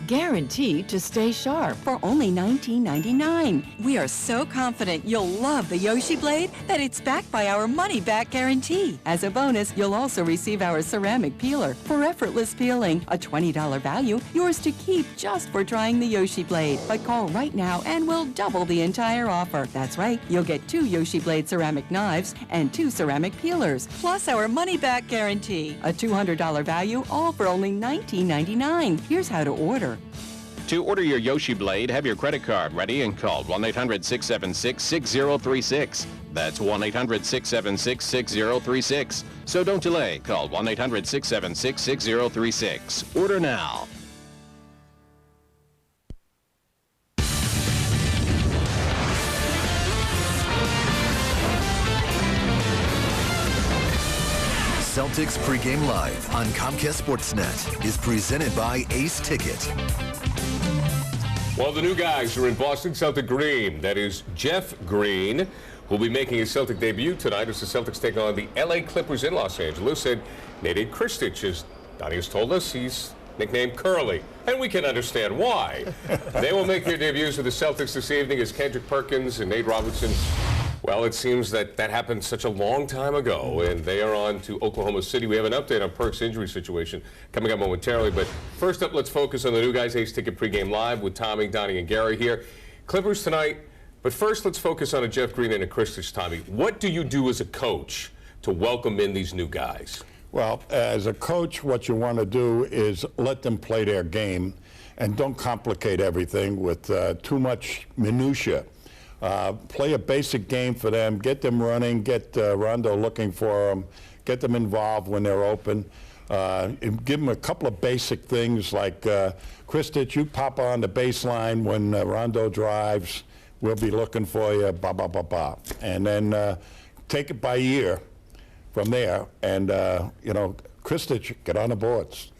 guaranteed to stay sharp. For only $19.99. We are so confident you'll love the Yoshi blade that it's backed by our money-back guarantee. As a bonus, you'll also receive our ceramic peeler for effortless peeling, a $20 value, yours to keep just for trying the Yoshi blade. But call right now and we'll double the entire offer. That's right, you'll get 2 Yoshi blade ceramic knives and 2 ceramic peelers, plus our money-back guarantee. A $200 value, all for only $19.99. Here's how to order. To order your Yoshi blade, have your credit card ready and call 1-800-676-6036. That's 1-800-676-6036. So don't delay. Call 1-800-676-6036. Order now. Celtics pregame live on Comcast Sportsnet is presented by Ace Ticket. Well, the new guys are in Boston Celtic green. That is Jeff Green, will be making his Celtic debut tonight as the Celtics take on the LA Clippers in Los Angeles. And Nate Kristic, as Donnie has told us, he's nicknamed Curly. And we can understand why. They will make their debuts with the Celtics this evening as Kendrick Perkins and Nate Robertson. Well, it seems that happened such a long time ago, and they are on to Oklahoma City. We have an update on Perk's injury situation coming up momentarily. But first up, let's focus on the new guys. Ace Ticket pregame live with Tommy, Donnie, and Gary here. Clippers tonight. But first, let's focus on a Jeff Green and a Kristic, Tommy. What do you do as a coach to welcome in these new guys? Well, as a coach, what you want to do is let them play their game and don't complicate everything with too much minutia. Play a basic game for them, get them running, get Rondo looking for them, get them involved when they're open. Give them a couple of basic things like, Kristic, you pop on the baseline when Rondo drives, we'll be looking for you, blah, blah, blah, blah. And then take it by ear from there, and, Kristic, get on the boards.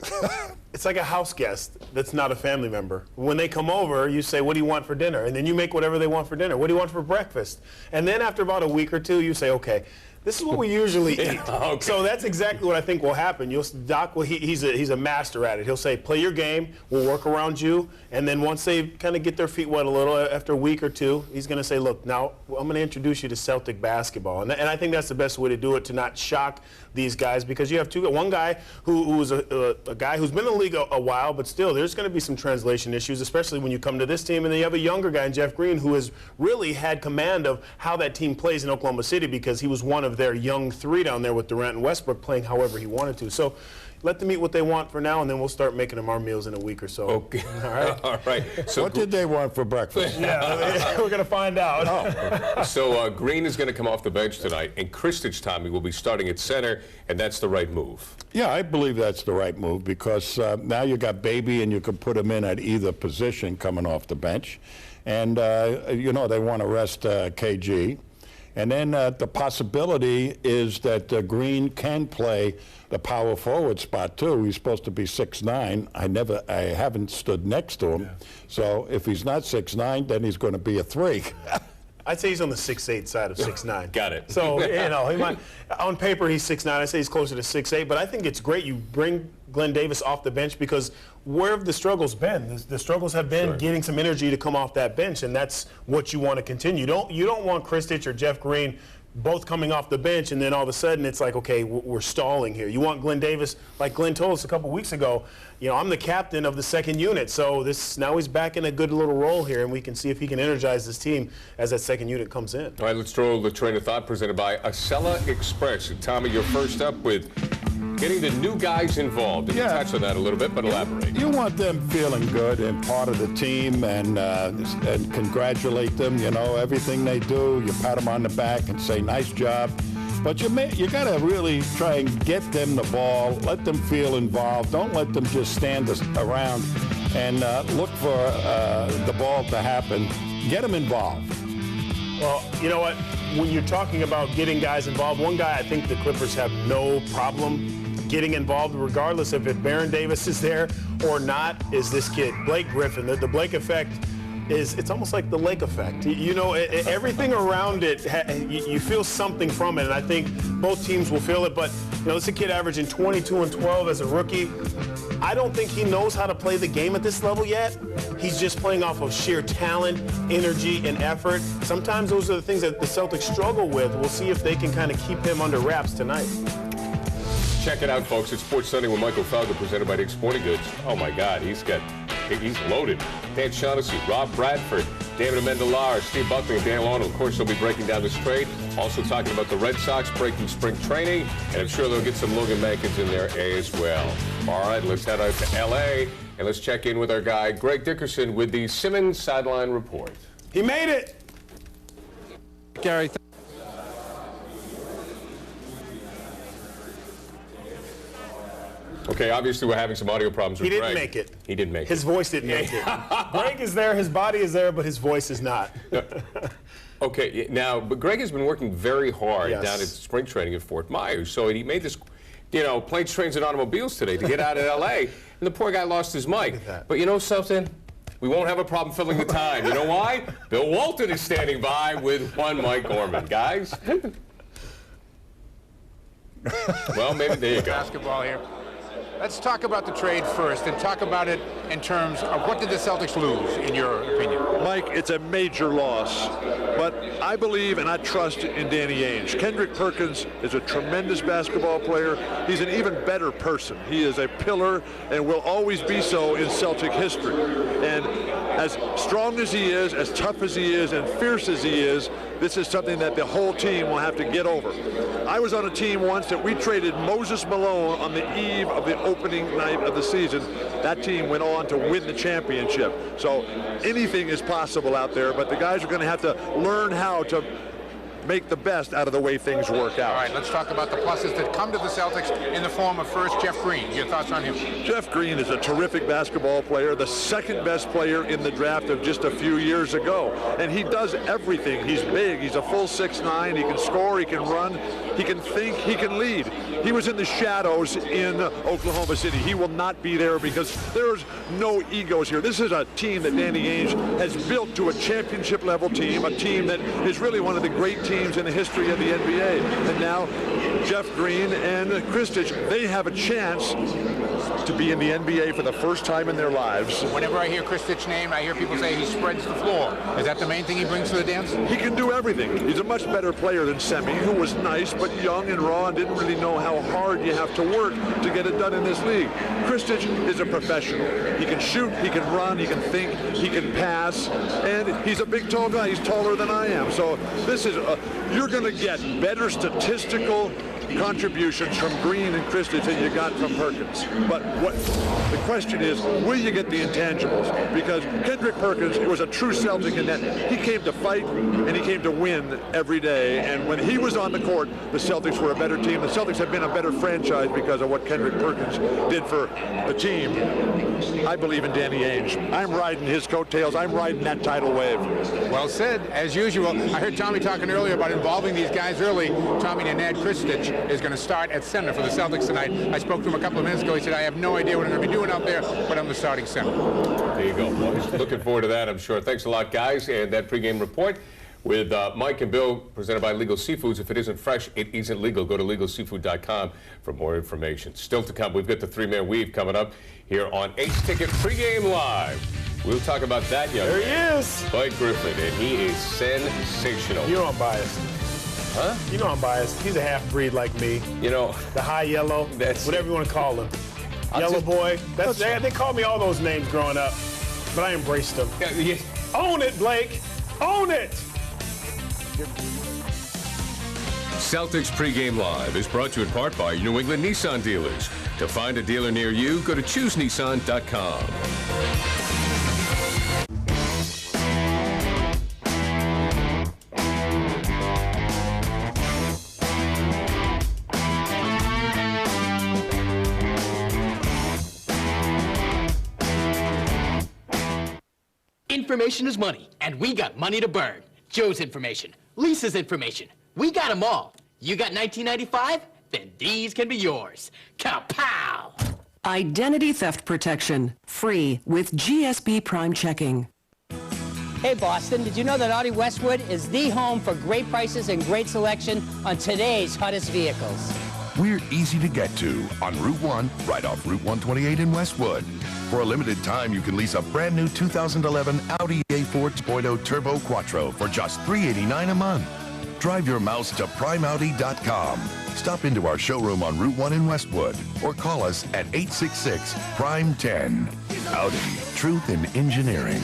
It's like a house guest that's not a family member. When they come over, you say, what do you want for dinner? And then you make whatever they want for dinner. What do you want for breakfast? And then after about a week or two, you say, okay, this is what we usually eat. Okay. So that's exactly what I think will happen. Doc, he's a master at it. He'll say, play your game, we'll work around you, and then once they kind of get their feet wet a little, after a week or two, he's going to say, look, now I'm going to introduce you to Celtic basketball. And I think that's the best way to do it, to not shock these guys, because you have one guy who's a guy who's been in the league a while, but still there's going to be some translation issues, especially when you come to this team. And then you have a younger guy in Jeff Green who has really had command of how that team plays in Oklahoma City, because he was one of their young 3 down there with Durant and Westbrook, playing however he wanted to. So let them eat what they want for now, and then we'll start making them our meals in a week or so. Okay. All right. All right. So what did they want for breakfast? Yeah, we're going to find out. Oh. So Green is going to come off the bench tonight, and Kristic, Tommy, will be starting at center, and that's the right move. Yeah, I believe that's the right move, because now you got Baby, and you can put him in at either position coming off the bench. And, they want to rest KG. And then the possibility is that Green can play the power forward spot too. He's supposed to be 6'9". I haven't stood next to him. Yeah. So if he's not 6'9", then he's going to be a 3. I'd say he's on the 6'8" side of 6'9". Got it. So, he might, on paper he's 6'9". I say he's closer to 6'8", but I think it's great you bring Glenn Davis off the bench, because where have the struggles been? The struggles have been getting some energy to come off that bench, and that's what you want to continue. You don't want Kristic or Jeff Green both coming off the bench, and then all of a sudden it's like, okay, we're stalling here. You want Glenn Davis, like Glenn told us a couple weeks ago, I'm the captain of the second unit, so now he's back in a good little role here, and we can see if he can energize this team as that second unit comes in. All right, let's throw the train of thought presented by Acela Express. And Tommy, you're first up with getting the new guys involved. You touch on that a little bit, but elaborate. You want them feeling good and part of the team, and congratulate them. Everything they do, you pat them on the back and say, nice job. But you got to really try and get them the ball, let them feel involved. Don't let them just stand around and look for the ball to happen. Get them involved. Well, you know what? When you're talking about getting guys involved, one guy I think the Clippers have no problem getting involved, regardless of if Baron Davis is there or not, is this kid, Blake Griffin. The Blake effect it's almost like the Lake effect. Everything around it, you feel something from it, and I think both teams will feel it. But, this is a kid averaging 22 and 12 as a rookie. I don't think he knows how to play the game at this level yet. He's just playing off of sheer talent, energy, and effort. Sometimes those are the things that the Celtics struggle with. We'll see if they can kind of keep him under wraps tonight. Check it out, folks. It's Sports Sunday with Michael Falco, presented by Dick's Sporting Goods. Oh, my God, he's loaded. Dan Shaughnessy, Rob Bradford, David Amendolar, Steve Buckley, and Dan Arnold. Of course, they'll be breaking down this trade. Also talking about the Red Sox breaking spring training. And I'm sure they'll get some Logan Mankins in there as well. All right, let's head out to L.A. and let's check in with our guy, Greg Dickerson, with the Simmons Sideline Report. He made it! Gary. Okay, obviously we're having some audio problems with Greg. He didn't make it. He didn't make it. His voice didn't make it. Greg is there, his body is there, but his voice is not. Okay, now, but Greg has been working very hard down at spring training at Fort Myers, so he made this, planes, trains, and automobiles today to get out of L.A., and the poor guy lost his mic. But you know something? We won't have a problem filling the time. You know why? Bill Walton is standing by with one Mike Gorman. Guys? Well, maybe there you go. Basketball here. Let's talk about the trade first and talk about it in terms of what did the Celtics lose, in your opinion? Mike, it's a major loss, but I believe and I trust in Danny Ainge. Kendrick Perkins is a tremendous basketball player. He's an even better person. He is a pillar and will always be so in Celtic history. And as strong as he is, as tough as he is, and fierce as he is, this is something that the whole team will have to get over. I was on a team once that we traded Moses Malone on the eve of the opening night of the season. That team went on to win the championship. So anything is possible out there, but the guys are going to have to learn how to make the best out of the way things work out. All right, let's talk about the pluses that come to the Celtics in the form of first Jeff Green. Your thoughts on him? Jeff Green is a terrific basketball player, the second best player in the draft of just a few years ago. And he does everything. He's big. He's a full 6'9". He can score. He can run. He can think. He can lead. He was in the shadows in Oklahoma City. He will not be there because there's no egos here. This is a team that Danny Ainge has built to a championship level team, a team that is really one of the great teams in the history of the NBA. And now Jeff Green and Kristich, they have a chance to be in the NBA for the first time in their lives. Whenever I hear Kristich's name, I hear people say he spreads the floor. Is that the main thing he brings to the dance? He can do everything. He's a much better player than Semi, who was nice but young and raw and didn't really know how hard you have to work to get it done in this league. Kristich is a professional. He can shoot, he can run, he can think, he can pass, and he's a big, tall guy. He's taller than I am. So this is, you're going to get better statistical contributions from Green and Kristich than you got from Perkins. But what the question is, will you get the intangibles? Because Kendrick Perkins was a true Celtic in that he came to fight and he came to win every day. And when he was on the court, the Celtics were a better team. The Celtics have been a better franchise because of what Kendrick Perkins did for the team. I believe in Danny Ainge. I'm riding his coattails. I'm riding that tidal wave. Well said, as usual. I heard Tommy talking earlier about involving these guys early. Tommy and Ned Kristich is going to start at center for the Celtics tonight. I spoke to him a couple of minutes ago. He said, I have no idea what I'm going to be doing out there, but I'm the starting center. There you go, boys. Looking forward to that, I'm sure. Thanks a lot, guys. And that pregame report with Mike and Bill, presented by Legal Seafoods. If it isn't fresh, it isn't legal. Go to LegalSeafood.com for more information. Still to come, we've got the three-man weave coming up here on Ace Ticket Pregame Live. We'll talk about that young man. There he is. Blake Griffin, and he is sensational. You know I'm biased. Huh? You know I'm biased. He's a half-breed like me. You know. The high yellow, whatever you want to call him. Yellow boy. They called me all those names growing up, but I embraced them. Yeah. Own it, Blake. Own it. Celtics Pregame Live is brought to you in part by New England Nissan dealers. To find a dealer near you, go to ChooseNissan.com. Information is money, and we got money to burn. Joe's information, Lisa's information. We got them all. You got 1995? Then these can be yours. Kapow! Identity theft protection. Free with GSB Prime Checking. Hey Boston, did you know that Audi Westwood is the home for great prices and great selection on today's hottest vehicles? We're easy to get to on Route 1, right off Route 128 in Westwood. For a limited time, you can lease a brand new 2011 Audi A4 Spoido Turbo Quattro for just $389 a month. Drive your mouse to primeaudi.com. Stop into our showroom on Route 1 in Westwood or call us at 866-PRIME-10. Audi, truth in engineering.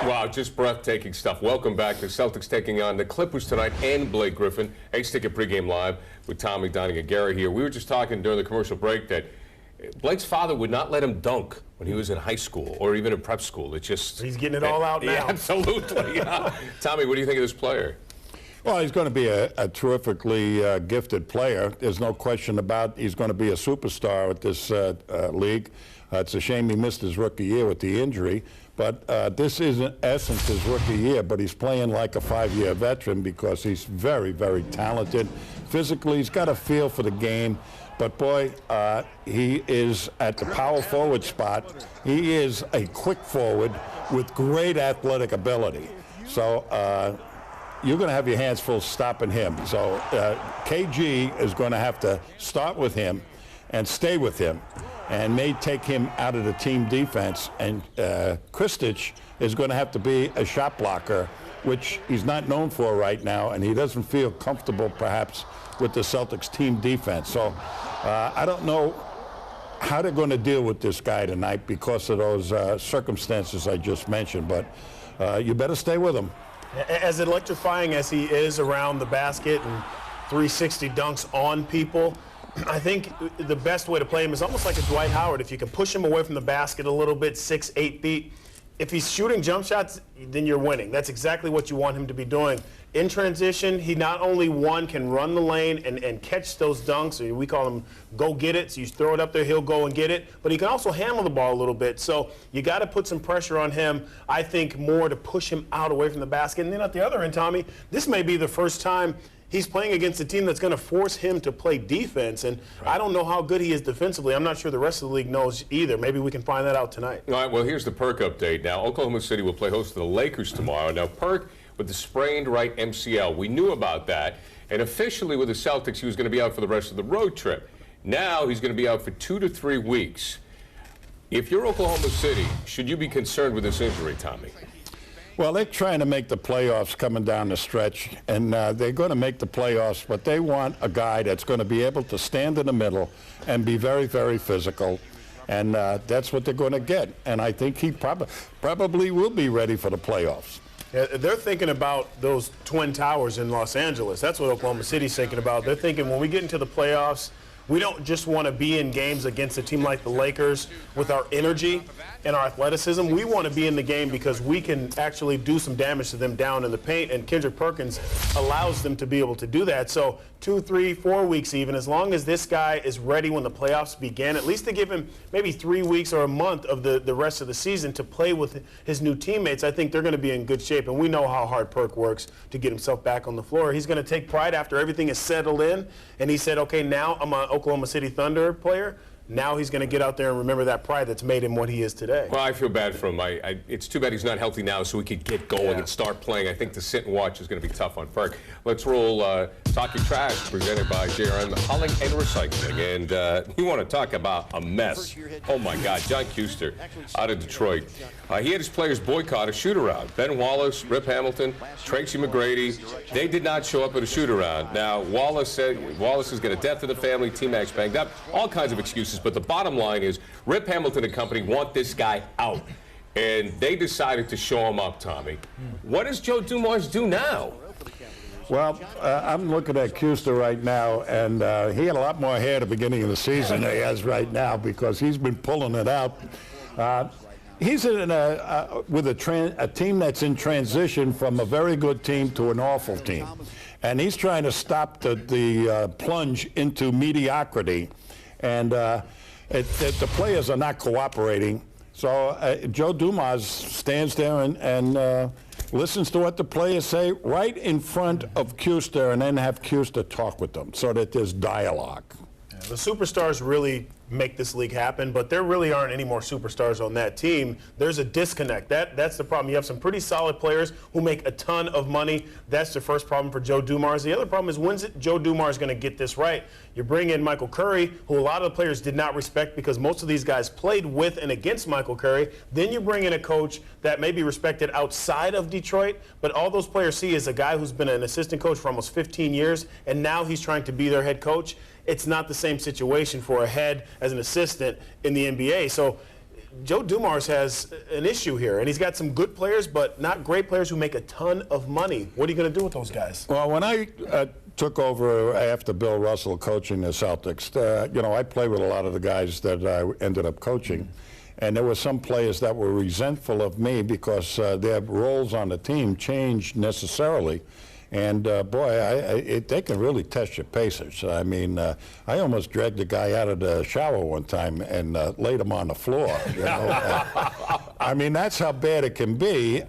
Wow, just breathtaking stuff. Welcome back to Celtics taking on the Clippers tonight and Blake Griffin. H-Ticket pregame live with Tommy, Donnie, and Gary here. We were just talking during the commercial break that Blake's father would not let him dunk when he was in high school or even in prep school. It's just... He's getting it all out now. Yeah, absolutely. Tommy, what do you think of this player? Well, he's going to be a terrifically gifted player. There's no question about he's going to be a superstar at this league. It's a shame he missed his rookie year with the injury. But this is, in essence, his rookie year, but he's playing like a 5-year veteran because he's very, very talented. Physically, he's got a feel for the game. But, boy, he is at the power forward spot. He is a quick forward with great athletic ability. So you're going to have your hands full stopping him. So KG is going to have to start with him and stay with him, and may take him out of the team defense. And Kristich is going to have to be a shot blocker, which he's not known for right now, and he doesn't feel comfortable perhaps with the Celtics team defense. So I don't know how they're going to deal with this guy tonight because of those circumstances I just mentioned, but you better stay with him. As electrifying as he is around the basket and 360 dunks on people, I think the best way to play him is almost like a Dwight Howard. If you can push him away from the basket a little bit, 6, 8 feet, if he's shooting jump shots, then you're winning. That's exactly what you want him to be doing. In transition, he not only, can run the lane and catch those dunks, or we call them go get it, so you throw it up there, he'll go and get it, but he can also handle the ball a little bit. So you got to put some pressure on him, I think, more to push him out away from the basket. And then at the other end, Tommy, this may be the first time he's playing against a team that's going to force him to play defense, and I don't know how good he is defensively. I'm not sure the rest of the league knows either. Maybe we can find that out tonight. All right, well, here's the Perk update. Now, Oklahoma City will play host to the Lakers tomorrow. Now, Perk with the sprained right MCL. We knew about that, and officially with the Celtics, he was going to be out for the rest of the road trip. Now he's going to be out for 2 to 3 weeks. If you're Oklahoma City, should you be concerned with this injury, Tommy? Well, they're trying to make the playoffs coming down the stretch, and they're going to make the playoffs, but they want a guy that's going to be able to stand in the middle and be very, very physical, and that's what they're going to get. And I think he probably will be ready for the playoffs. Yeah, they're thinking about those Twin Towers in Los Angeles. That's what Oklahoma City's thinking about. They're thinking when we get into the playoffs, we don't just want to be in games against a team like the Lakers with our energy and our athleticism. We want to be in the game because we can actually do some damage to them down in the paint, and Kendrick Perkins allows them to be able to do that. So 2, 3, 4 weeks even, as long as this guy is ready when the playoffs begin, at least to give him maybe 3 weeks or a month of the rest of the season to play with his new teammates, I think they're going to be in good shape. And we know how hard Perk works to get himself back on the floor. He's going to take pride after everything is settled in, and he said, okay, now I'm an Oklahoma City Thunder player. Now he's going to get out there and remember that pride that's made him what he is today. Well, I feel bad for him. It's too bad he's not healthy now so he could get going and start playing. I think to sit and watch is going to be tough on Ferg. Let's roll Talking Trash, presented by JRM Hauling and Recycling. And you want to talk about a mess. Oh, my God. John Kuster out of Detroit. He had his players boycott a shoot-around. Ben Wallace, Rip Hamilton, Tracy McGrady, they did not show up at a shoot-around. Now, Wallace said Wallace has got a death in the family, T-Mac's banged up, all kinds of excuses. But the bottom line is Rip Hamilton and company want this guy out. And they decided to show him up, Tommy. What does Joe Dumars do now? Well, I'm looking at Kuster right now, and he had a lot more hair at the beginning of the season than he has right now because he's been pulling it out. He's with a team that's in transition from a very good team to an awful team. And he's trying to stop the plunge into mediocrity. And the players are not cooperating. So Joe Dumars stands there and listens to what the players say right in front of Kuster and then have Kuster talk with them so that there's dialogue. Yeah, the superstars really make this league happen, but there really aren't any more superstars on that team. There's a disconnect. That's the problem. You have some pretty solid players who make a ton of money. That's the first problem for Joe Dumars. The other problem is, when's Joe Dumars going to get this right? You bring in Michael Curry, who a lot of the players did not respect because most of these guys played with and against Michael Curry. Then you bring in a coach that may be respected outside of Detroit, but all those players see is a guy who's been an assistant coach for almost 15 years, and now he's trying to be their head coach. It's not the same situation for a head as an assistant in the NBA. So Joe Dumars has an issue here, and he's got some good players, but not great players who make a ton of money. What are you going to do with those guys? Well, when I took over after Bill Russell coaching the Celtics, I played with a lot of the guys that I ended up coaching, and there were some players that were resentful of me because their roles on the team changed necessarily. And, boy, they can really test your patience. I mean, I almost dragged a guy out of the shower one time and laid him on the floor. I mean, that's how bad it can be.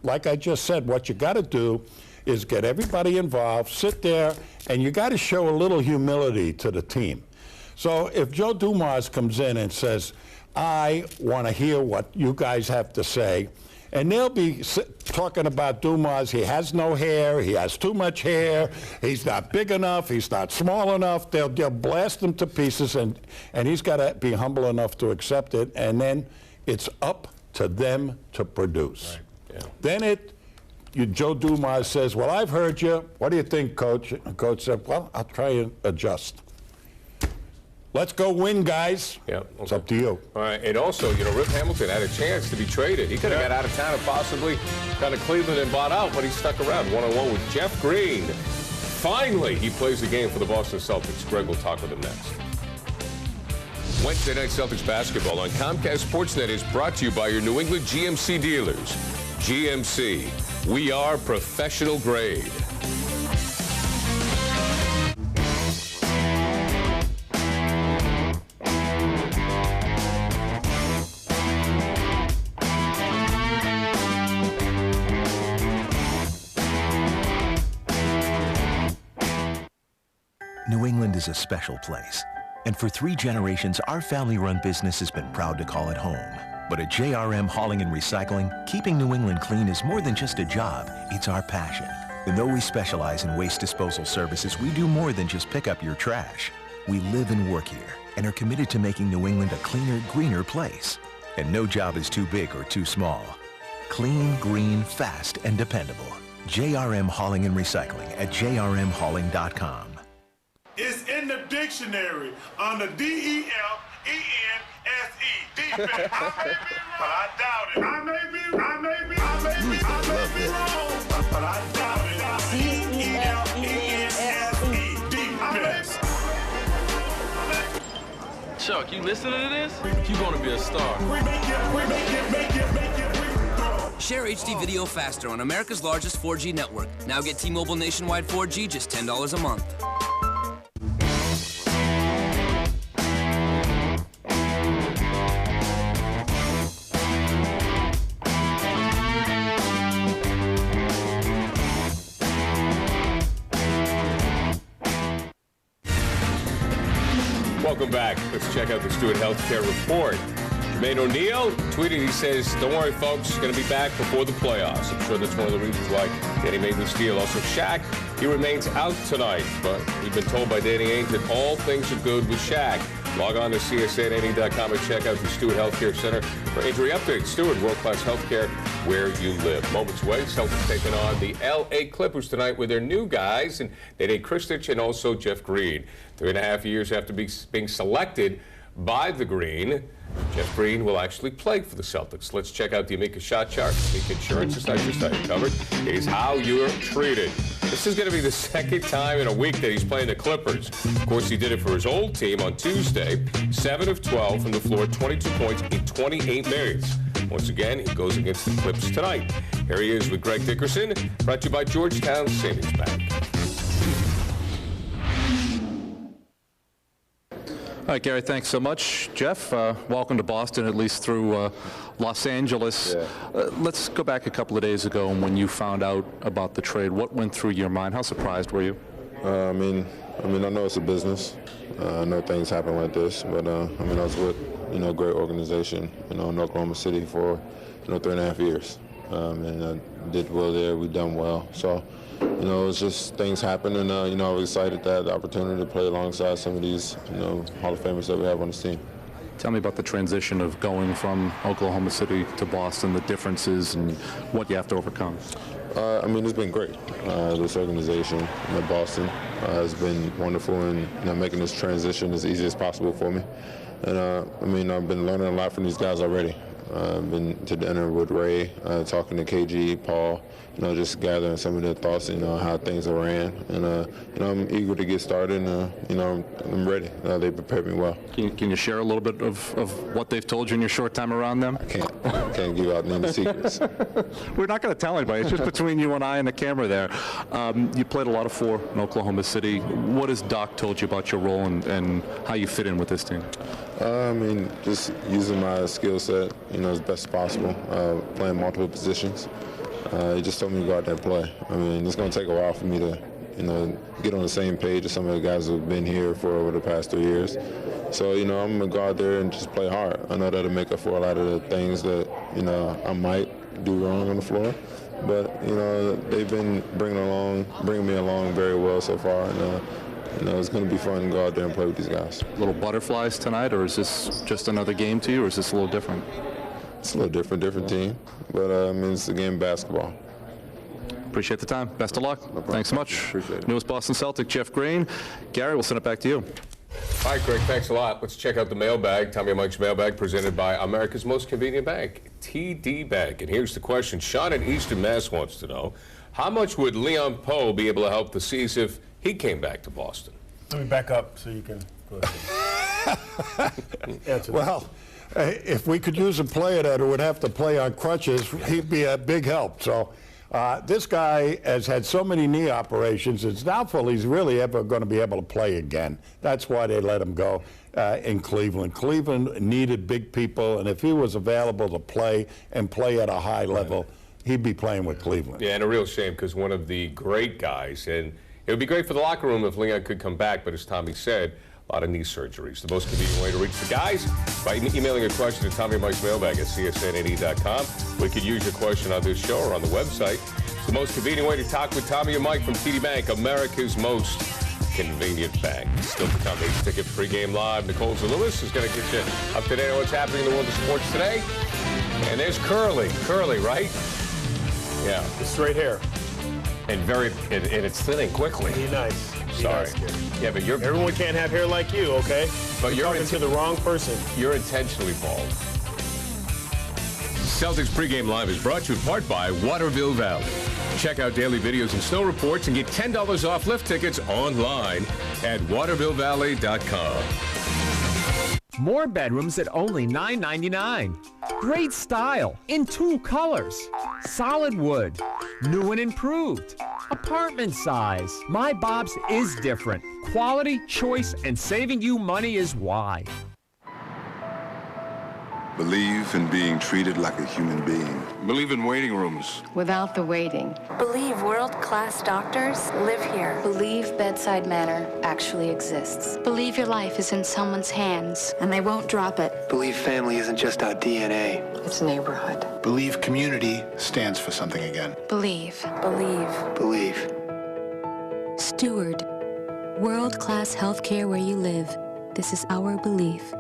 Like I just said, what you got to do is get everybody involved, sit there, and you got to show a little humility to the team. So if Joe Dumars comes in and says, I want to hear what you guys have to say, and they'll be talking about Dumars. He has no hair. He has too much hair. He's not big enough. He's not small enough. They'll blast him to pieces, and he's got to be humble enough to accept it. And then it's up to them to produce. Right. Yeah. Then Joe Dumars says, well, I've heard you. What do you think, Coach? And Coach said, well, I'll try and adjust. Let's go win, guys. Yeah, okay. It's up to you. All right, and also, Rip Hamilton had a chance to be traded. He could have got out of town and possibly gone to Cleveland and bought out, but he stuck around one-on-one with Jeff Green. Finally, he plays the game for the Boston Celtics. Greg will talk with him next. Wednesday night Celtics basketball on Comcast Sportsnet is brought to you by your New England GMC dealers. GMC, we are professional grade. New England is a special place. And for 3 generations, our family-run business has been proud to call it home. But at JRM Hauling and Recycling, keeping New England clean is more than just a job, it's our passion. And though we specialize in waste disposal services, we do more than just pick up your trash. We live and work here and are committed to making New England a cleaner, greener place. And no job is too big or too small. Clean, green, fast, and dependable. JRM Hauling and Recycling at jrmhauling.com. It's in the dictionary under D-E-F-E-N-S-E. Defense. But I doubt it. I may be wrong. But I doubt it. D-E-F-E-N-S-E. Defense. Chuck, you listening to this? You gonna be a star. Share HD video faster on America's largest 4G network. Now get T-Mobile nationwide 4G just $10 a month. Welcome back. Let's check out the Stewart Healthcare Report. Jermaine O'Neal tweeted, he says, don't worry, folks, going to be back before the playoffs. I'm sure that's one of the reasons why Danny made this deal. Also, Shaq, he remains out tonight, but we've been told by Danny Ainge that all things are good with Shaq. Log on to csn80.com and check out the Stewart Healthcare Center for injury updates. Stewart, world-class healthcare where you live. Moments away, Celtics taking on the L.A. Clippers tonight with their new guys, and Nate Kristich and also Jeff Green. 3.5 years after being selected by the Green, Jeff Green will actually play for the Celtics. Let's check out the Amica shot chart. Amica Insurance is not just how you're covered. It is how you're treated. This is going to be the second time in a week that he's playing the Clippers. Of course, he did it for his old team on Tuesday. 7 of 12 from the floor, 22 points in 28 minutes. Once again, he goes against the Clips tonight. Here he is with Greg Dickerson, brought to you by Georgetown Savings Bank. All right, Gary, thanks so much. Jeff, welcome to Boston, at least through Los Angeles. Yeah. Let's go back a couple of days ago when you found out about the trade. What went through your mind? How surprised were you? I mean, I know it's a business. I know things happen like this, but I was with, a great organization, in Oklahoma City for, 3.5 years. And I did well there. We done well. So, it was just things happen, and I was excited to have the opportunity to play alongside some of these, Hall of Famers that we have on this team. Tell me about the transition of going from Oklahoma City to Boston, the differences, and what you have to overcome. It's been great. This organization in Boston has been wonderful in making this transition as easy as possible for me. And I've been learning a lot from these guys already. I've been to dinner with Ray, talking to KG, Paul, just gathering some of their thoughts, how things are ran. And, I'm eager to get started, and, I'm ready. They prepared me well. Can you share a little bit of what they've told you in your short time around them? I can't give out any secrets. We're not going to tell anybody. It's just between you and I and the camera there. You played a lot of four in Oklahoma City. What has Doc told you about your role and how you fit in with this team? Just using my skill set, as best as possible, playing multiple positions. He just told me to go out there and play. It's going to take a while for me to, get on the same page as some of the guys who have been here for over the past 3 years. So, I'm going to go out there and just play hard. I know that'll make up for a lot of the things that, I might do wrong on the floor. But, they've been bringing me along very well so far. And, it's going to be fun to go out there and play with these guys. Little butterflies tonight, or is this just another game to you, or is this a little different? It's a little different team, but it's again basketball. Appreciate the time. Best of luck. No Thanks so much. Appreciate it. Newest Boston Celtic, Jeff Green. Gary, we'll send it back to you. All right, Greg, thanks a lot. Let's check out the mailbag. Tommy and Mike's mailbag presented by America's most convenient bank, TD Bank. And here's the question. Sean in Eastern Mass wants to know, how much would Leon Poe be able to help the C's if he came back to Boston? Let me back up so you can go ahead. Well, if we could use a player that would have to play on crutches, he'd be a big help. So this guy has had so many knee operations, it's doubtful he's really ever going to be able to play again. That's why they let him go in Cleveland. Cleveland needed big people, and if he was available to play and play at a high level, he'd be playing with Cleveland. Yeah, and a real shame because one of the great guys, and it would be great for the locker room if Leon could come back, but as Tommy said, a lot of knee surgeries. The most convenient way to reach the guys by emailing a question to Tommy and Mike's mailbag at csn80.com. We could use your question on this show or on the website. It's the most convenient way to talk with Tommy and Mike from TD Bank, America's most convenient bank. Still to come, Ace Ticket pregame live. Nicole Lewis is going to get you up to date on what's happening in the world of sports today. And there's Curly. Curly, right? Yeah. Straight hair. And it's thinning quickly. Be nice. Sorry. Yeah, but everyone can't have hair like you, okay? But you're talking to the wrong person. You're intentionally bald. Celtics pregame live is brought to you in part by Waterville Valley. Check out daily videos and snow reports and get $10 off lift tickets online at watervillevalley.com. More bedrooms at only $9.99. Great style in 2 colors. Solid wood. New and improved. Apartment size. My Bob's is different. Quality, choice, and saving you money is why. Believe in being treated like a human being. Believe in waiting rooms. Without the waiting. Believe world-class doctors live here. Believe bedside manner actually exists. Believe your life is in someone's hands and they won't drop it. Believe family isn't just our DNA. It's neighborhood. Believe community stands for something again. Believe. Believe. Believe. Steward. World-class healthcare where you live. This is our belief.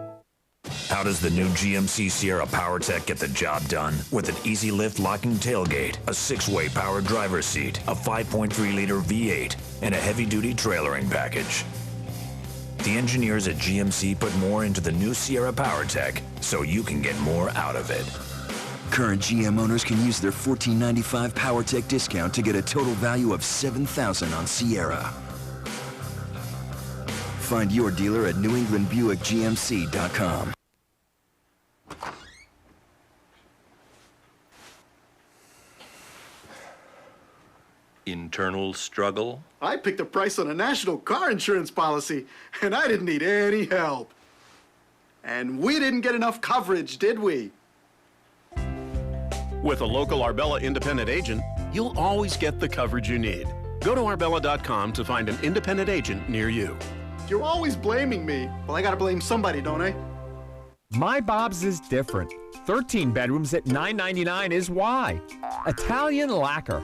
How does the new GMC Sierra PowerTech get the job done? With an easy lift locking tailgate, a 6-way power driver's seat, a 5.3-liter V8, and a heavy-duty trailering package. The engineers at GMC put more into the new Sierra PowerTech so you can get more out of it. Current GM owners can use their $14.95 PowerTech discount to get a total value of $7,000 on Sierra. Find your dealer at NewEnglandBuickGMC.com. Internal struggle? I picked a price on a national car insurance policy, and I didn't need any help. And we didn't get enough coverage, did we? With a local Arbella independent agent, you'll always get the coverage you need. Go to Arbella.com to find an independent agent near you. You're always blaming me. Well, I gotta blame somebody, don't I? My Bob's is different. 13 bedrooms at $9.99 is why. Italian lacquer.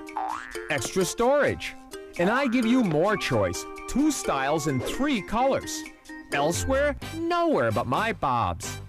Extra storage. And I give you more choice. 2 styles and 3 colors. Elsewhere, nowhere but My Bob's.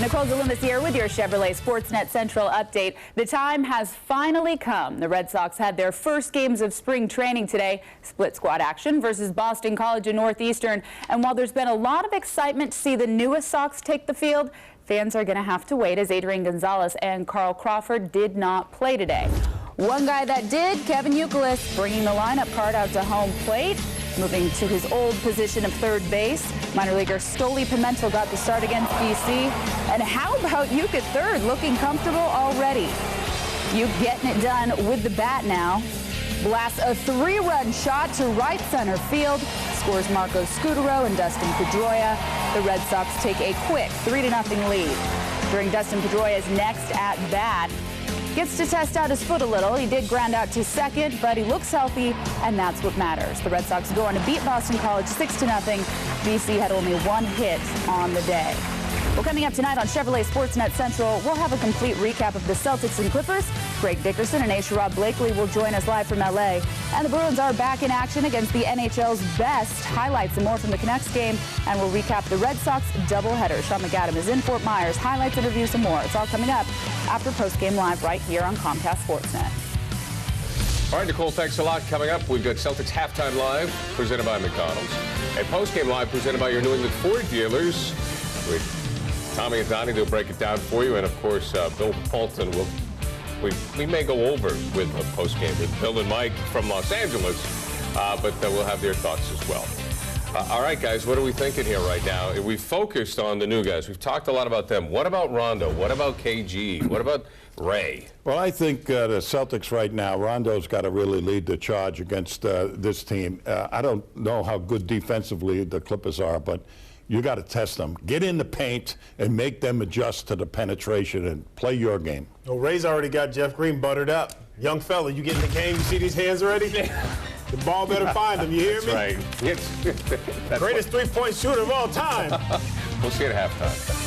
Nicole Zalumis here with your Chevrolet Sportsnet Central update. The time has finally come. The Red Sox had their first games of spring training today. Split squad action versus Boston College and Northeastern. And while there's been a lot of excitement to see the newest Sox take the field, fans are going to have to wait as Adrian Gonzalez and Carl Crawford did not play today. One guy that did, Kevin Youkilis, bringing the lineup card out to home plate. Moving to his old position of third base, minor leaguer Stoli Pimentel got the start against BC. And how about Uke at third, looking comfortable already? Uke getting it done with the bat now. Blasts a 3-run shot to right center field. Scores Marco Scutaro and Dustin Pedroia. The Red Sox take a quick 3-0 lead. During Dustin Pedroia's next at bat, gets to test out his foot a little. He did ground out to second, but he looks healthy, and that's what matters. The Red Sox go on to beat Boston College 6-0. BC had only 1 hit on the day. Well, coming up tonight on Chevrolet Sportsnet Central, we'll have a complete recap of the Celtics and Clippers. Greg Dickerson and Sherrod Blakely will join us live from L.A. And the Bruins are back in action against the NHL's best. Highlights and more from the Canucks game, and we'll recap the Red Sox doubleheader. Sean McAdam is in Fort Myers. Highlights, interviews, and more. It's all coming up after postgame live right here on Comcast Sportsnet. All right, Nicole, thanks a lot. Coming up, we've got Celtics Halftime Live, presented by McDonald's. And postgame live, presented by your New England Ford dealers. With Tommy and Donnie, they'll break it down for you. And, of course, Bill Paulton will. We may go over with a postgame with Bill and Mike from Los Angeles, but we'll have their thoughts as well. All right, guys, what are we thinking here right now? We focused on the new guys. We've talked a lot about them. What about Rondo? What about KG? What about Ray? Well, I think the Celtics right now, Rondo's got to really lead the charge against this team. I don't know how good defensively the Clippers are, but you got to test them. Get in the paint and make them adjust to the penetration and play your game. Well, Ray's already got Jeff Green buttered up. Young fella, you get in the game, you see these hands already? The ball better find him, you hear me? Right. That's greatest three-point shooter of all time. We'll see you at halftime.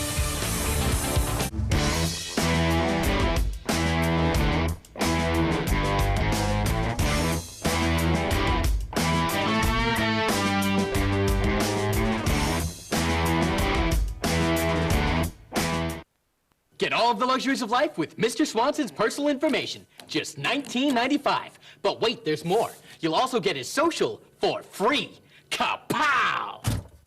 Get all of the luxuries of life with Mr. Swanson's personal information. Just $19.95. But wait, there's more. You'll also get his social for free. Kapow!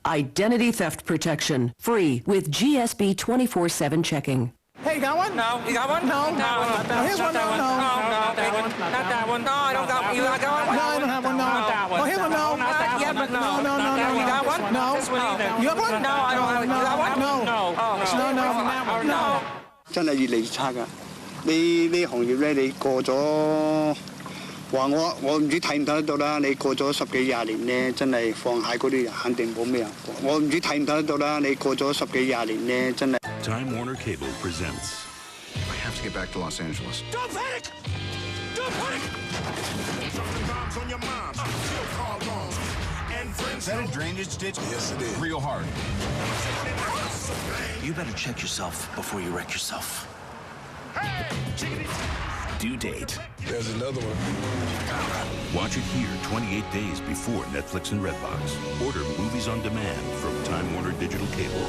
Identity theft protection. Free with GSB 24/7 checking. Hey, you got one? No. You got one? No. Not here's one. No. Not that one. Not that one. No, I don't got one. You got one? No, I don't have one. No. Not that one. Oh, here's one. No. Not that one. But no. No. You got one? No. This one either. You have one? No, I don't have one. You got one? No. No. 真係越嚟越差㗎。呢行業咧，你過咗話我唔知睇唔睇得到啦。你過咗10幾20年咧，真係放蟹嗰啲人肯定冇咩人放。我唔知睇唔睇得到啦。你過咗10幾20年咧，真係。Time Warner Cable presents. I have to get back to Los Angeles. Don't panic! Don't panic! Dropping bombs on your mom. Still car bombs. And friends. Is that a drainage ditch? Yes, it is. Real hard. You better check yourself before you wreck yourself. Hey! Chickadee! Due date. There's another one. Watch it here 28 days before Netflix and Redbox. Order movies on demand from Time Warner Digital Cable.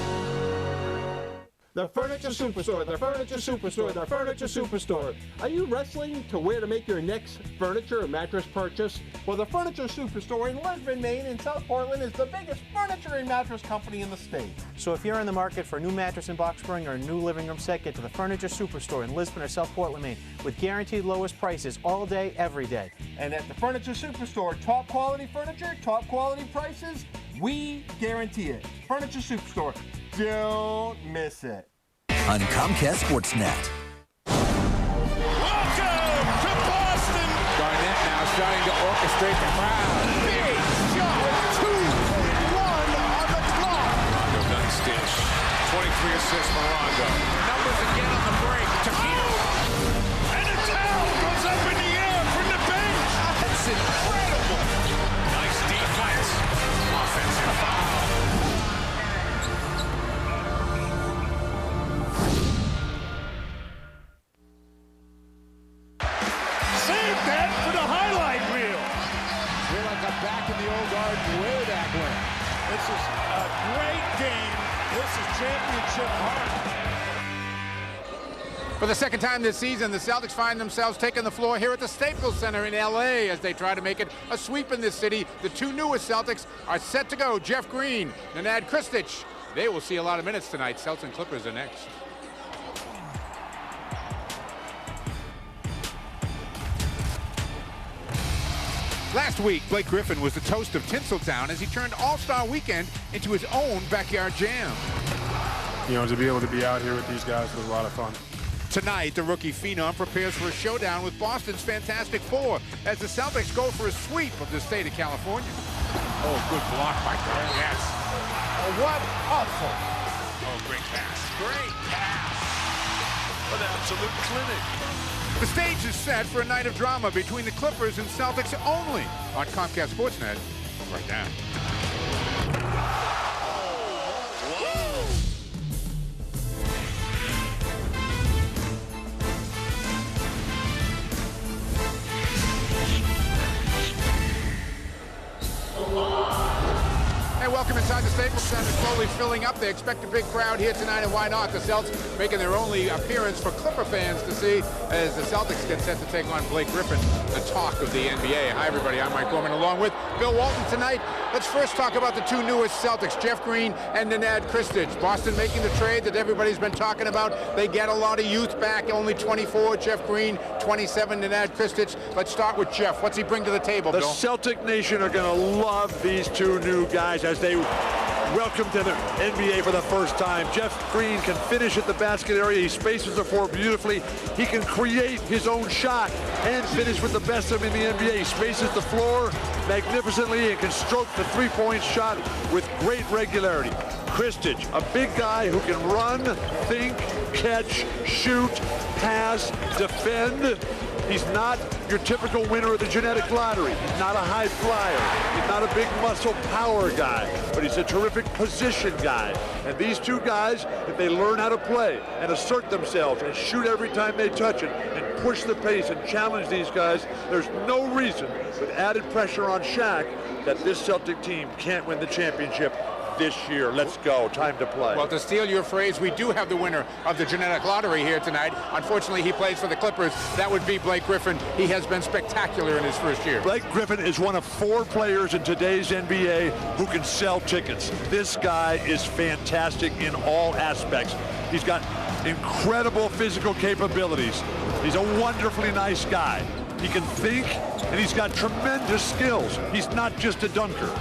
The Furniture Superstore, the Furniture Superstore, the Furniture Superstore. Are you wrestling to where to make your next furniture or mattress purchase? Well, the Furniture Superstore in Lisbon, Maine and South Portland is the biggest furniture and mattress company in the state. So if you're in the market for a new mattress and box spring or a new living room set, get to the Furniture Superstore in Lisbon or South Portland, Maine, with guaranteed lowest prices all day, every day. And at the Furniture Superstore, top quality furniture, top quality prices, we guarantee it. Furniture Superstore. Don't miss it. On Comcast Sportsnet. Welcome to Boston! Garnett now starting to orchestrate the crowd. Big shot! 2-1 on the clock! Rondo done stitch. 23 assists for Rondo. Numbers again on the break. Takino. And a towel goes up in the air from the bench! That's incredible! Nice defense. Offensive foul. Save that for the highlight reel! Feel like I'm back in the old garden way back when. This is a great game. This is championship hard. For the second time this season, the Celtics find themselves taking the floor here at the Staples Center in L.A. as they try to make it a sweep in this city. The two newest Celtics are set to go. Jeff Green, Nenad Kristich. They will see a lot of minutes tonight. Celtics and Clippers are next. Last week, Blake Griffin was the toast of Tinseltown as he turned All-Star Weekend into his own backyard jam. You know, to be able to be out here with these guys was a lot of fun. Tonight, the rookie phenom prepares for a showdown with Boston's Fantastic Four as the Celtics go for a sweep of the state of California. Oh, good block by Grant. Yes. Oh, what hustle. Oh, great pass. Great pass. An absolute clinic. The stage is set for a night of drama between the Clippers and Celtics only on Comcast Sportsnet right now. Hey, welcome inside the Staples Center, slowly filling up. They expect a big crowd here tonight, and why not? The Celtics making their only appearance for Clipper fans to see as the Celtics get set to take on Blake Griffin, the talk of the NBA. Hi, everybody. I'm Mike Gorman, along with Bill Walton tonight. Let's first talk about the two newest Celtics, Jeff Green and Nenad Kristich. Boston making the trade that everybody's been talking about. They get a lot of youth back, only 24, Jeff Green, 27, Nenad Kristich. Let's start with Jeff. What's he bring to the table, The Bill? Celtic Nation are going to love these two new guys as they welcome to the NBA for the first time. Jeff Green can finish at the basket area. He spaces the floor beautifully. He can create his own shot and finish with the best of them in the NBA. He spaces the floor magnificently and can stroke the three-point shot with great regularity. Kristich, a big guy who can run, think, catch, shoot, pass, defend. He's not your typical winner of the genetic lottery. He's not a high flyer. He's not a big muscle power guy, but he's a terrific position guy. And these two guys, if they learn how to play and assert themselves and shoot every time they touch it and push the pace and challenge these guys, there's no reason with added pressure on Shaq that this Celtic team can't win the championship this year. Let's go. Time to play. Well, to steal your phrase, we do have the winner of the genetic lottery here tonight. Unfortunately, he plays for the Clippers. That would be Blake Griffin. He has been spectacular in his first year. Blake Griffin is one of 4 players in today's NBA who can sell tickets. This guy is fantastic in all aspects. He's got incredible physical capabilities. He's a wonderfully nice guy. He can think, and he's got tremendous skills. He's not just a dunker.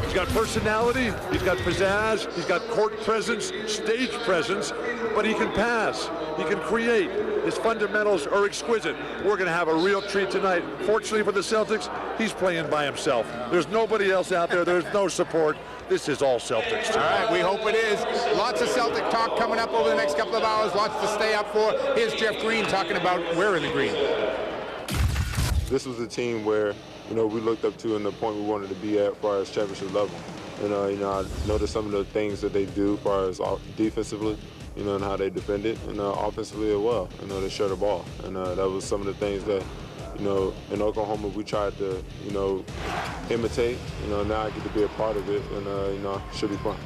He's got personality, he's got pizzazz, he's got court presence, stage presence, but he can pass, he can create. His fundamentals are exquisite. We're going to have a real treat tonight. Fortunately for the Celtics, he's playing by himself. There's nobody else out there. There's no support. This is all Celtics. All right, we hope it is. Lots of Celtic talk coming up over the next couple of hours. Lots to stay up for. Here's Jeff Green talking about where in the green. This was a team where, we looked up to and the point we wanted to be at as far as championship level. And, I noticed some of the things that they do as far as defensively, and how they defend it, and offensively as well. They share the ball. And that was some of the things that, in Oklahoma we tried to, imitate. Now I get to be a part of it, and, should be fun.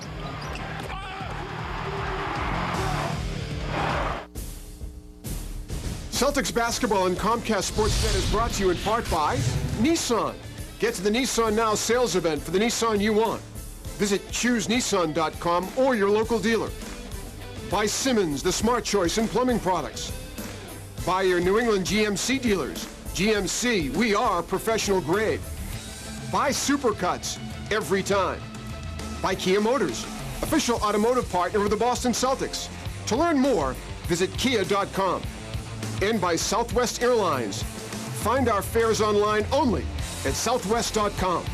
Celtics basketball on Comcast Sportsnet is brought to you in part by Nissan. Get to the Nissan Now sales event for the Nissan you want. Visit ChooseNissan.com or your local dealer. By Simmons, the smart choice in plumbing products. By your New England GMC dealers. GMC, we are professional grade. By Supercuts, every time. By Kia Motors, official automotive partner of the Boston Celtics. To learn more, visit Kia.com. And by Southwest Airlines. Find our fares online only at Southwest.com.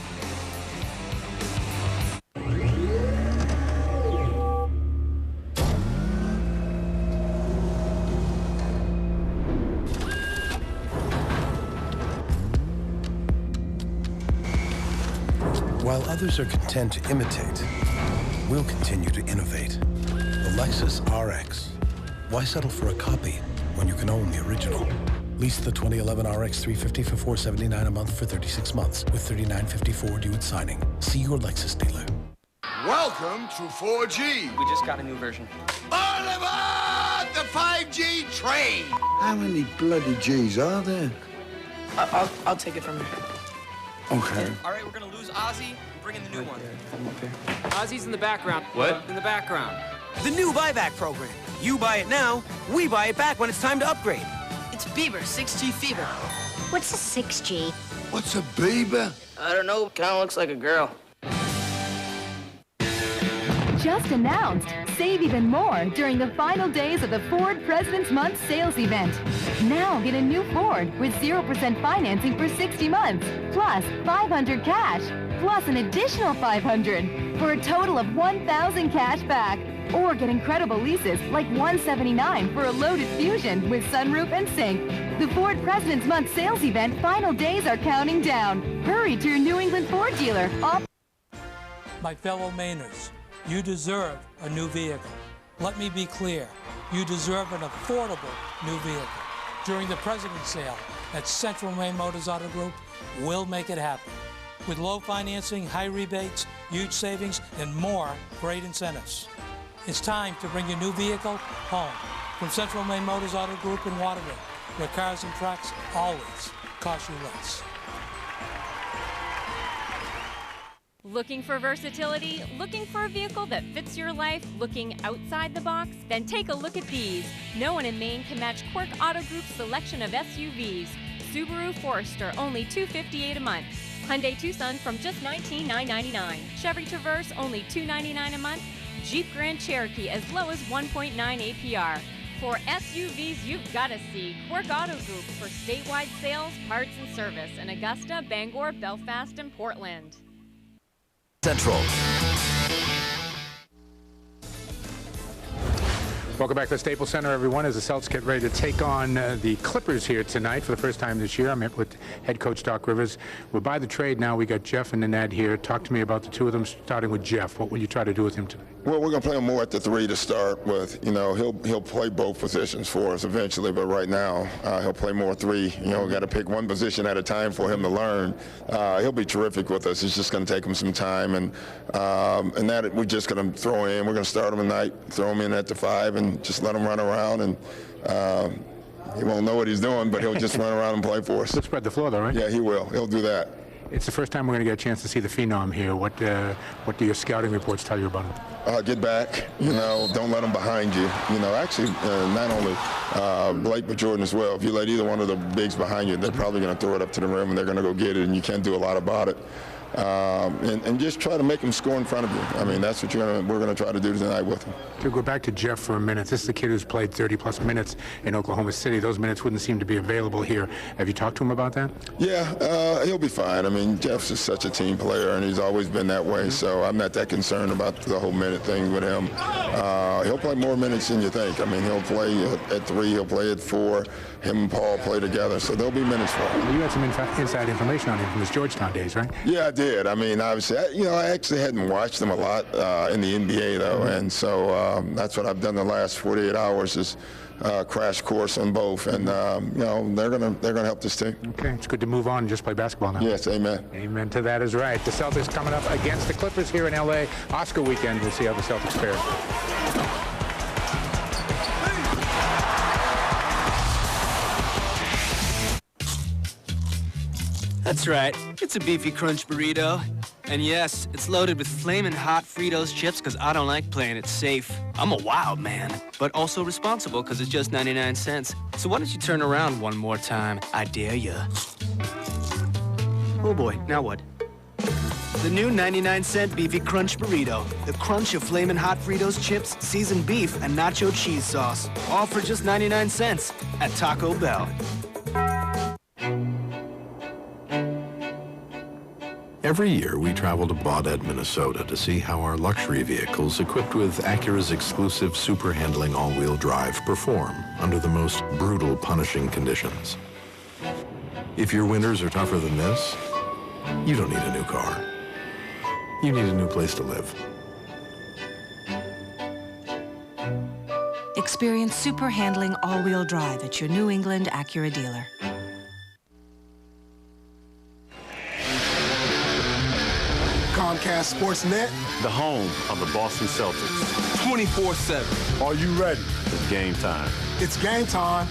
While others are content to imitate, we'll continue to innovate. The Lexus RX. Why settle for a copy when you can own the original? Lease the 2011 RX 350 for $479 a month for 36 months with $39.54 due at signing. See your Lexus dealer. Welcome to 4G. We just got a new version. All aboard the 5G train. How many bloody G's are there? I'll take it from here. Okay. All right, we're gonna lose Ozzy and bring in the new one. Come up here. Ozzy's in the background. What? In the background. The new buyback program. You buy it now, we buy it back when it's time to upgrade. It's Bieber, 6G Fever. What's a 6G? What's a Bieber? I don't know, kinda looks like a girl. Just announced, save even more during the final days of the Ford President's Month sales event. Now get a new Ford with 0% financing for 60 months, plus $500 cash, plus an additional $500 for a total of $1,000 cash back. Or get incredible leases like $179 for a loaded Fusion with sunroof and sink. The Ford President's Month sales event final days are counting down. Hurry to your New England Ford dealer. My fellow Mainers, you deserve a new vehicle. Let me be clear, you deserve an affordable new vehicle. During the President's sale at Central Maine Motors Auto Group, we'll make it happen. With low financing, high rebates, huge savings, and more great incentives. It's time to bring your new vehicle home. From Central Maine Motors Auto Group in Waterville, where cars and trucks always cost you less. Looking for versatility? Looking for a vehicle that fits your life? Looking outside the box? Then take a look at these. No one in Maine can match Quirk Auto Group's selection of SUVs. Subaru Forester, only $258 a month. Hyundai Tucson from just $19,999. Chevy Traverse, only $299 a month. Jeep Grand Cherokee as low as 1.9 APR. For SUVs you've got to see, Quirk Auto Group for statewide sales, parts, and service in Augusta, Bangor, Belfast, and Portland. Central. Welcome back to the Staples Center, everyone, as the Celtics get ready to take on the Clippers here tonight for the first time this year. I'm here with head coach Doc Rivers. We're by the trade now. We got Jeff and Ned here. Talk to me about the two of them, starting with Jeff. What will you try to do with him tonight? Well, we're going to play him more at the 3 to start with. He'll play both positions for us eventually, but right now he'll play more 3. Got to pick one position at a time for him to learn. He'll be terrific with us. It's just going to take him some time, and that we're just going to throw in. We're going to start him tonight, throw him in at the 5, and just let him run around, and he won't know what he's doing, but he'll just run around and play for us. He'll spread the floor, though, right? Yeah, he will. He'll do that. It's the first time we're going to get a chance to see the phenom here. What do your scouting reports tell you about him? Get back. Don't let him behind you. Actually, not only Blake, but Jordan as well. If you let either one of the bigs behind you, they're probably going to throw it up to the rim, and they're going to go get it, and you can't do a lot about it. and just try to make him score in front of you. I mean, that's what we're going to try to do tonight with him. To go back to Jeff for a minute, this is a kid who's played 30-plus minutes in Oklahoma City. Those minutes wouldn't seem to be available here. Have you talked to him about that? Yeah, he'll be fine. I mean, Jeff's just such a team player, and he's always been that way, so I'm not that concerned about the whole minute thing with him. He'll play more minutes than you think. I mean, he'll play at 3, he'll play at 4. Him and Paul play together, so there'll be minutes for him. You had some inside information on him from his Georgetown days, right? Yeah, I did. I mean, obviously, I actually hadn't watched him a lot in the NBA, though, and so that's what I've done the last 48 hours is crash course on both, and they're gonna help this team. Okay, it's good to move on and just play basketball now. Yes, amen. Amen to that is right. The Celtics coming up against the Clippers here in L.A. Oscar weekend. We'll see how the Celtics fare. That's right. It's a beefy crunch burrito. And yes, it's loaded with flamin' hot Fritos chips because I don't like playing it safe. I'm a wild man, but also responsible because it's just 99 cents. So why don't you turn around one more time? I dare ya. Oh boy, now what? The new 99-cent beefy crunch burrito. The crunch of flamin' hot Fritos chips, seasoned beef, and nacho cheese sauce. All for just 99 cents at Taco Bell. Every year, we travel to Baudette, Minnesota to see how our luxury vehicles equipped with Acura's exclusive super handling all-wheel drive perform under the most brutal, punishing conditions. If your winters are tougher than this, you don't need a new car. You need a new place to live. Experience super handling all-wheel drive at your New England Acura dealer. Comcast Sportsnet, the home of the Boston Celtics. 24/7. Are you ready? It's game time. It's game time.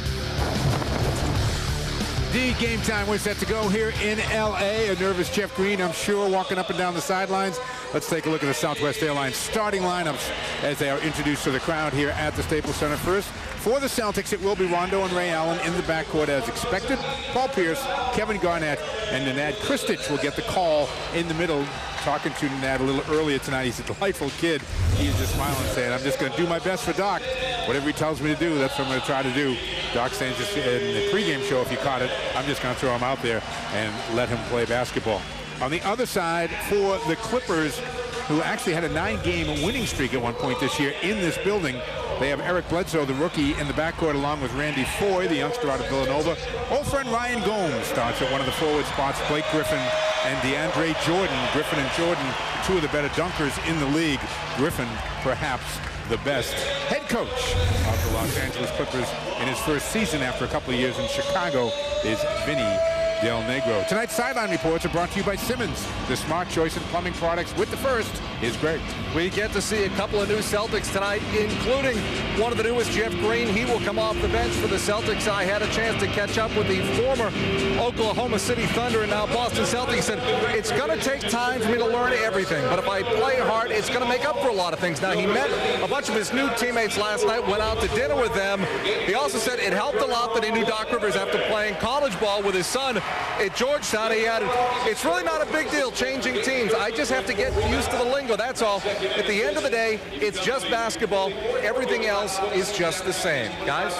The game time. We're set to go here in L.A. A nervous Jeff Green, I'm sure, walking up and down the sidelines. Let's take a look at the Southwest Airlines starting lineups as they are introduced to the crowd here at the Staples Center. First, for the Celtics, it will be Rondo and Ray Allen in the backcourt as expected. Paul Pierce, Kevin Garnett, and Nenad Kristic will get the call in the middle. Talking to Nenad a little earlier tonight, he's a delightful kid. He's just smiling, saying, I'm just going to do my best for Doc. Whatever he tells me to do, that's what I'm going to try to do. Doc saying just in the pregame show, if you caught it, I'm just going to throw him out there and let him play basketball. On the other side, for the Clippers, who actually had a 9-game winning streak at one point this year in this building, they have Eric Bledsoe, the rookie, in the backcourt, along with Randy Foye, the youngster out of Villanova. Old friend Ryan Gomes starts at one of the forward spots. Blake Griffin and DeAndre Jordan. Griffin and Jordan, two of the better dunkers in the league. Griffin, perhaps the best head coach of the Los Angeles Clippers in his first season after a couple of years in Chicago is Vinny Del Negro. Tonight's sideline reports are brought to you by Simmons, the smart choice in plumbing products. With the first is Greg. We get to see a couple of new Celtics tonight, including one of the newest, Jeff Green. He will come off the bench for the Celtics. I had a chance to catch up with the former Oklahoma City Thunder and now Boston Celtics, and it's going to take time for me to learn everything. But if I play hard, it's going to make up for a lot of things. Now, he met a bunch of his new teammates last night, went out to dinner with them. He also said it helped a lot that he knew Doc Rivers after playing college ball with his son at Georgetown. He added, it's really not a big deal changing teams. I just have to get used to the lingo, that's all. At the end of the day, it's just basketball. Everything else is just the same. Guys?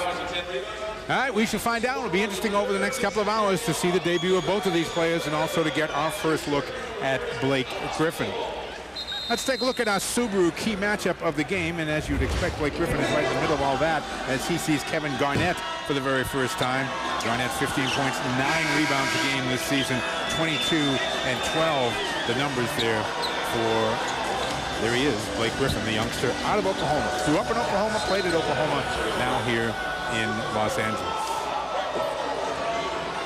All right, we shall find out. It'll be interesting over the next couple of hours to see the debut of both of these players and also to get our first look at Blake Griffin. Let's take a look at our Subaru key matchup of the game, and as you'd expect, Blake Griffin is right in the middle of all that as he sees Kevin Garnett for the very first time. Garnett 15 points, 9 rebounds a game this season, 22 and 12, the numbers there for, there he is, Blake Griffin, the youngster out of Oklahoma. Grew up in Oklahoma, played at Oklahoma, now here in Los Angeles.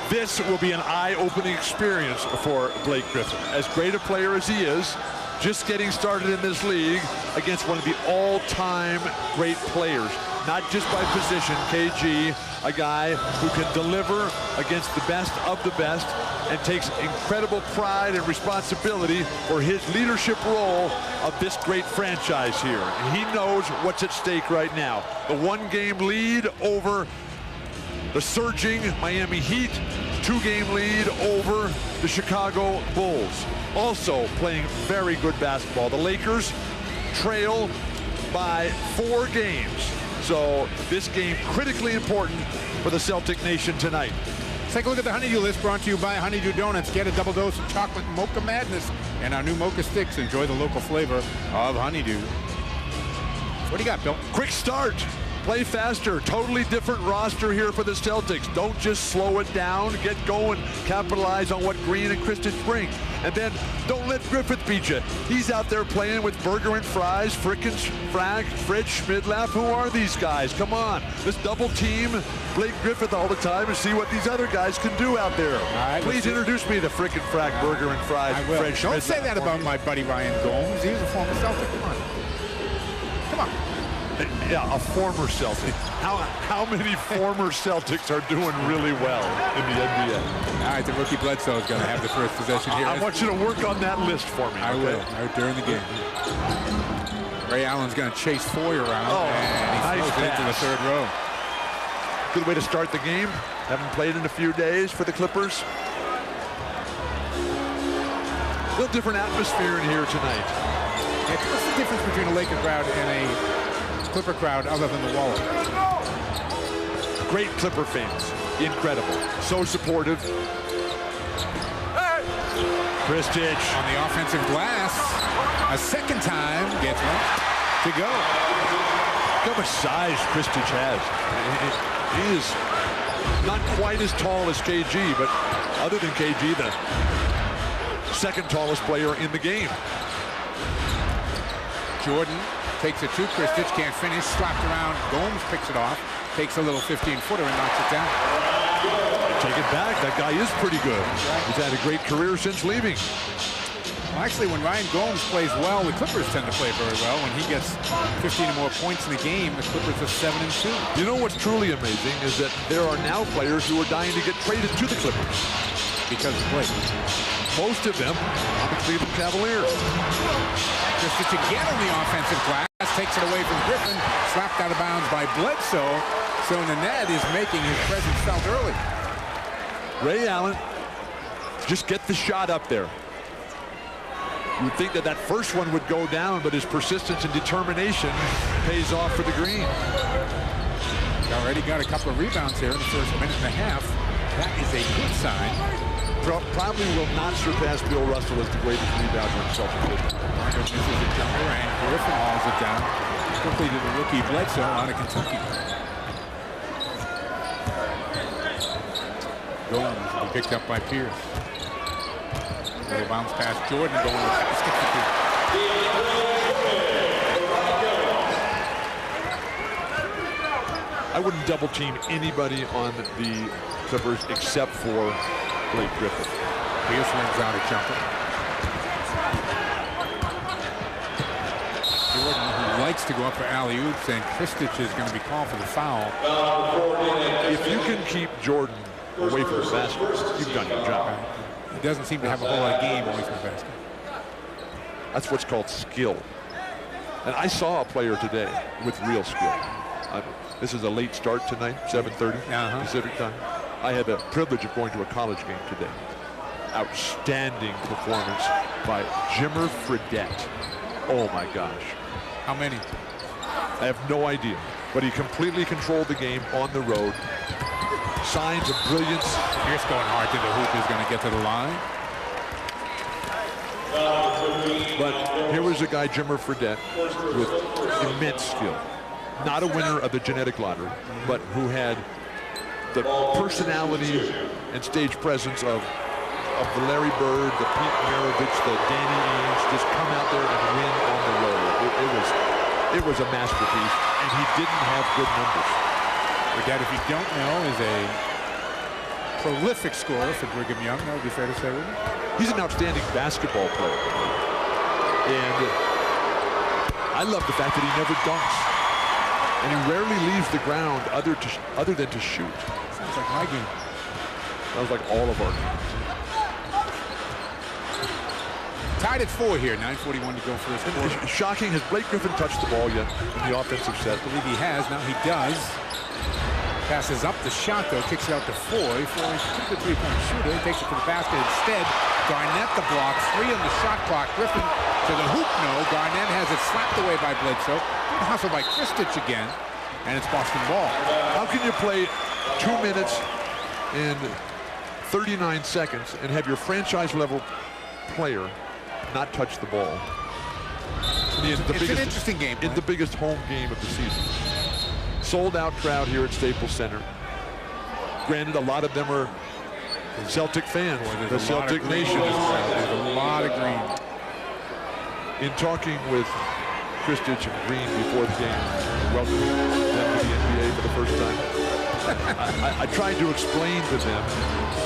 This will be an eye-opening experience for Blake Griffin. As great a player as he is, just getting started in this league against one of the all-time great players, not just by position, KG, a guy who can deliver against the best of the best and takes incredible pride and responsibility for his leadership role of this great franchise here. And he knows what's at stake right now. The 1-game lead over the surging Miami Heat, 2-game lead over the Chicago Bulls. Also playing very good basketball. The Lakers trail by 4 games. So this game critically important for the Celtic Nation tonight. Let's take a look at the Honeydew list, brought to you by Honeydew Donuts. Get a double dose of chocolate mocha madness and our new mocha sticks. Enjoy the local flavor of Honeydew. What do you got, Bill? Quick start. Play faster. Totally different roster here for the Celtics. Don't just slow it down. Get going. Capitalize on what Green and Kristen bring. And then don't let Griffith beat you. He's out there playing with burger and fries, frickin' Frank, Fred Schmidlaff. Who are these guys? Come on. Let's double team Blake Griffith all the time and see what these other guys can do out there. All right, please introduce me to frickin' Frank, burger and fries. I will. Fred Don't Schmidlaff say that about my buddy Ryan Gomes. He was a former Celtic. Come on. Come on. Yeah, a former Celtic. How many former Celtics are doing really well in the NBA? All right, the rookie Bledsoe is going to have the first possession here. I want you to work on that list for me. I will, during the game. Ray Allen's going to chase Foy around, and he throws it into the third row. Good way to start the game. Haven't played in a few days for the Clippers. A little different atmosphere in here tonight. Yeah, what's the difference between a Laker crowd and a Clipper crowd other than the wall? Great Clipper fans. Incredible. So supportive. Kristich on the offensive glass. A second time gets one to go. Look how much size Kristich has. He is not quite as tall as KG, but other than KG, the second tallest player in the game. Jordan takes it to Kristich, can't finish, slapped around. Gomes picks it off, takes a little 15-footer and knocks it down. Take it back. That guy is pretty good. He's had a great career since leaving. Well, actually, when Ryan Gomes plays well, the Clippers tend to play very well. When he gets 15 or more points in the game, the Clippers are 7-2. You know what's truly amazing is that there are now players who are dying to get traded to the Clippers because of Blake. Most of them on the Cleveland Cavaliers. Kristich again on the offensive glass, takes it away from Griffin, slapped out of bounds by Bledsoe. So Nanette is making his presence felt early. Ray Allen, just get the shot up there. You would think that that first one would go down, but his persistence and determination pays off for the Green. He's already got a couple of rebounds here in the first minute and a half. That is a good sign. Probably will not surpass Bill Russell as the greatest rebounder in Celtic history. Marcus misses a jumper, and Griffin hauls it down quickly to the rookie Bledsoe out of Kentucky. Gomes will be picked up by Pierce. Little bounce past Jordan, going to the basket. I wouldn't double team anybody on the Clippers except for Blake Griffith. Pierce rings out a jumper. Jordan, who likes to go up for alley-oops, and Kristich is going to be called for the foul. If you can keep Jordan away from the basket, you've done your job. He doesn't seem to have a whole lot of game away from the basket. That's what's called skill. And I saw a player today with real skill. This is a late start tonight, 7:30 Pacific time. I had the privilege of going to a college game today. Outstanding performance by Jimmer Fredette. Oh my gosh. How many? I have no idea. But he completely controlled the game on the road. Signs of brilliance. Pierce going hard to the hoop is going to get to the line. But here was a guy, Jimmer Fredette, with immense skill. Not a winner of the genetic lottery, but who had the personality and stage presence of the Larry Bird, the Pete Maravich, the Danny Ainge, just come out there and win on the road. It was a masterpiece, and he didn't have good numbers. Fredette, if you don't know, is a prolific scorer for Brigham Young. That would be fair to say, wouldn't it? He's an outstanding basketball player. And I love the fact that he never dunks. And he rarely leaves the ground other than to shoot. Sounds like my game. Sounds like all of our games. Tied at 4 here, 9:41 to go first quarter. Shocking, has Blake Griffin touched the ball yet in the offensive set? I believe he has, now he does. Passes up the shot, though. Kicks it out to Foy. Foy's a good three-point shooter. He takes it to the basket instead. Garnett the block. 3 on the shot clock. Griffin to the hoop, no. Garnett has it slapped away by Bledsoe. Good hustle by Kristich again. And it's Boston ball. How can you play 2 minutes and 39 seconds and have your franchise-level player not touch the ball? It's an interesting game. In the biggest home game of the season. Sold-out crowd here at Staples Center. Granted, a lot of them are Celtic fans. The Celtic Nation. There's a lot of green. In talking with Kristich and Green before the game, welcoming them to the NBA for the first time, I tried to explain to them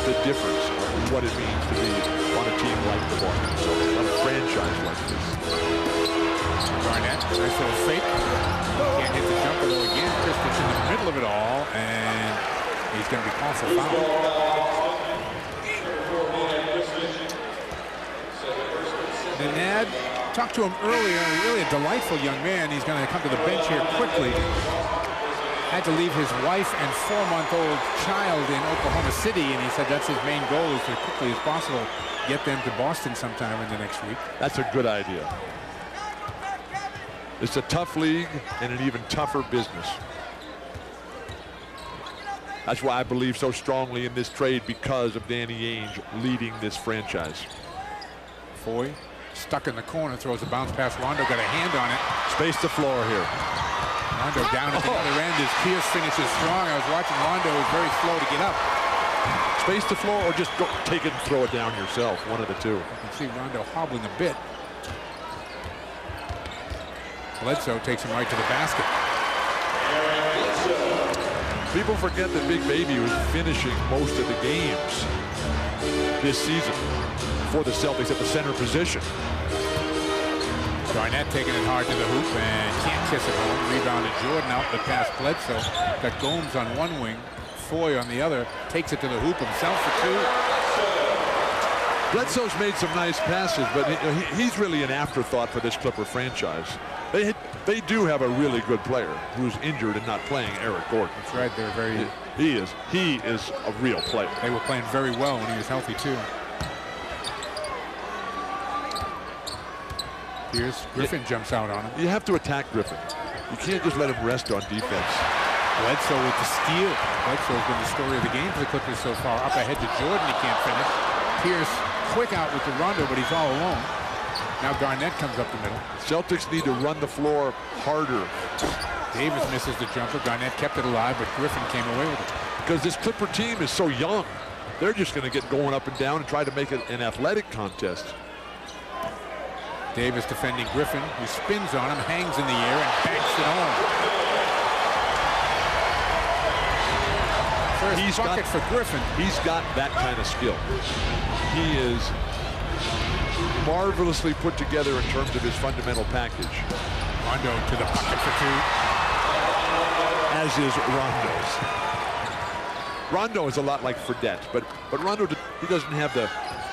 the difference of what it means to be on a team like the Boston Celtics, on a franchise like this. Garnett, nice little fake. Can't hit the jumper though again. Kristich in the middle of it all, and he's going to be called for foul. Ned talked to him earlier. Really a delightful young man. He's going to come to the bench here quickly. Had to leave his wife and 4-month-old child in Oklahoma City, and he said that's his main goal, is to quickly as possible get them to Boston sometime in the next week. That's a good idea. It's a tough league and an even tougher business. That's why I believe so strongly in this trade, because of Danny Ainge leading this franchise. Foy stuck in the corner, throws a bounce pass. Rondo got a hand on it. Space the floor here. Rondo down at the other end as Pierce finishes strong. I was watching Rondo, was very slow to get up. Space the floor or just go take it and throw it down yourself, one of the two. You can see Rondo hobbling a bit. Bledsoe takes him right to the basket. People forget that Big Baby was finishing most of the games this season for the Celtics at the center position. Garnett taking it hard to the hoop and can't kiss it home. Rebounded Jordan out the pass Bledsoe. Got Gomes on one wing, Foy on the other. Takes it to the hoop himself for 2. Bledsoe's made some nice passes, but he's really an afterthought for this Clipper franchise. They do have a really good player who's injured and not playing, Eric Gordon. That's right. They're very. He is a real player. They were playing very well when he was healthy too. Here's Griffin jumps out on him. You have to attack Griffin. You can't just let him rest on defense. Bledsoe with the steal. Bledsoe's been the story of the game for the Clippers so far. Up ahead to Jordan, he can't finish. Pierce quick out with the Rondo, but he's all alone. Now Garnett comes up the middle. Celtics need to run the floor harder. Davis misses the jumper. Garnett kept it alive, but Griffin came away with it. Because this Clipper team is so young. They're just going to get going up and down and try to make it an athletic contest. Davis defending Griffin, who spins on him, hangs in the air, and banks it home. First bucket for Griffin. He's got that kind of skill. He is marvelously put together in terms of his fundamental package. Rondo to the bucket for 2. As is Rondo's. Rondo is a lot like Fredette, but Rondo, he doesn't have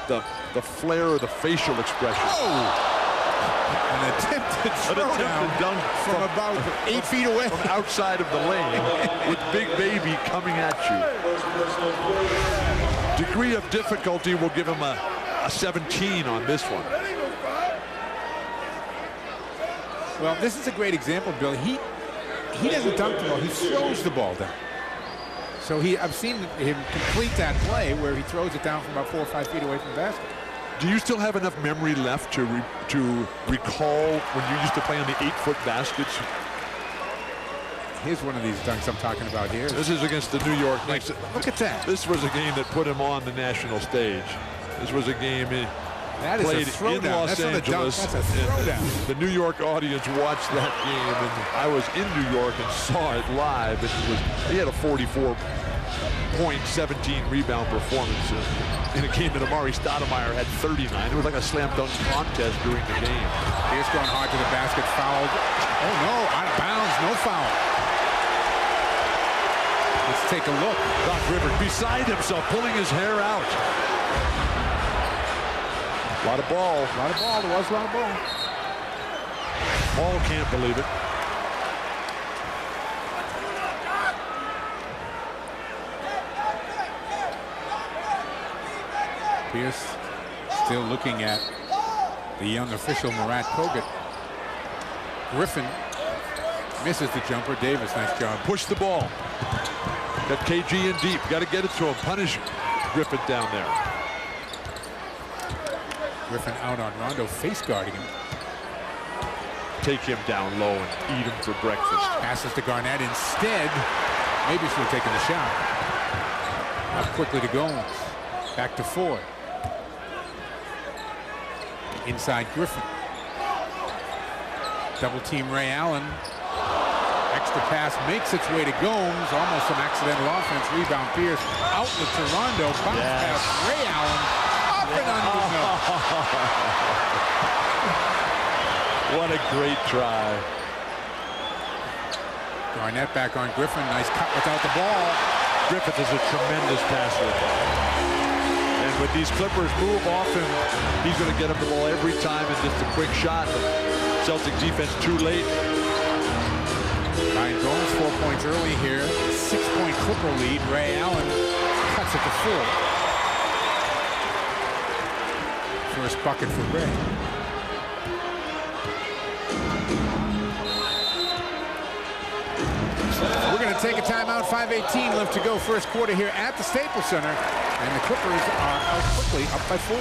the flair or the facial expression. Oh! An attempted dunk from about 8 feet away. From outside of the lane with Big Baby coming at you. Degree of difficulty will give him a 17 on this one. Well, this is a great example, Bill. He doesn't dunk the ball. He throws the ball down. So I've seen him complete that play where he throws it down from about 4 or 5 feet away from the basket. Do you still have enough memory left to recall when you used to play on the 8-foot baskets? Here's one of these dunks I'm talking about here. This is against the New York Knicks. Look at that. This was a game that put him on the national stage. This was a game that played is a in Los Angeles. That's a throwdown. The New York audience watched that game, and I was in New York and saw it live. He had a 44-point, 17-rebound performance in a game that Amari Stoudemire had 39. It was like a slam dunk contest during the game. Here's going hard to the basket, fouled. Oh no, out of bounds, no foul. Let's take a look. Doc Rivers beside himself, pulling his hair out. A lot of ball. A lot of ball. There was a lot of ball. Paul can't believe it. Pierce still looking at the young official, Murat Kogut. Griffin misses the jumper. Davis, nice job. Push the ball. Got KG in deep. Got to get it to him. Punish Griffin down there. Griffin out on Rondo, face guarding him. Take him down low and eat him for breakfast. Passes to Garnett instead. Maybe should have taken the shot. Up quickly to Gomes. Back to Ford. Inside Griffin. Double team Ray Allen. Extra pass makes its way to Gomes. Almost some accidental offense. Rebound Pierce. Outlet to Rondo. Bounce pass Ray Allen. Up and under. What a great try. Garnett back on Griffin. Nice cut without the ball. Griffith is a tremendous passer. And with these Clippers move off him, he's going to get him the ball every time and just a quick shot. Celtic defense too late. Ryan Gomes 4 points early here. 6-point Clipper lead. Ray Allen cuts it to 4. First bucket for Ray. We're going to take a timeout. 5:18 left to go. First quarter here at the Staples Center. And the Clippers are out quickly, up by 4.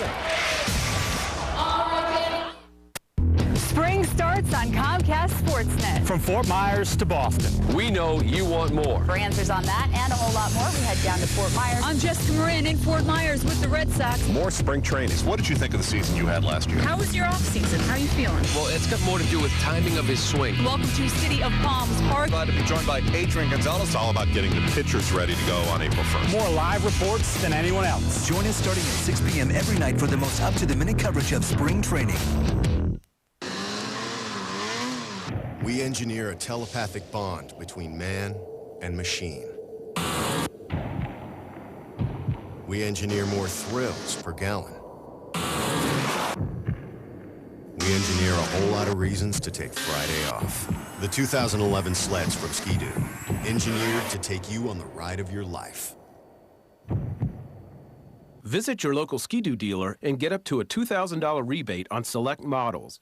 Spring starts on Comcast Sportsnet. From Fort Myers to Boston, we know you want more. For answers on that and a whole lot more, we head down to Fort Myers. I'm Jessica Marin in Fort Myers with the Red Sox. More spring trainings. What did you think of the season you had last year? How was your off-season? How are you feeling? Well, it's got more to do with timing of his swing. Welcome to City of Palms Park. Glad to be joined by Adrian Gonzalez. It's all about getting the pitchers ready to go on April 1st. More live reports than anyone else. Join us starting at 6 p.m. every night for the most up-to-the-minute coverage of spring training. We engineer a telepathic bond between man and machine. We engineer more thrills per gallon. We engineer a whole lot of reasons to take Friday off. The 2011 sleds from Ski-Doo, engineered to take you on the ride of your life. Visit your local Ski-Doo dealer and get up to a $2,000 rebate on select models.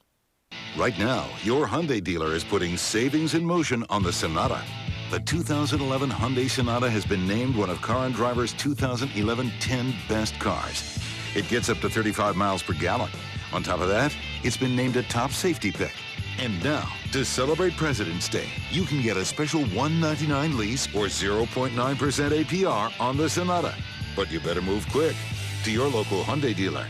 Right now, your Hyundai dealer is putting savings in motion on the Sonata. The 2011 Hyundai Sonata has been named one of Car and Driver's 2011 10 best cars. It gets up to 35 miles per gallon. On top of that, it's been named a top safety pick. And now, to celebrate President's Day, you can get a special $199 lease or 0.9% APR on the Sonata. But you better move quick to your local Hyundai dealer.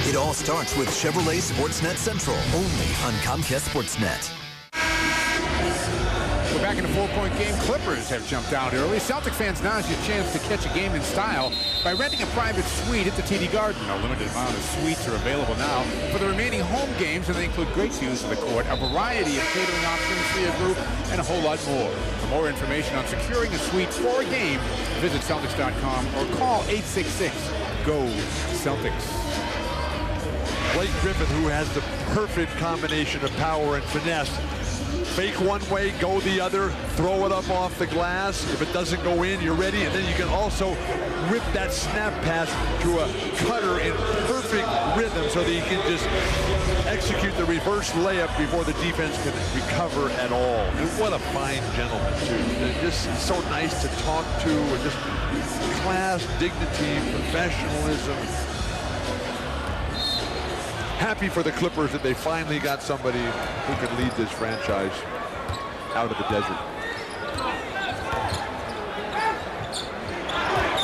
It all starts with Chevrolet Sportsnet Central, only on Comcast Sportsnet. We're back in a 4-point game. Clippers have jumped out early. Celtic fans, now's your chance to catch a game in style by renting a private suite at the TD Garden. A limited amount of suites are available now for the remaining home games, and they include great views of the court, a variety of catering options for your group, and a whole lot more. For more information on securing a suite for a game, visit Celtics.com or call 866-GO-CELTICS. Blake Griffin, who has the perfect combination of power and finesse. Fake one way, go the other, throw it up off the glass. If it doesn't go in, you're ready. And then you can also whip that snap pass to a cutter in perfect rhythm so that you can just execute the reverse layup before the defense can recover at all. And what a fine gentleman, too. Just so nice to talk to, and just class, dignity, professionalism. Happy for the Clippers that they finally got somebody who can lead this franchise out of the desert.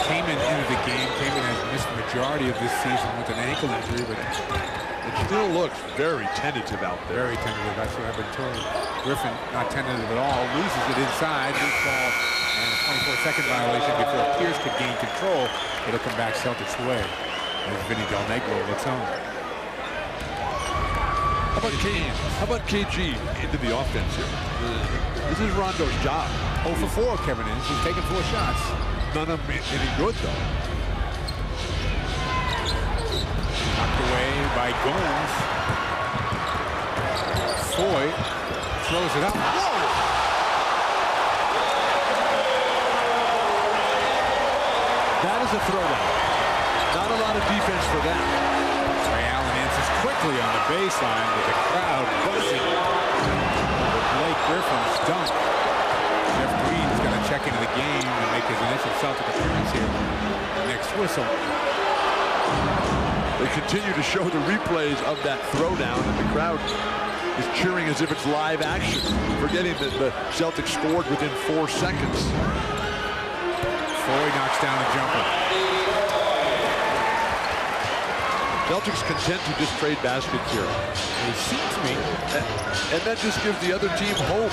Kaman into the game. Kaman has missed the majority of this season with an ankle injury, but it still looks very tentative out there. Very tentative, that's what I've been told. Griffin, not tentative at all, loses it inside. Loose ball and a 24-second violation before Pierce could gain control. It'll come back Celtics' way as Vinny Del Negro looks home. How about KG into the offense here? This is Rondo's job. 0 for 4, Kevin is. He's taken 4 shots. None of them any good, though. Knocked away by Gomes. Foy throws it up. Whoa! a throwdown. Not a lot of defense for that. Ray Allen answers quickly on the baseline with the crowd buzzing. Blake Griffin's dunk. Jeff Green's going to check into the game and make his initial Celtic appearance here. Next whistle. They continue to show the replays of that throwdown, and the crowd is cheering as if it's live action, forgetting that the Celtics scored within 4 seconds. Floyd knocks down the jumper. Celtics content to just trade baskets here. It seems to me. And that just gives the other team hope.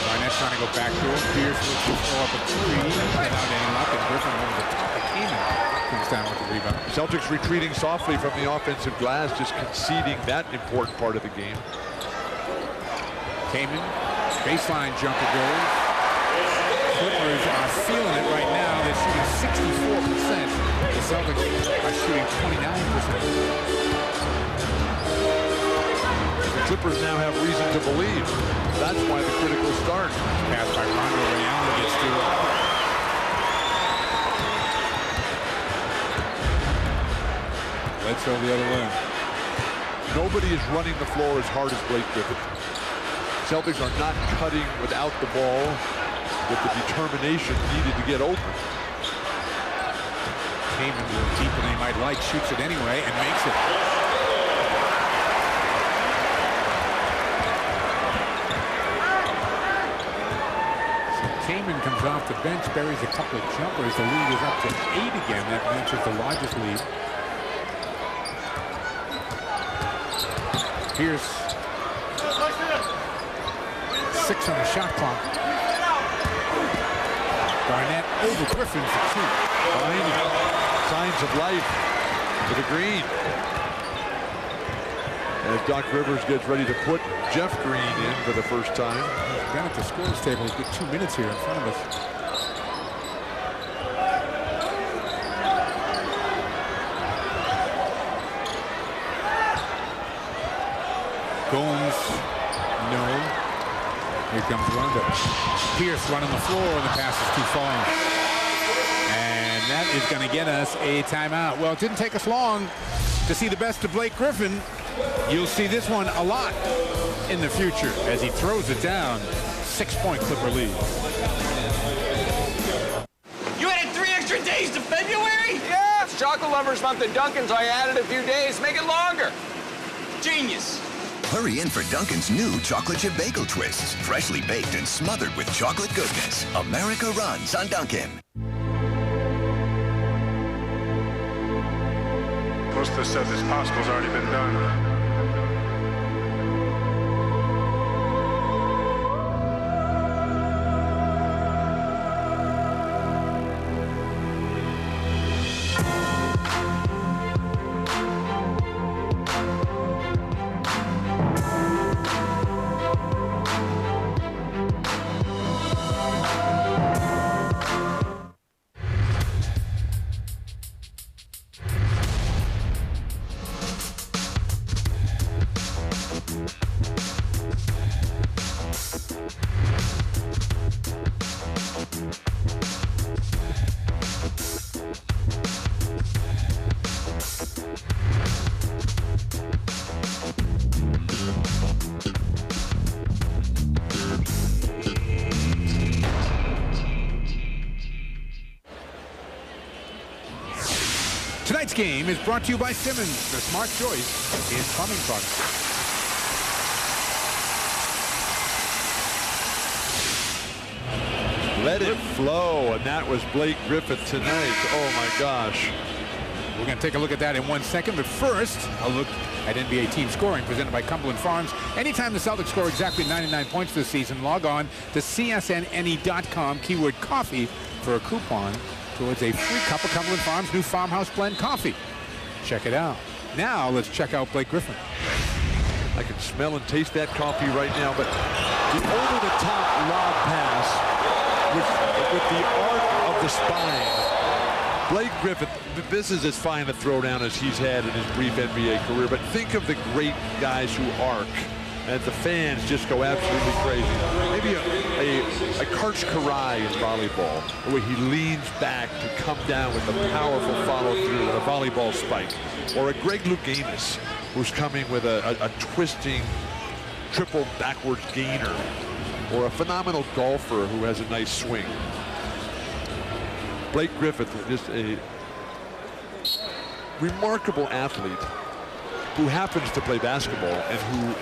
Barnett's trying to go back to him. Pierce looks to throw up a three. Without any luck, and Griffin over the top of Kaman comes down with the rebound. Celtics retreating softly from the offensive glass, just conceding that important part of the game. Kaman, baseline jumper goes. Clippers are feeling it right now. They're shooting 64%. The Celtics are shooting 29%. The Clippers now have reason to believe. That's why the critical start. Pass by Rondo. Ray Allen gets through it. Let's go the other way. Nobody is running the floor as hard as Blake Griffin. Celtics are not cutting without the ball with the determination needed to get open. Kaman a little deeper than he might like, shoots it anyway and makes it. So Kaman comes off the bench, buries a couple of jumpers. The lead is up to 8 again. That matches the largest lead. Pierce. 6 on the shot clock. Barnett over Griffin for 2. Signs of life for the Green. As Doc Rivers gets ready to put Jeff Green in for the first time. He's down at the scores table. He's got 2 minutes here in front of us. Gomes, no. Here comes Rondo. Pierce running the floor, and the pass is too far. And that is going to get us a timeout. Well, it didn't take us long to see the best of Blake Griffin. You'll see this one a lot in the future as he throws it down. 6-point Clipper lead. You added 3 extra days to February? Yeah, it's Chocolate Lovers Month at Dunkin's. I added a few days. Make it longer. Genius. Hurry in for Dunkin's new chocolate chip bagel twists. Freshly baked and smothered with chocolate goodness. America runs on Dunkin'. Most of the stuff that's possible has already been done. Tonight's game is brought to you by Simmons, the smart choice in plumbing products. Let it flow, and that was Blake Griffin tonight. Oh my gosh. We're going to take a look at that in 1 second, but first, a look at NBA team scoring presented by Cumberland Farms. Anytime the Celtics score exactly 99 points this season, log on to csnne.com, keyword coffee, for a coupon towards a free cup of Cumberland Farms' new Farmhouse Blend coffee. Check it out. Now let's check out Blake Griffin. I can smell and taste that coffee right now, but the over-the-top lob pass with the arc of the spine. Blake Griffin, this is as fine a throwdown as he's had in his brief NBA career, but think of the great guys who arc. and the fans just go absolutely crazy. Maybe a Karch Karai in volleyball, the way he leans back to come down with a powerful follow-through and a volleyball spike. Or a Greg Louganis, who's coming with a twisting triple backwards gainer. Or a phenomenal golfer who has a nice swing. Blake Griffin is just a remarkable athlete who happens to play basketball and who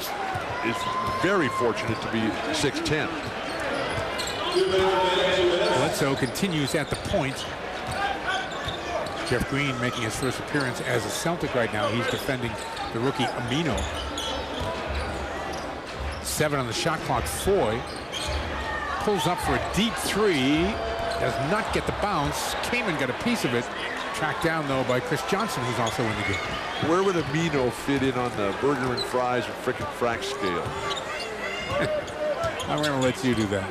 is very fortunate to be 6'10". Bledsoe continues at the point. Jeff Green making his first appearance as a Celtic right now. He's defending the rookie Amino. 7 on the shot clock. Foy pulls up for a deep three. Does not get the bounce. Kamen got a piece of it. Tracked down, though, by Chris Johnson, who's also in the game. Where would Amino fit in on the burger and fries or frickin' frack scale? I'm going to let you do that.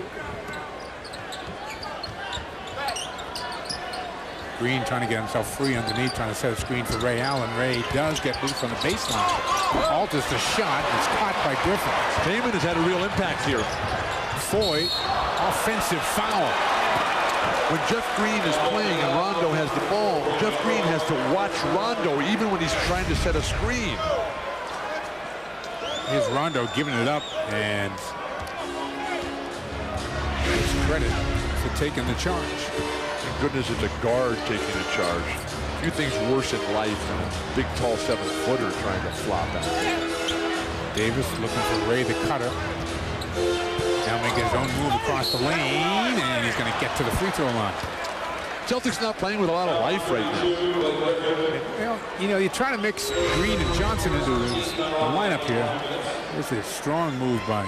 Green trying to get himself free underneath, trying to set a screen for Ray Allen. Ray does get loose on the baseline. Alters the shot. It's caught by Griffin. Kamen has had a real impact here. Foy, offensive foul. When Jeff Green is playing and Rondo has the ball, Jeff Green has to watch Rondo even when he's trying to set a screen. Here's Rondo giving it up, and gives credit for taking the charge. Thank goodness it's a guard taking a charge. Few things worse in life than a big, tall 7-footer trying to flop out. Davis looking for Ray the cutter. Now making his own move across the lane, and he's going to get to the free throw line. Celtics not playing with a lot of life right now. Well, you know, you try to mix Green and Johnson into the lineup here. This is a strong move by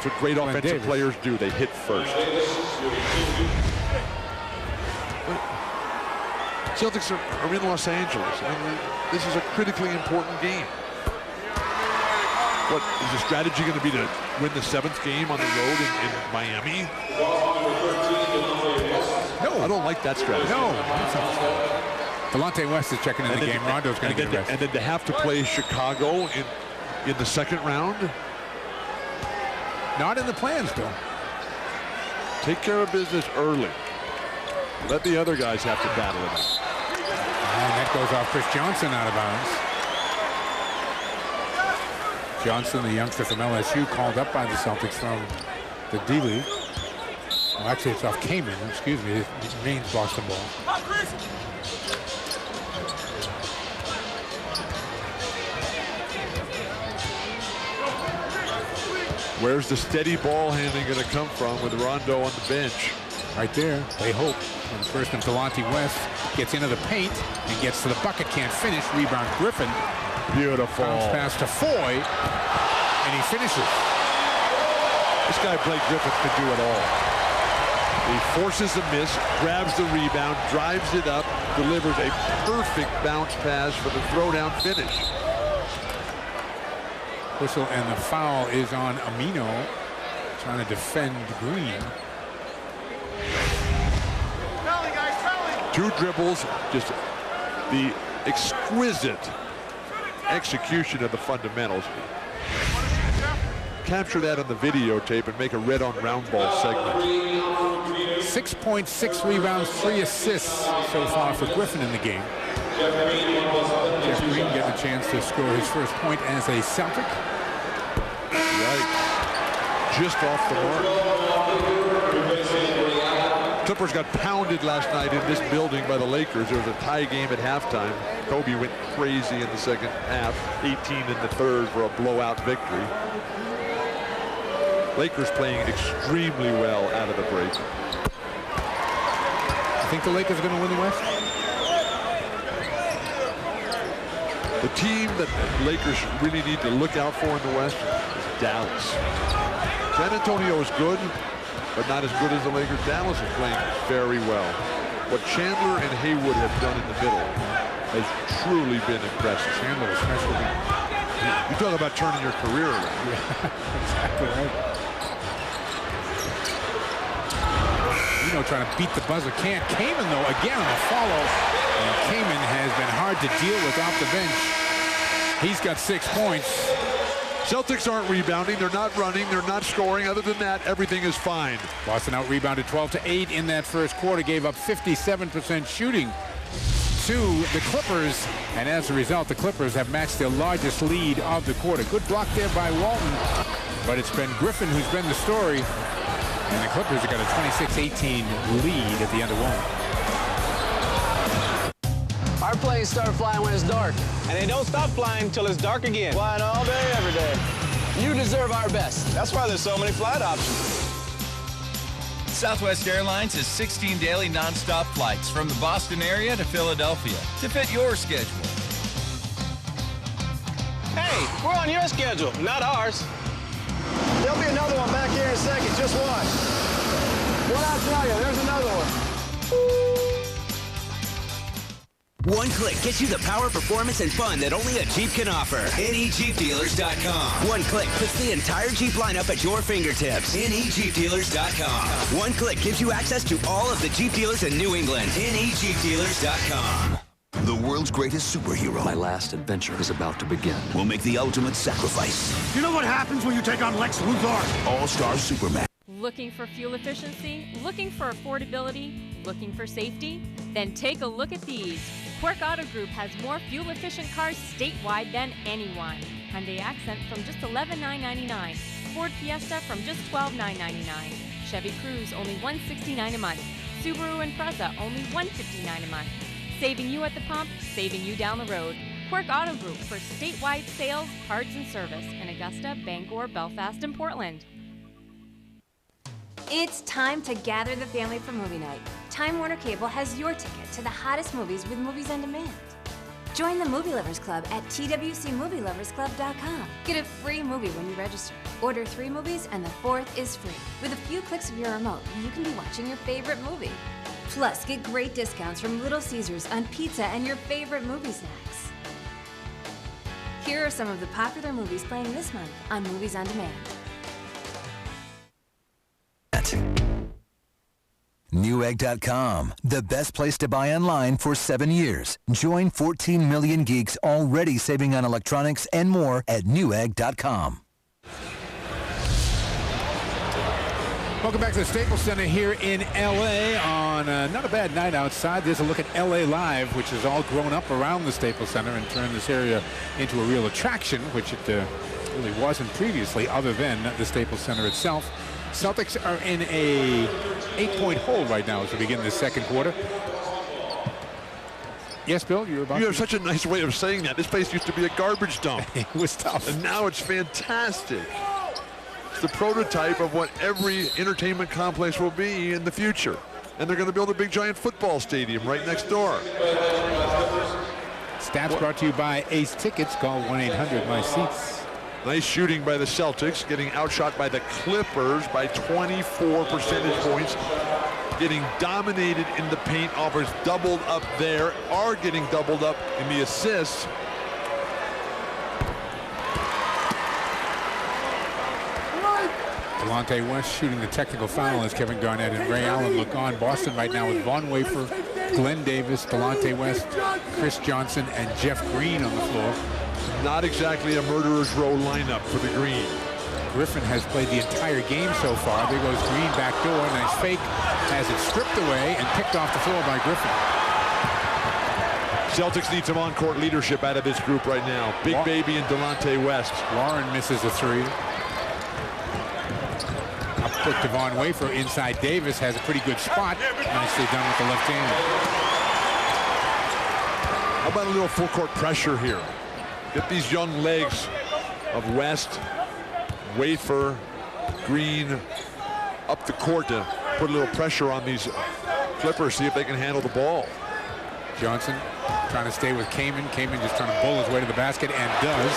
That's what great offensive players do. They hit first. Celtics are in Los Angeles, and this is a critically important game. What is the strategy going to be to win the 7th game on the road in Miami? No, I don't like that strategy. No. Delonte West is checking in the game. Rondo's going to get rest. And then to have to play Chicago in the 2nd round? Not in the plans, Bill. Take care of business early. Let the other guys have to battle it out. And that goes off Chris Johnson out of bounds. Johnson, the youngster from LSU, called up by the Celtics from the D-League. Well, actually, it's off Kamen. Excuse me. It means Boston ball. Where's the steady ball handling going to come from with Rondo on the bench? Right there. They hope. And first, Delonte West gets into the paint and gets to the bucket. Can't finish. Rebound Griffin. Beautiful. Bounce pass to Foy, and he finishes. This guy, Blake Griffin, could do it all. He forces a miss, grabs the rebound, drives it up, delivers a perfect bounce pass for the throwdown finish. Whistle, and the foul is on Amino, trying to defend Green. 2 dribbles, just the exquisite execution of the fundamentals. Capture that on the videotape and make a red on round ball segment. 6.6 rebounds, 3 assists so far for Griffin in the game. Jeff Green getting a chance to score his first point as a Celtic. Right. Just off the mark. Clippers got pounded last night in this building by the Lakers. There was a tie game at halftime. Kobe went crazy in the 2nd half, 18 in the 3rd for a blowout victory. Lakers playing extremely well out of the break. I think the Lakers are going to win the West. The team that the Lakers really need to look out for in the West is Dallas. San Antonio is good, but not as good as the Lakers. Dallas is playing very well. What Chandler and Haywood have done in the middle has truly been impressive. Chandler especially. You talk about turning your career around. Yeah, exactly right. You know, trying to beat the buzzer. Can't. Kamen, though, again on the follow. And Kamen has been hard to deal with off the bench. He's got 6 points. Celtics aren't rebounding. They're not running. They're not scoring. Other than that, everything is fine. Boston out-rebounded 12-8 in that first quarter, gave up 57% shooting to the Clippers, and as a result, the Clippers have matched their largest lead of the quarter. Good block there by Walton, but it's been Griffin who's been the story, and the Clippers have got a 26-18 lead at the end of one. Our planes start flying when it's dark. And they don't stop flying until it's dark again. Flying all day, every day. You deserve our best. That's why there's so many flight options. Southwest Airlines has 16 daily nonstop flights from the Boston area to Philadelphia to fit your schedule. Hey, we're on your schedule, not ours. There'll be another one back here in a second. Just watch. What I tell you, there's another one. One click gets you the power, performance, and fun that only a Jeep can offer. NEJeepDealers.com. One click puts the entire Jeep lineup at your fingertips. NEJeepDealers.com. One click gives you access to all of the Jeep dealers in New England. NEJeepDealers.com. The world's greatest superhero. My last adventure is about to begin. Will make the ultimate sacrifice. You know what happens when you take on Lex Luthor? All-star Superman. Looking for fuel efficiency? Looking for affordability? Looking for safety? Then take a look at these. Quirk Auto Group has more fuel-efficient cars statewide than anyone. Hyundai Accent from just $11,999. Ford Fiesta from just $12,999. Chevy Cruze only $169 a month. Subaru Impreza only $159 a month. Saving you at the pump, saving you down the road. Quirk Auto Group for statewide sales, parts, and service in Augusta, Bangor, Belfast, and Portland. It's time to gather the family for movie night. Time Warner Cable has your ticket to the hottest movies with Movies on Demand. Join the Movie Lovers Club at twcmovieloversclub.com. Get a free movie when you register. Order 3 movies and the 4th is free. With a few clicks of your remote, you can be watching your favorite movie. Plus, get great discounts from Little Caesars on pizza and your favorite movie snacks. Here are some of the popular movies playing this month on Movies on Demand. Newegg.com, the best place to buy online for 7 years. Join 14 million geeks already saving on electronics and more at Newegg.com. Welcome back to the Staples Center here in L.A. on not a bad night outside. There's a look at L.A. Live, which has all grown up around the Staples Center and turned this area into a real attraction, which it really wasn't previously other than the Staples Center itself. Celtics are in a 8-point hole right now as we begin the second quarter. Yes, Bill, you were about You have such a nice way of saying that. This place used to be a garbage dump. It was tough. And now it's fantastic. It's the prototype of what every entertainment complex will be in the future. And they're going to build a big giant football stadium right next door. Stats brought to you by Ace Tickets. Call 1-800-MY-SEATS. Nice shooting by the Celtics, getting outshot by the Clippers by 24 percentage points. Getting dominated in the paint, offers doubled up there, are getting doubled up in the assists. Delonte West shooting the technical foul as Kevin Garnett and Ray Allen look on. Boston right now with Von Wafer, Glenn Davis, Delonte West, Chris Johnson, and Jeff Green on the floor. Not exactly a murderer's row lineup for the Green. Griffin has played the entire game so far. There goes Green back door. Nice fake. Has it stripped away and picked off the floor by Griffin. Celtics need some on-court leadership out of this group right now. Big Baby and Delonte West. Warren misses a 3. Up quick to Von Wafer inside Davis. Has a pretty good spot. Nicely done with the left hand. How about a little full-court pressure here? Get these young legs of West, Wafer, Green up the court to put a little pressure on these Clippers, see if they can handle the ball. Johnson trying to stay with Kaman. Kaman just trying to bowl his way to the basket and does.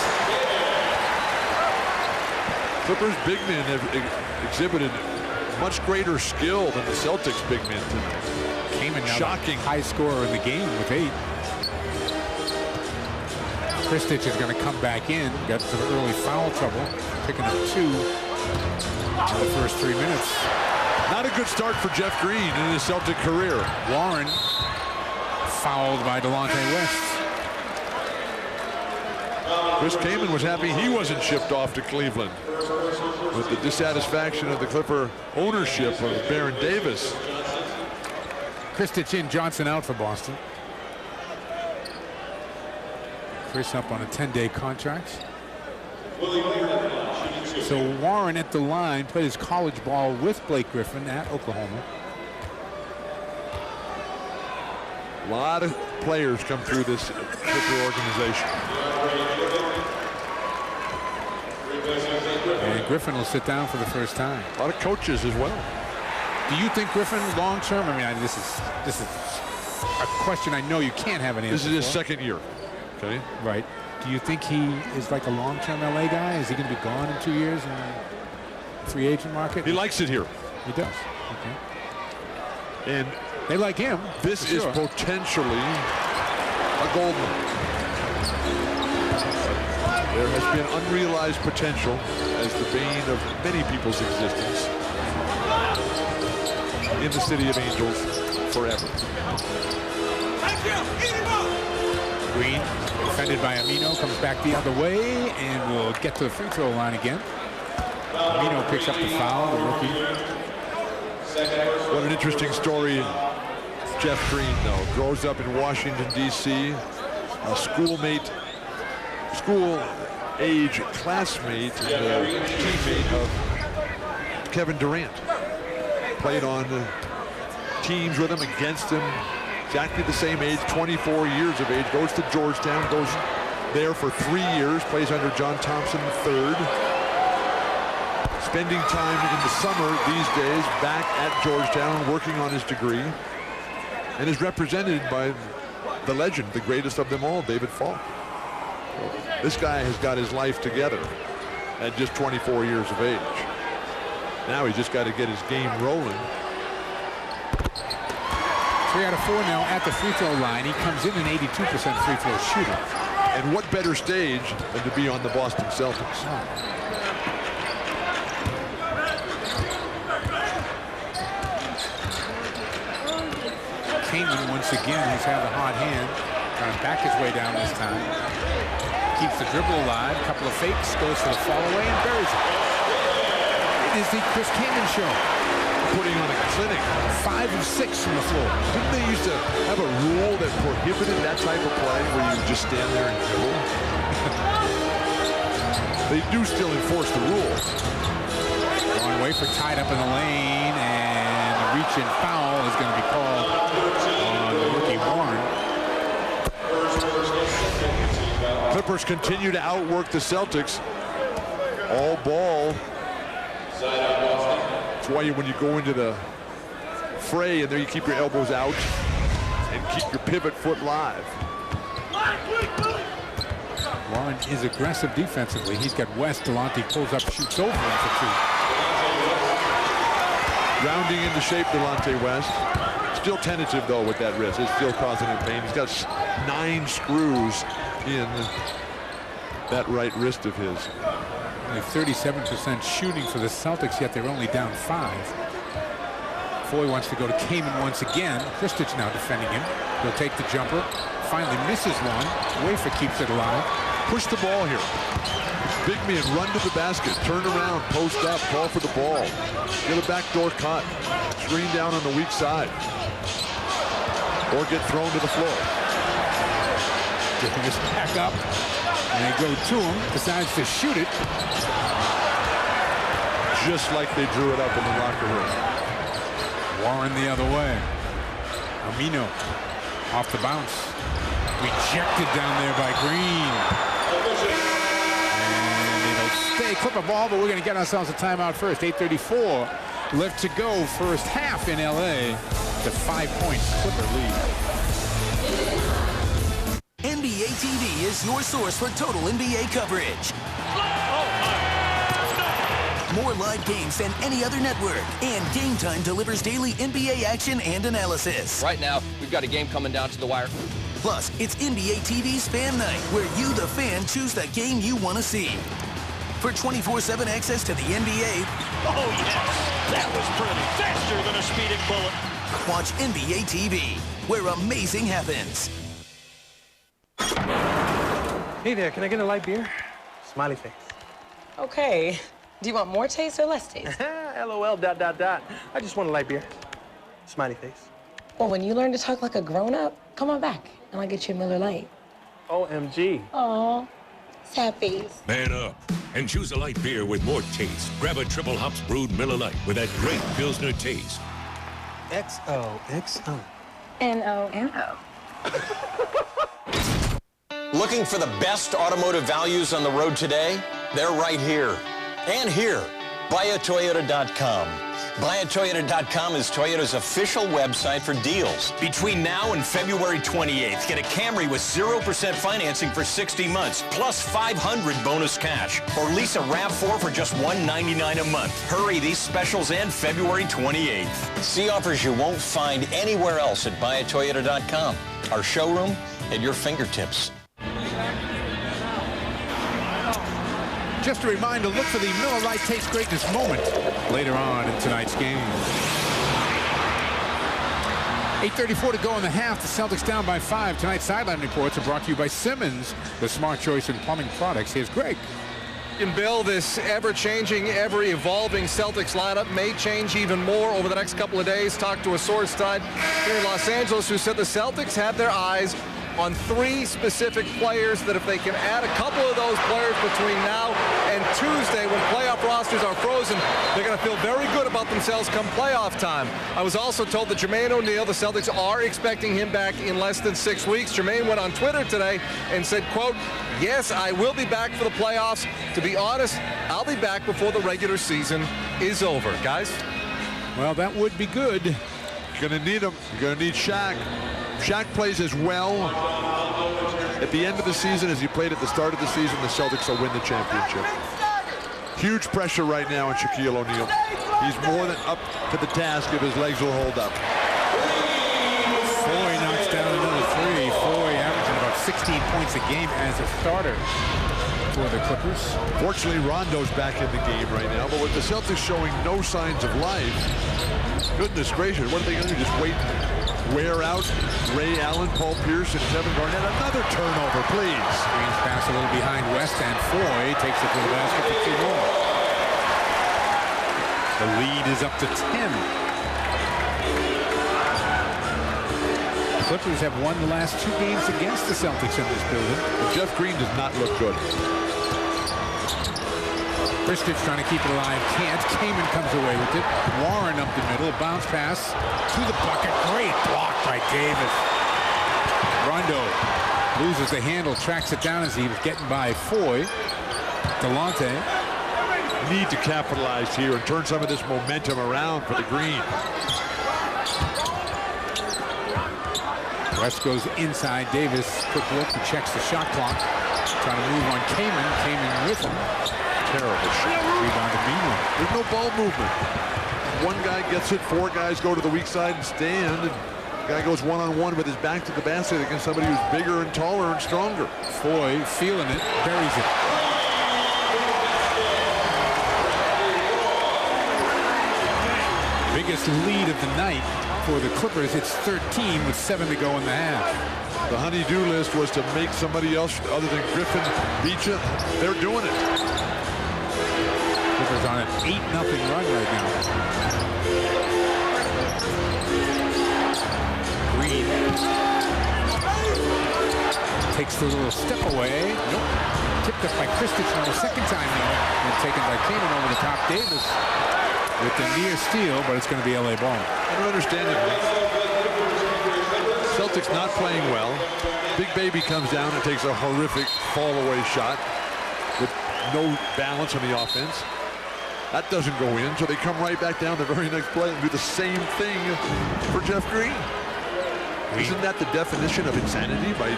Clippers big men have exhibited much greater skill than the Celtics big men tonight. Kaman now shocking high scorer in the game with 8. Kristich is going to come back in. Got some early foul trouble, picking up 2 in the first 3 minutes. Not a good start for Jeff Green in his Celtic career. Warren fouled by Delonte West. Chris Kaman was happy he wasn't shipped off to Cleveland with the dissatisfaction of the Clipper ownership of Baron Davis. Kristich in, Johnson out for Boston. Chris up on a 10-day contract. So Warren at the line played his college ball with Blake Griffin at Oklahoma. A lot of players come through this Clipper organization. And Griffin will sit down for the first time. A lot of coaches as well. Do you think Griffin long term? I mean, this is a question I know you can't have an answer. This is his second year. Okay. Right. Do you think he is like a long-term LA guy? Is he going to be gone in 2 years in the free agent market? He likes it here. He does. Okay. And they like him. This is potentially a gold mine. There has been unrealized potential as the bane of many people's existence in the City of Angels forever. Green, defended by Amino, comes back the other way and will get to the free throw line again. Amino picks up the foul, the rookie. What an interesting story. Jeff Green, though, grows up in Washington, D.C., a school-age classmate and teammate of Kevin Durant. Played on teams with him, against him, exactly the same age, 24 years of age, goes to Georgetown, goes there for 3 years, plays under John Thompson III. Spending time in the summer these days back at Georgetown, working on his degree, and is represented by the legend, the greatest of them all, David Falk. This guy has got his life together at just 24 years of age. Now he's just got to get his game rolling. 3 out of 4 now at the free throw line. He comes in an 82% free throw shooter. And what better stage than to be on the Boston Celtics? Kaman, once again, he's had a hot hand. Trying to back his way down this time. Keeps the dribble alive. A couple of fakes. Goes for the fall away and buries it. It is the Chris Kaman show. Putting on a clinic. 5 of 6 from the floor. Didn't they used to have a rule that prohibited that type of play where you just stand there and dribble? They do still enforce the rule. Going away for tied up in the lane, and a reach and foul is going to be called on the rookie Warren. Clippers continue to outwork the Celtics. All ball. That's why when you go into the fray and there you keep your elbows out and keep your pivot foot live. Warren is aggressive defensively. He's got West. Delonte pulls up, shoots over him for 2. Rounding into shape, Delonte West. Still tentative, though, with that wrist. It's still causing him pain. He's got 9 screws in that right wrist of his. Only 37% shooting for the Celtics, yet they're only down 5. Foy wants to go to Kaman once again. Kristich now defending him. He'll take the jumper. Finally misses one. Wafer keeps it alive. Push the ball here. Big man, run to the basket. Turn around, post up, call for the ball. Get a backdoor cut. Screen down on the weak side. Or get thrown to the floor. Getting this back up. And they go to him. Decides to shoot it. Just like they drew it up in the locker room. Warren the other way. Amino off the bounce. Rejected down there by Green. And it'll stay Clipper ball, but we're going to get ourselves a timeout first. 8:34 left to go. First half in LA. The 5-point Clipper lead. NBA TV is your source for total NBA coverage. More live games than any other network. And Game Time delivers daily NBA action and analysis. Right now, we've got a game coming down to the wire. Plus, it's NBA TV's Fan Night, where you, the fan, choose the game you want to see. For 24/7 access to the NBA. Oh, yes. That was pretty. Faster than a speeding bullet. Watch NBA TV, where amazing happens. Hey there, can I get a light beer? Smiley face. Okay. Do you want more taste or less taste? LOL, ... I just want a light beer. Smiley face. Well, when you learn to talk like a grown-up, come on back, and I'll get you a Miller Lite. OMG. Aw, sad face. Man up and choose a light beer with more taste. Grab a triple hops brewed Miller Lite with that great Pilsner taste. XOXO. N-O-N-O. Looking for the best automotive values on the road today? They're right here. And here. BuyAToyota.com. BuyAToyota.com is Toyota's official website for deals. Between now and February 28th, get a Camry with 0% financing for 60 months, plus $500 bonus cash. Or lease a RAV4 for just $199 a month. Hurry, these specials end February 28th. See offers you won't find anywhere else at BuyAToyota.com. Our showroom at your fingertips. Just a reminder, look for the Miller Lite Taste Greatness moment later on in tonight's game. 8:34 to go in the half. The Celtics down by 5. Tonight's sideline reports are brought to you by Simmons, the smart choice in plumbing products. Here's Greg. And Bill, this ever-changing, ever-evolving Celtics lineup may change even more over the next couple of days. Talked to a source stud here in Los Angeles who said the Celtics have their eyes on 3 specific players that if they can add a couple of those players between now and Tuesday when playoff rosters are frozen, they're going to feel very good about themselves come playoff time. I was also told that Jermaine O'Neal, the Celtics are expecting him back in less than 6 weeks. Jermaine went on Twitter today and said, quote, "Yes, I will be back for the playoffs. To be honest, I'll be back before the regular season is over." Guys? Well, that would be good. You're going to need him. You're going to need Shaq. Shaq plays as well at the end of the season as he played at the start of the season. The Celtics will win the championship. Huge pressure right now on Shaquille O'Neal. He's more than up to the task if his legs will hold up. Foy knocks down another 3. Foy averaging about 16 points a game as a starter for the Clippers. Fortunately, Rondo's back in the game right now, but with the Celtics showing no signs of life, goodness gracious, what are they going to do? Just wait, wear out Ray Allen, Paul Pierce, and Kevin Garnett? Another turnover, please. Green's pass a little behind West, and Foy takes it to the basket for 2 more. The lead is up to 10. The Clippers have won the last 2 games against the Celtics in this building. And Jeff Green does not look good. Kristich trying to keep it alive. Can't. Kaman comes away with it. Warren up the middle. A bounce pass to the bucket. Great block by Davis. Rondo loses the handle. Tracks it down as he was getting by Foy. Delonte. Need to capitalize here and turn some of this momentum around for the Green. West goes inside. Davis. Quick look. He checks the shot clock. Trying to move on Kaman. Kaman with him. Terrible shot. Rebound to Beasley. There's no ball movement. One guy gets it, 4 guys go to the weak side and stand. And the guy goes one-on-one with his back to the basket against somebody who's bigger and taller and stronger. Foy feeling it, buries it. Biggest lead of the night for the Clippers. It's 13 with 7 to go in the half. The honey-do list was to make somebody else other than Griffin beat you. They're doing it. Clippers on an 8-0 run right now. Green takes the little step away. Nope. Tipped up by Kristich now a second time now. And taken by Kaman over the top. Davis with the near steal, but it's going to be LA ball. I don't understand it. Celtics not playing well. Big Baby comes down and takes a horrific fall-away shot with no balance on the offense. That doesn't go in, so they come right back down the very next play and do the same thing for Jeff Green. Isn't that the definition of insanity, by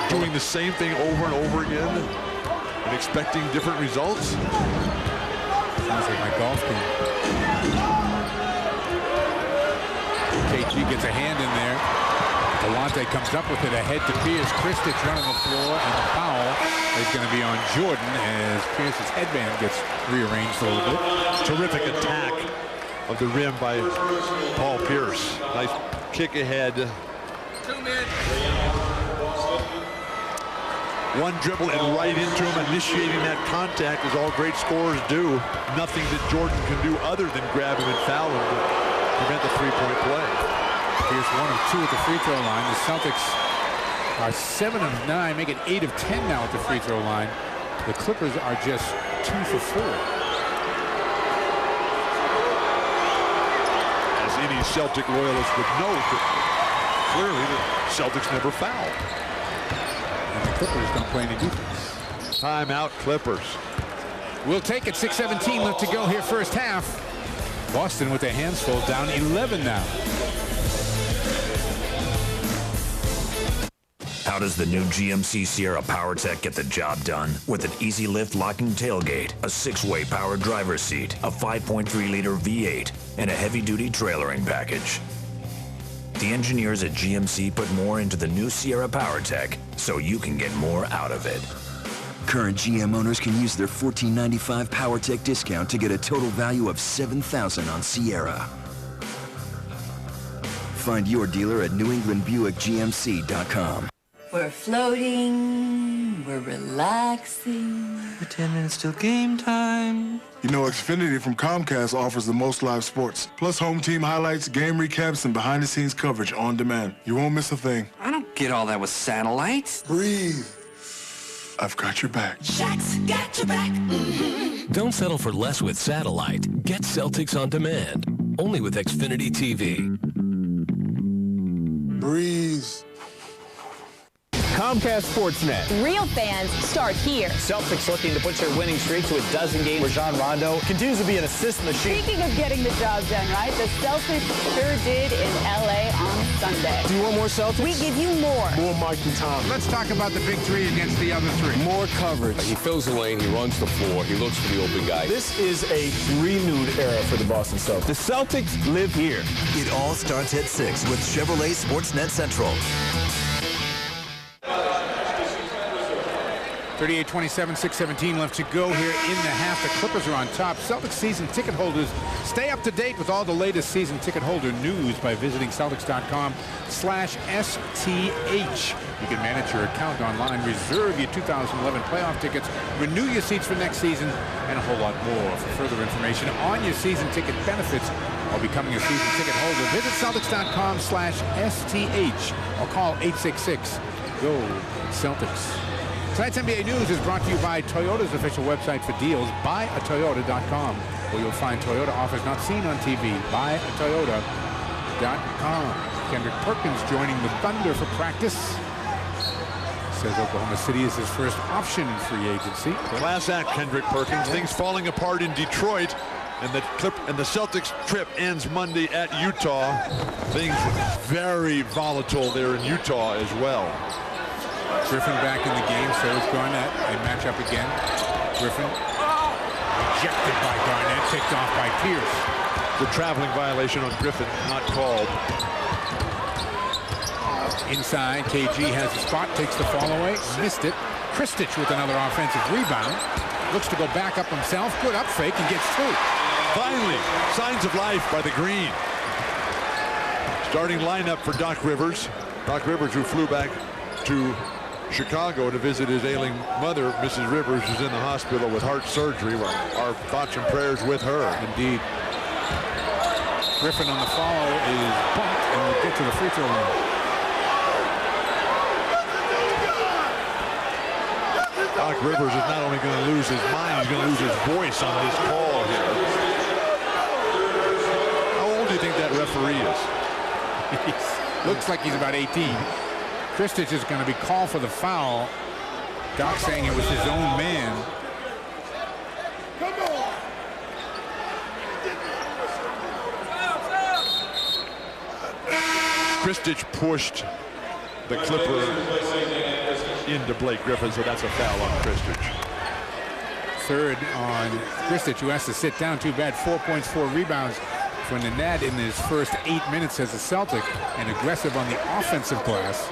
doing the same thing over and over again and expecting different results? Sounds like my golf game. KG gets a hand in there. Delonte comes up with it ahead to Pierce. Kristich running the floor, and the foul is going to be on Jordan as Pierce's headband gets rearranged a little bit. Terrific attack of the rim by Paul Pierce. Nice kick ahead. 2 minutes. One dribble and right into him, initiating that contact, as all great scorers do. Nothing that Jordan can do other than grab him and foul him to prevent the three-point play. Here's 1 of 2 at the free throw line. The Celtics are 7 of 9, make it 8 of 10 now at the free throw line. The Clippers are just 2 for 4. As any Celtic loyalist would note, that clearly the Celtics never foul. And the Clippers don't play any defense. Timeout, Clippers. We'll take it. 6:17 left to go here first half. Boston with their hands full, down 11 now. How does the new GMC Sierra PowerTech get the job done? With an easy lift locking tailgate, a 6-way powered driver's seat, a 5.3-liter V8, and a heavy-duty trailering package. The engineers at GMC put more into the new Sierra PowerTech so you can get more out of it. Current GM owners can use their $14.95 PowerTech discount to get a total value of $7,000 on Sierra. Find your dealer at NewEnglandBuickGMC.com. We're floating, we're relaxing. Pretending it's still game time. You know, Xfinity from Comcast offers the most live sports, plus home team highlights, game recaps, and behind-the-scenes coverage on demand. You won't miss a thing. I don't get all that with satellites. Breathe. I've got your back. Shaq's got your back. Don't settle for less with satellite. Get Celtics on demand. Only with Xfinity TV. Breathe. Comcast Sportsnet. Real fans start here. Celtics looking to push their winning streak to a dozen games. Rajon Rondo continues to be an assist machine. Speaking of getting the job done, right? The Celtics sure did in L.A. on Sunday. Do you want more Celtics? We give you more. More Mike and Tom. Let's talk about the big three against the other three. More coverage. He fills the lane, he runs the floor, he looks for the open guy. This is a renewed era for the Boston Celtics. The Celtics live here. It all starts at 6 with Chevrolet Sportsnet Central. 38-27, 6:17 left to go here in the half. The Clippers are on top. Celtics season ticket holders, stay up to date with all the latest season ticket holder news by visiting Celtics.com/STH. You can manage your account online, reserve your 2011 playoff tickets, renew your seats for next season, and a whole lot more. For further information on your season ticket benefits or becoming a season ticket holder, visit Celtics.com/STH or call 866-GO-CELTICS. Tonight's NBA News is brought to you by Toyota's official website for deals, buyatoyota.com, where you'll find Toyota offers not seen on TV. Buyatoyota.com. Kendrick Perkins joining the Thunder for practice. Says Oklahoma City is his first option in free agency. Class act, Kendrick Perkins. Things falling apart in Detroit, and the Celtics trip ends Monday at Utah. Things very volatile there in Utah as well. Griffin back in the game, so is Garnett. They match up again. Griffin rejected by Garnett, picked off by Pierce. The traveling violation on Griffin, not called. Inside, KG has the spot, takes the fall away, missed it. Kristich with another offensive rebound. Looks to go back up himself, good up fake, and gets two. Finally, signs of life by the Green. Starting lineup for Doc Rivers. Doc Rivers, who flew back to Chicago to visit his ailing mother. Mrs. Rivers is in the hospital with heart surgery. Our thoughts and prayers with her. Indeed. Griffin on the follow is bumped and will get to the free throw line. Doc Rivers is not only going to lose his mind, he's going to lose his voice on this call here. How old do you think that referee is? Looks like he's about 18. Kristich is going to be called for the foul. Doc saying it was his own man. Kristich pushed the Clipper into Blake Griffin, so that's a foul on Kristich. Third on Kristich, who has to sit down. Too bad. 4 points, 4 rebounds for Nanad in his first 8 minutes as a Celtic, and aggressive on the offensive glass.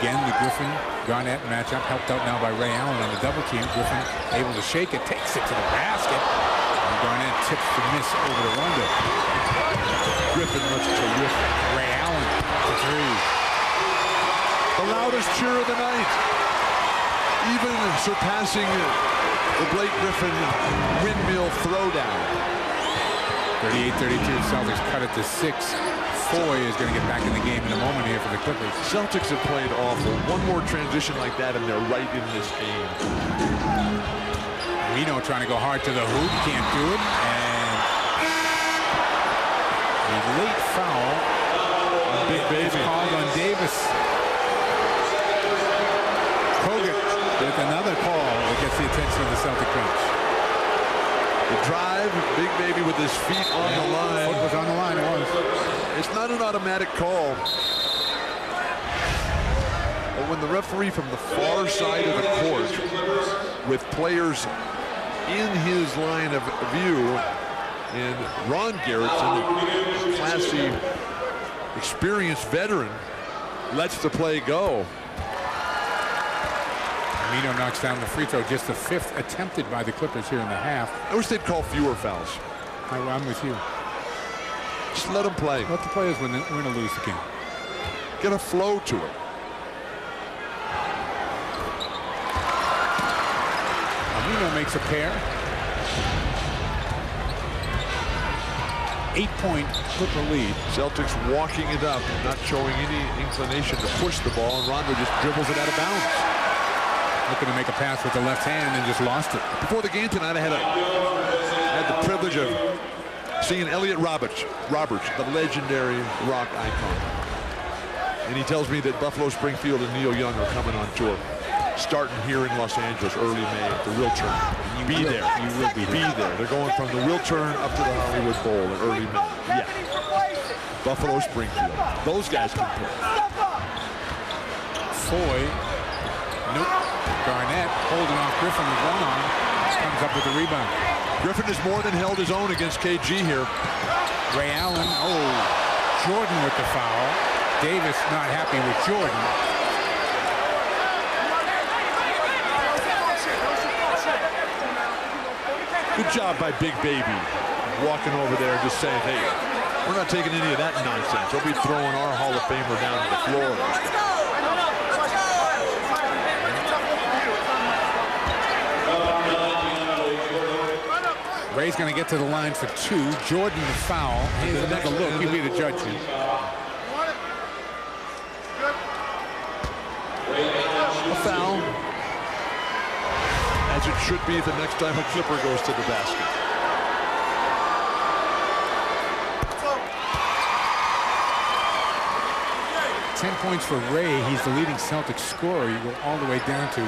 Again, the Griffin-Garnett matchup helped out now by Ray Allen on the double team. Griffin able to shake it, takes it to the basket. And Garnett tips the miss over to Rondo. Griffin looks terrific. Ray Allen for three. The The loudest cheer of the night. Even surpassing the Blake Griffin windmill throwdown. 38-32, Celtics cut it to 6. Foy is going to get back in the game in a moment here for the Clippers. Celtics have played awful. One more transition like that and they're right in this game. Reno trying to go hard to the hoop, can't do it. And a late foul on Big Baby called on Davis. Kogan with another call that gets the attention of the Celtic bench. The drive, Big Baby with his feet on the line. Foot was on the line, it was. It's not an automatic call. But when the referee from the far side of the court, with players in his line of view, and Ron Garrettson, a classy, experienced veteran, lets the play go. Reno knocks down the free throw, just the 5th attempted by the Clippers here in the half. I wish they'd call fewer fouls. I'm with you. Just let them play. Let the players win or lose the game. Get a flow to it. Reno makes a pair. 8-point Clipper lead. Celtics walking it up, not showing any inclination to push the ball, and Rondo just dribbles it out of bounds. Looking to make a pass with the left hand and just lost it. Before the game tonight, I had the privilege of seeing Elliot Roberts, the legendary rock icon. And he tells me that Buffalo Springfield and Neil Young are coming on tour, starting here in Los Angeles early May at the Wiltern. Be there. You will be there. They're going from the Wiltern up to the Hollywood Bowl in early May. Yeah. Buffalo Springfield. Those guys can play. Foy. Nope. Garnett holding off Griffin with one arm. Comes up with the rebound. Griffin has more than held his own against KG here. Ray Allen. Oh, Jordan with the foul. Davis not happy with Jordan. Good job by Big Baby walking over there and just saying, hey, we're not taking any of that nonsense. We'll be throwing our Hall of Famer down to the floor. Ray's going to get to the line for 2. Jordan the foul. Here's another look. You'll be the judge here. A foul. As it should be the next time a Clipper goes to the basket. Points for Ray. He's the leading Celtic scorer. You go all the way down to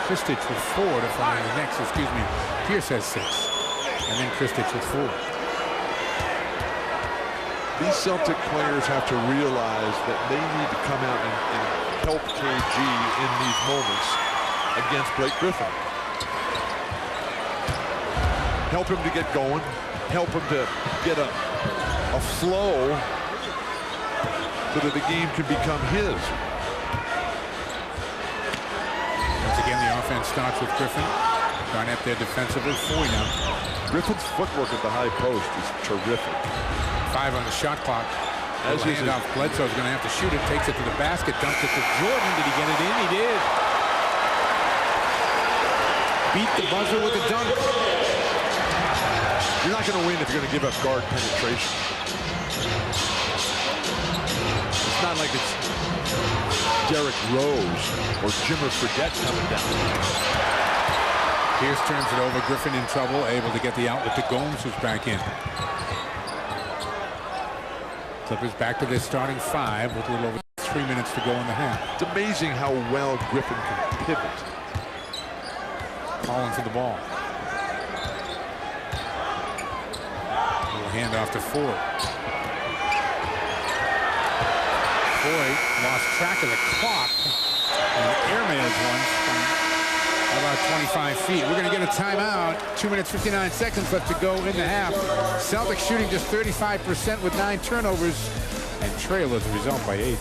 Kristich with 4 to find the next. Excuse me. Pierce has 6. And then Kristich with 4. These Celtic players have to realize that they need to come out and help KG in these moments against Blake Griffin. Help him to get going. Help him to get a flow so that the game can become his. Once again, the offense starts with Griffin. Garnett there defensively. Foy now. Griffin's footwork at the high post is terrific. 5 on the shot clock. As is handoff, Bledsoe's going to have to shoot it. Takes it to the basket. Dumps it to Jordan. Did he get it in? He did. Beat the buzzer with a dunk. You're not going to win if you're going to give up guard penetration. It's not like it's Derrick Rose or Jimmer Fredette coming down. Pierce turns it over. Griffin in trouble, able to get the outlet to Gomes, who's back in. Clippers back to their starting 5 with a little over 3 minutes to go in the half. It's amazing how well Griffin can pivot. Calling for the ball. A little handoff to Ford. Foy lost track of the clock. And airmails one from about 25 feet. We're going to get a timeout. 2 minutes, 59 seconds left to go in the half. Celtics shooting just 35% with 9 turnovers and trail as a result by 8.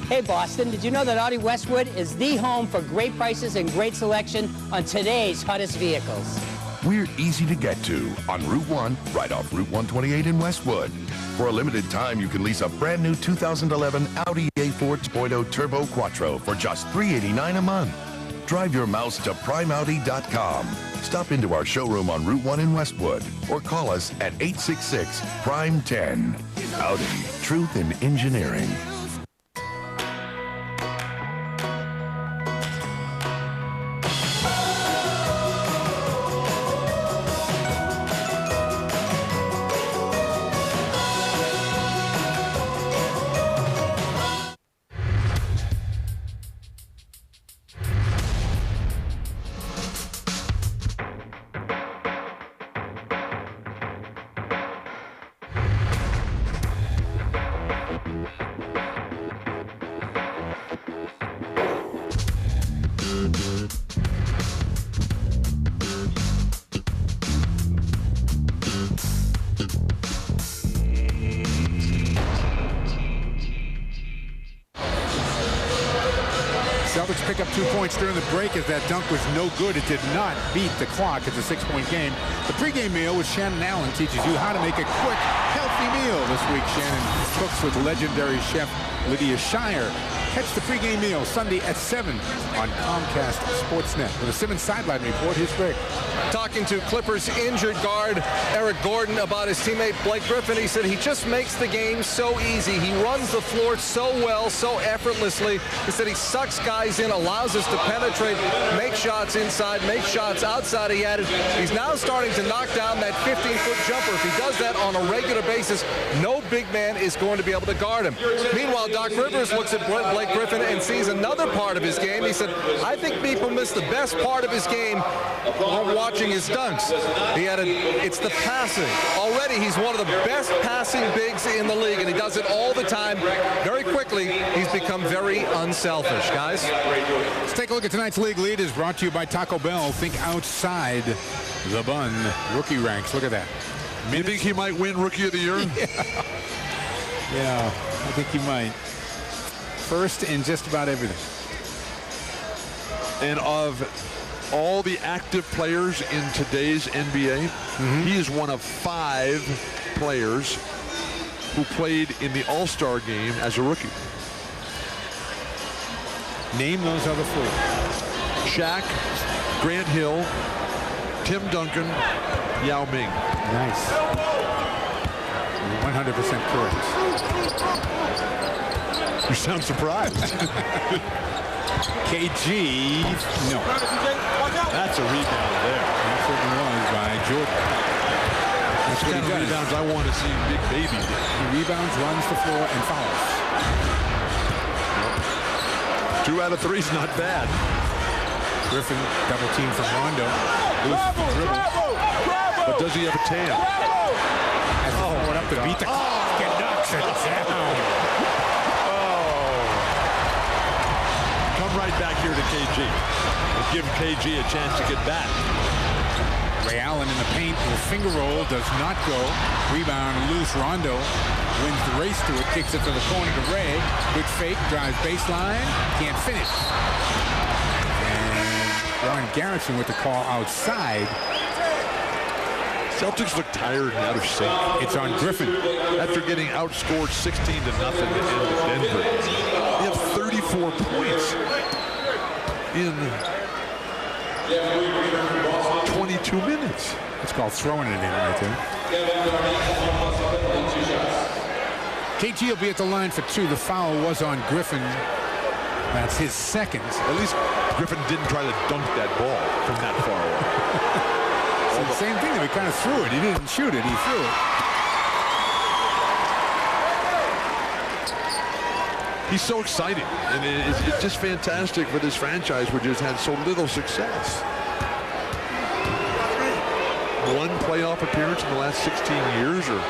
Hey Boston, did you know that Audi Westwood is the home for great prices and great selection on today's hottest vehicles? We're easy to get to on Route 1, right off Route 128 in Westwood. For a limited time, you can lease a brand new 2011 Audi A4 2.0 Turbo Quattro for just $389 a month. Drive your mouse to primeaudi.com. Stop into our showroom on Route 1 in Westwood or call us at 866-PRIME-10. Audi, truth in engineering. Celtics pick up 2 points during the break as that dunk was no good. It did not beat the clock. It's a 6-point game. The pregame meal with Shannon Allen teaches you how to make a quick, healthy meal. This week, Shannon cooks with legendary chef Lydia Shire. Catch the pregame meal Sunday at 7 on Comcast Sportsnet. With a Simmons sideline report, here's Greg. Talking to Clippers injured guard Eric Gordon about his teammate Blake Griffin, he said he just makes the game so easy. He runs the floor so well, so effortlessly. He said he sucks guys in, allows us to penetrate, make shots inside, make shots outside. He added, he's now starting to knock down that 15-foot jumper. If he does that on a regular basis, no big man is going to be able to guard him. Meanwhile, Doc Rivers looks at Blake Griffin and sees another part of his game. He said, I think people miss the best part of his game while watching his dunks. He added, it's the passing. Already, he's one of the best passing bigs in the league, and he does it all the time. Very quickly, he's become very unselfish. Guys? Let's take a look at tonight's league lead. Is brought to you by Taco Bell. Think outside the bun. Rookie ranks. Look at that. You think he might win Rookie of the Year? Yeah, I think he might. First in just about everything. And of all the active players in today's NBA, he is one of 5 players who played in the All-Star game as a rookie. Name those other 4. Shaq, Grant Hill, Tim Duncan, Yao Ming. Nice. 100% correct. You sound surprised. KG, no. That's a rebound there. That certainly was by Jordan. That's the kind of rebounds I want to see Big Baby do. He rebounds, runs the floor, and fouls. 2 out of 3 is not bad. Griffin double team from Rondo. But does he have a tan? As he forward up to beat the clock and knocks it down. Come right back here to KG and give KG a chance to get back. Ray Allen in the paint will finger roll, does not go. Rebound loose. Rondo wins the race to it, kicks it to the corner to Ray. Good fake, drives baseline, can't finish. And Ron Garrison with the call outside. Celtics look tired and out of sync. It's on Griffin. After getting outscored 16-0 in Denver. They have 34 points in 22 minutes. It's called throwing it in right there. KG will be at the line for 2. The foul was on Griffin. That's his second. At least Griffin didn't try to dunk that ball from that far away. So the same thing, he kind of threw it. He didn't shoot it, he threw it. He's so exciting, and it's just fantastic for this franchise, which has had so little success. 1 playoff appearance in the last 16 years, or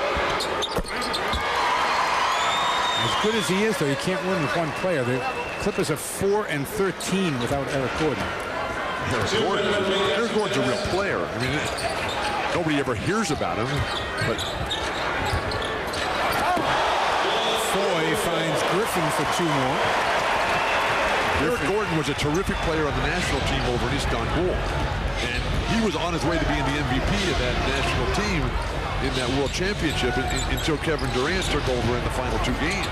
as good as he is, though, he can't win with 1 player. The Clippers are 4-13 without Eric Gordon. Eric Gordon's a real player. I mean, nobody ever hears about him, but Foy finds Griffin for 2 more. Eric Gordon was a terrific player on the national team over in Istanbul. And he was on his way to being the MVP of that national team in that World Championship until Kevin Durant took over in the final 2 games.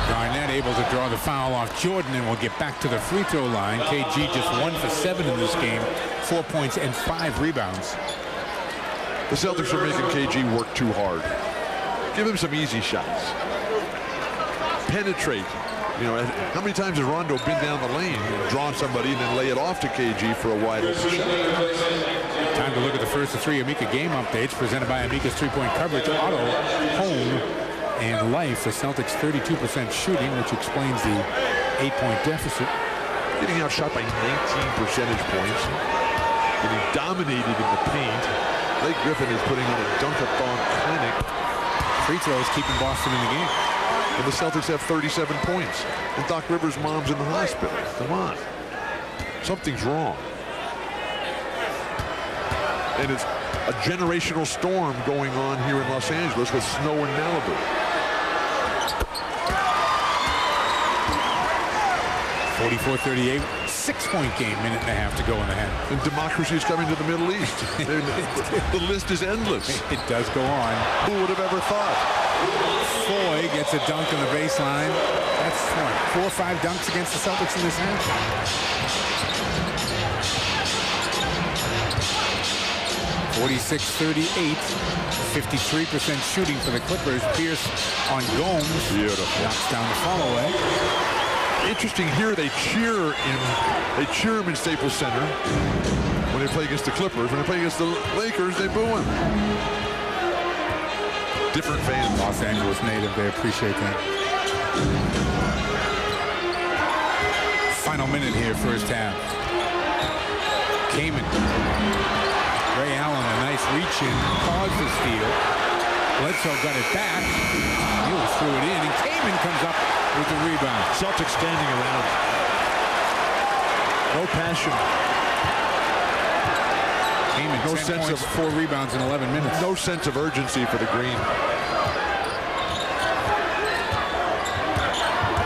Garnett able to draw the foul off Jordan, and will get back to the free throw line. KG just 1 for 7 in this game, 4 points and 5 rebounds. The Celtics are making KG work too hard. Give him some easy shots. Penetrate. You know, how many times has Rondo been down the lane and drawn somebody and then lay it off to KG for a wide open shot? Time to look at the first of 3 Amica game updates presented by Amica's 3-point coverage, auto, home, and life. The Celtics 32% shooting, which explains the 8-point deficit. Getting outshot by 19 percentage points. Getting dominated in the paint. Blake Griffin is putting on a dunk-a-thon clinic. Free throws keeping Boston in the game. And the Celtics have 37 points. And Doc Rivers' mom's in the hospital. Come on. Something's wrong. And it's a generational storm going on here in Los Angeles with snow in Malibu. 44-38, 6-point game, minute and a half to go in the half. And democracy is coming to the Middle East. The list is endless. It does go on. Who would have ever thought? Foy gets a dunk on the baseline. That's what, 4 or 5 dunks against the Celtics in this half. 46-38, 53% shooting for the Clippers. Pierce on Gomes. Beautiful. Knocks down the follow-away. Interesting here, they cheer him in Staples Center when they play against the Clippers. When they play against the Lakers, they boo him. Different fans. Los Angeles native, they appreciate that. Final minute here, first half. Kaman. Ray Allen, a nice reach in, caused the steal. Bledsoe got it back. Neal threw it in, and Kaman comes up with the rebound. Celtics standing around. No passion. Kaman, no 10 sense points, of 4 rebounds in 11 minutes. No sense of urgency for the Green.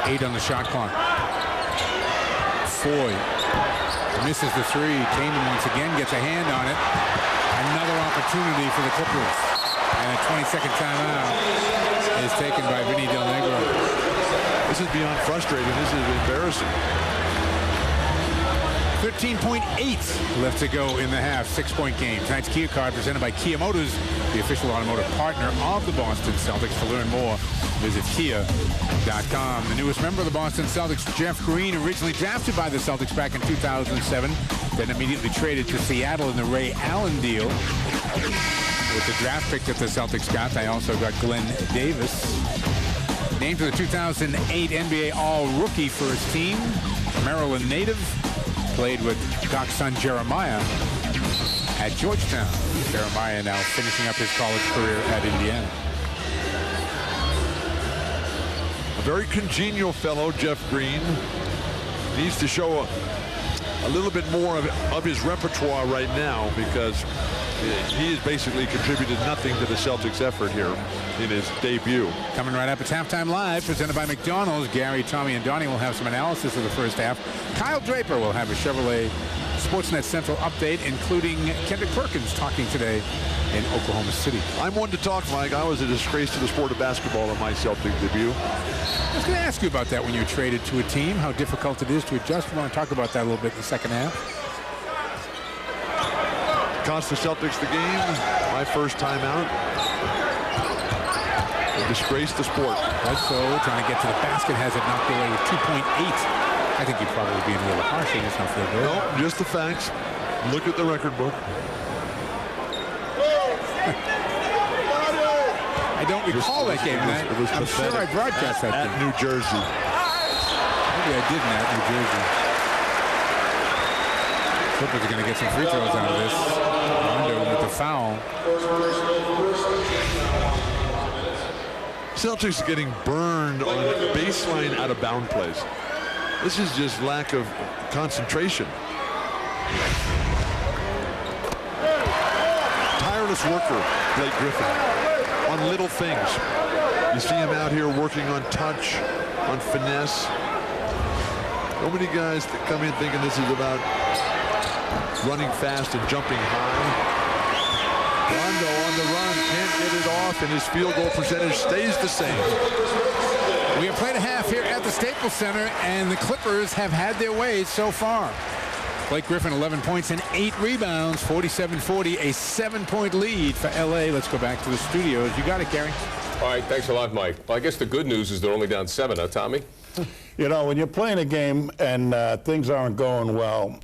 8 on the shot clock. Foy misses the 3. Kaman once again gets a hand on it. Another opportunity for the Clippers. And a 20-second timeout is taken by Vinny Del Negro. This is beyond frustrating. This is embarrassing. 13.8 left to go in the half. 6-point game. Tonight's Kia card presented by Kia Motors, the official automotive partner of the Boston Celtics. To learn more, visit Kia.com. The newest member of the Boston Celtics, Jeff Green, originally drafted by the Celtics back in 2007, then immediately traded to Seattle in the Ray Allen deal. With the draft pick that the Celtics got, they also got Glenn Davis. Named to the 2008 NBA All-Rookie for his team. Maryland native. Played with Doc's son Jeremiah at Georgetown. Jeremiah now finishing up his college career at Indiana. A very congenial fellow, Jeff Green. Needs to show a little bit more of his repertoire right now, because he has basically contributed nothing to the Celtics' effort here in his debut. Coming right up, it's Halftime Live, presented by McDonald's. Gary, Tommy, and Donnie will have some analysis of the first half. Kyle Draper will have a Chevrolet Sportsnet Central update, including Kendrick Perkins talking today in Oklahoma City. I'm one to talk, Mike. I was a disgrace to the sport of basketball in my Celtic debut. I was going to ask you about that when you were traded to a team, how difficult it is to adjust. We want to talk about that a little bit in the second half. Cost the Celtics the game. My first time out. Disgraced the sport. Also trying to get to the basket, has it knocked away with 2.8. I think you'd probably be a little harsh on this. No, just the facts. Look at the record book. I don't recall that game. I'm sure I broadcast that at New Jersey. Maybe I didn't at New Jersey. Clippers are going to get some free throws out of this. Rondo with the foul. Celtics are getting burned on baseline out of bound plays. This is just lack of concentration. Tireless worker, Blake Griffin, on little things. You see him out here working on touch, on finesse. So many guys that come in thinking this is about running fast and jumping high. Rondo on the run, can't get it off, and his field goal percentage stays the same. We have played a half here at the Staples Center, and the Clippers have had their way so far. Blake Griffin, 11 points and 8 rebounds, 47-40, a 7-point lead for L.A. Let's go back to the studios. You got it, Gary. All right, thanks a lot, Mike. Well, I guess the good news is they're only down 7, huh, Tommy? You know, when you're playing a game and things aren't going well,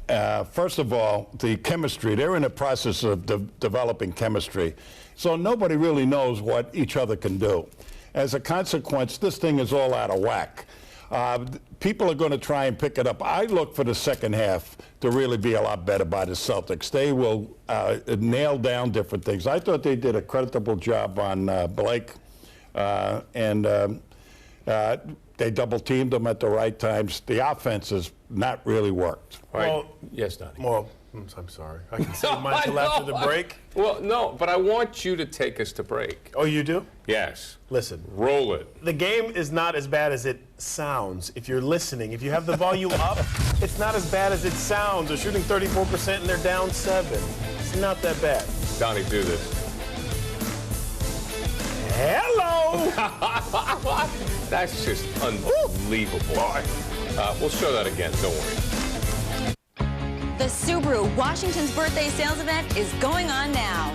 first of all, the chemistry, they're in the process of developing chemistry. So nobody really knows what each other can do. As a consequence, this thing is all out of whack. People are going to try and pick it up. I look for the second half to really be a lot better by the Celtics. They will nail down different things. I thought they did a creditable job on Blake, and they double-teamed him at the right times. The offense has not really worked. Well, yes, Donnie. Well, I'm sorry. I can save mine till after the break. Well, no, but I want you to take us to break. Oh, you do? Yes. Listen. Roll it. The game is not as bad as it sounds if you're listening. If you have the volume up, it's not as bad as it sounds. They're shooting 34% and they're down 7. It's not that bad. Donnie, do this. Hello! That's just unbelievable. We'll show that again. Don't worry. The Subaru Washington's birthday sales event is going on now.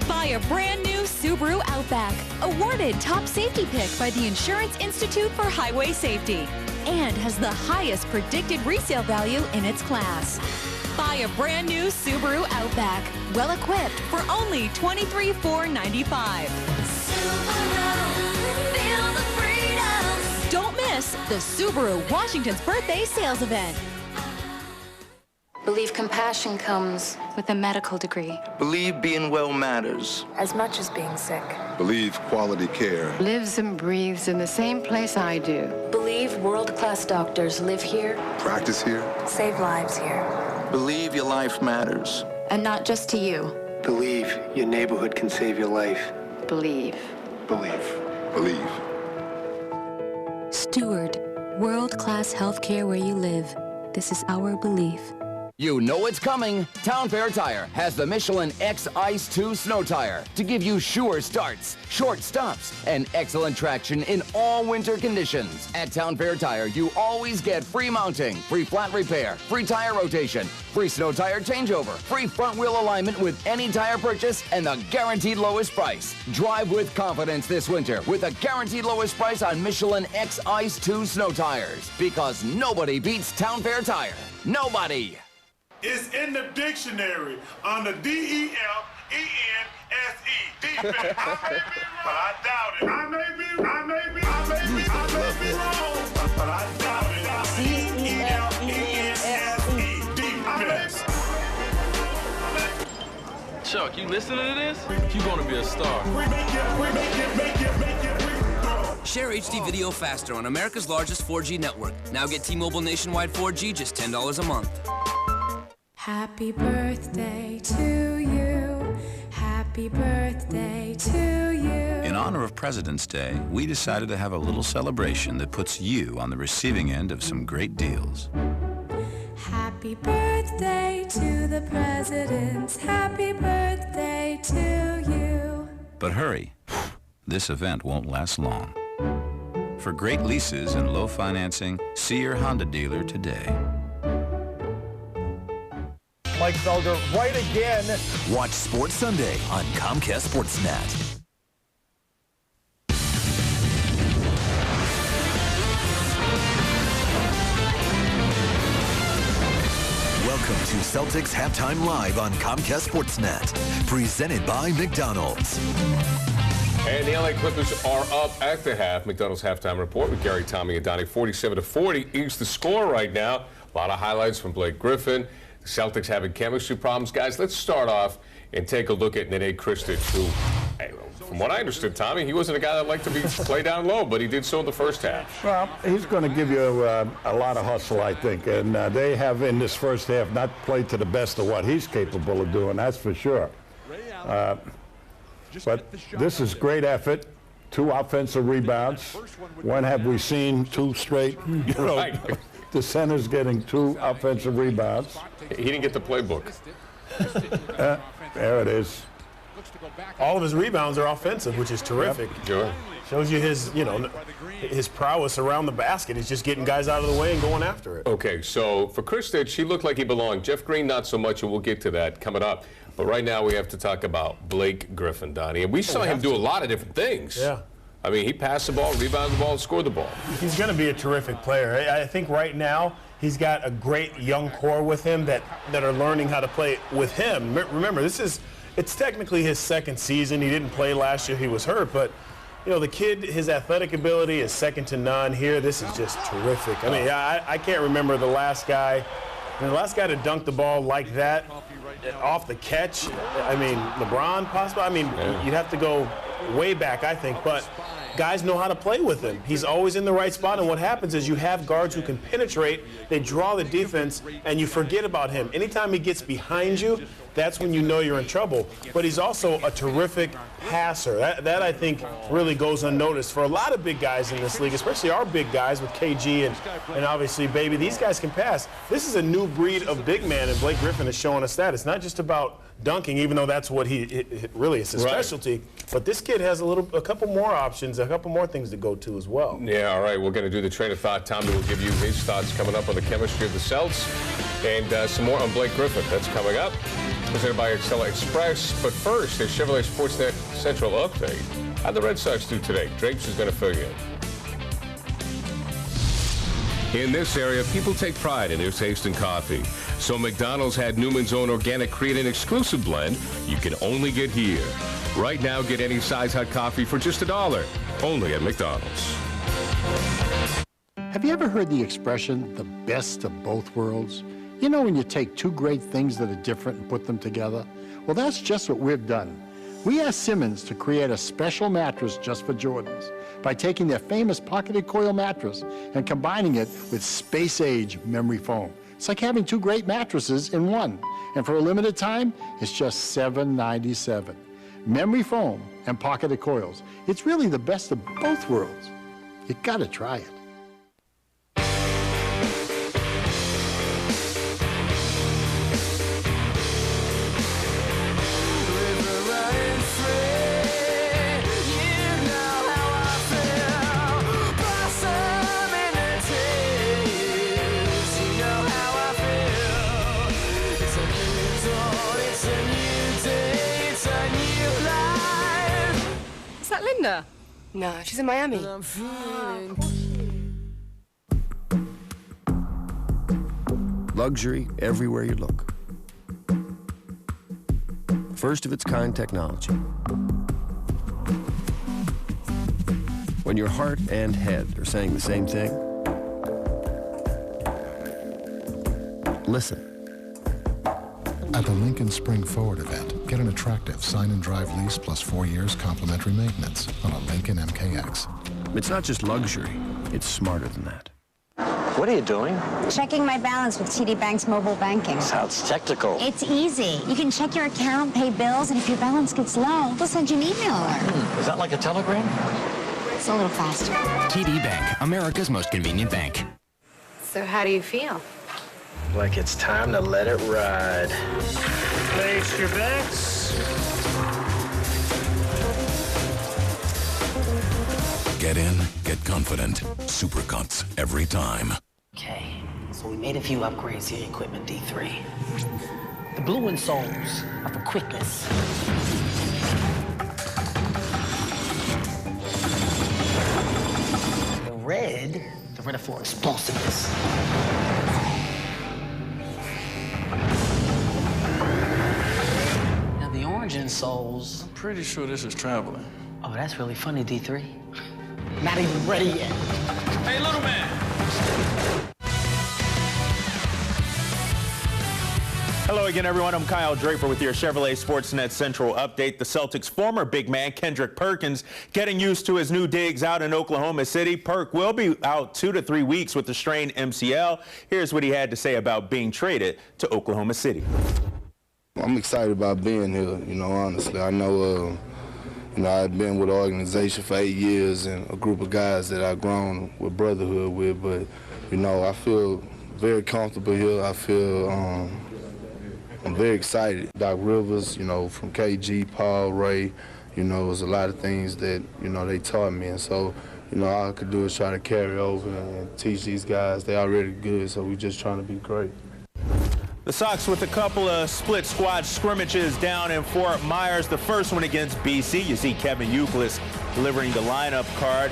Buy a brand new Subaru Outback, awarded top safety pick by the Insurance Institute for Highway Safety, and has the highest predicted resale value in its class. Buy a brand new Subaru Outback, well equipped for only $23,495. Feel the freedom. Don't miss the Subaru Washington's birthday sales event. Believe compassion comes with a medical degree. Believe being well matters. As much as being sick. Believe quality care lives and breathes in the same place I do. Believe world-class doctors live here. Practice here. Save lives here. Believe your life matters. And not just to you. Believe your neighborhood can save your life. Believe. Believe. Believe. Steward, world-class healthcare where you live. This is our belief. You know it's coming. Town Fair Tire has the Michelin X Ice 2 snow tire to give you sure starts, short stops, and excellent traction in all winter conditions. At Town Fair Tire, you always get free mounting, free flat repair, free tire rotation, free snow tire changeover, free front wheel alignment with any tire purchase, and the guaranteed lowest price. Drive with confidence this winter with a guaranteed lowest price on Michelin X Ice 2 snow tires, because nobody beats Town Fair Tire. Nobody. It's in the dictionary under D-E-F-E-N-S-E. Defense. But I doubt it. I may be wrong, but I doubt it. D-E-F-E-N-S-E. Defense. Chuck, you listening to this? You gonna be a star. Share HD video faster on America's largest 4G network. Now get T-Mobile nationwide 4G just $10 a month. Happy birthday to you. Happy birthday to you. In honor of President's Day, we decided to have a little celebration that puts you on the receiving end of some great deals. Happy birthday to the presidents. Happy birthday to you. But hurry, this event won't last long. For great leases and low financing, see your Honda dealer today. Mike Felder, right again. Watch Sports Sunday on Comcast Sportsnet. Welcome to Celtics Halftime Live on Comcast Sportsnet, presented by McDonald's. And the LA Clippers are up at the half. McDonald's halftime report with Gary, Tommy, and Donnie. 47-40 is the score right now. A lot of highlights from Blake Griffin. The Celtics having chemistry problems. Guys, let's start off and take a look at Nene Kristic, who, from what I understood, Tommy, he wasn't a guy that liked to play down low, but he did so in the first half. Well, he's going to give you a lot of hustle, I think. And they have, in this first half, not played to the best of what he's capable of doing, that's for sure. But this is great effort 2 offensive rebounds. When have we seen 2 straight? You know, Right. the center's getting 2 offensive rebounds. He didn't get the playbook. There it is. All of his rebounds are offensive, which is terrific. Yep. Sure. Shows you his, his prowess around the basket. He's just getting guys out of the way and going after it. Okay, so for Kristich, he looked like he belonged. Jeff Green, not so much, and we'll get to that coming up. But right now, we have to talk about Blake Griffin, Donnie. And we saw him do a lot of different things. Yeah. I mean, he passed the ball, rebounded the ball, and scored the ball. He's going to be a terrific player. I think right now he's got a great young core with him that are learning how to play with him. Remember, it's technically his 2nd season. He didn't play last year. He was hurt. But, the kid, his athletic ability is second to none here. This is just terrific. I mean, I can't remember the last guy to dunk the ball like that off the catch. I mean, LeBron possibly. I mean, you'd have to go way back, I think. But guys know how to play with him. He's always in the right spot, and what happens is you have guards who can penetrate, they draw the defense, and you forget about him. Anytime he gets behind you, that's when you know you're in trouble. But he's also a terrific passer. That I think really goes unnoticed for a lot of big guys in this league, especially our big guys with KG and obviously Baby. These guys can pass. This is a new breed of big man, and Blake Griffin is showing us that. It's not just about dunking, even though that's what he really is his specialty. But this kid has a couple more options, a couple more things to go to as well. Yeah, all right. We're going to do the train of thought. Tommy will give you his thoughts coming up on the chemistry of the Celts, and some more on Blake Griffin. That's coming up. Presented by Excella Express. But first, a Chevrolet Sportsnet Central update. How'd the Red Sox do today? Drapes is going to fill you in. In this area, people take pride in their taste in coffee. So McDonald's had Newman's own organic creatine exclusive blend you can only get here. Right now, get any size hot coffee for just $1. Only at McDonald's. Have you ever heard the expression, the best of both worlds? You know when you take 2 great things that are different and put them together? Well, that's just what we've done. We asked Simmons to create a special mattress just for Jordans by taking their famous pocketed coil mattress and combining it with space-age memory foam. It's like having 2 great mattresses in one. And for a limited time, it's just $7.97. Memory foam and pocketed coils. It's really the best of both worlds. You gotta try it. Linda? No, she's in Miami. Luxury everywhere you look. First of its kind technology. When your heart and head are saying the same thing, listen. At the Lincoln Spring Forward event, get an attractive sign and drive lease plus 4 years complimentary maintenance on a Lincoln MKX. It's not just luxury, it's smarter than that. What are you doing? Checking my balance with TD Bank's mobile banking. Sounds technical. It's easy. You can check your account, pay bills, and if your balance gets low, they'll send you an email alert. Is that like a telegram? It's a little faster. TD Bank, America's most convenient bank. So how do you feel? Like it's time to let it ride. Place your bets. Get in, get confident. Super cuts every time. Okay, so we made a few upgrades to your equipment, D3. The blue insoles are for quickness. The red are for explosiveness. Now the orange insoles. I'm pretty sure this is traveling. Oh, that's really funny, D3. Not even ready yet. Hey, little man. Hello again, everyone. I'm Kyle Draper with your Chevrolet Sportsnet Central update. The Celtics' former big man, Kendrick Perkins, getting used to his new digs out in Oklahoma City. Perk will be out 2 to 3 weeks with the strained MCL. Here's what he had to say about being traded to Oklahoma City. I'm excited about being here, honestly. I know, You know, I've been with the organization for 8 years and a group of guys that I've grown with brotherhood with, but, you know, I feel very comfortable here. I feel I'm very excited. Doc Rivers, you know, from KG, Paul, Ray, you know, there's a lot of things that, you know, they taught me. And so, you know, all I could do is try to carry over and teach these guys. They're already good, so we're just trying to be great. The Sox with a couple of split squad scrimmages down in Fort Myers. The first one against BC. You see Kevin Youkilis delivering the lineup card.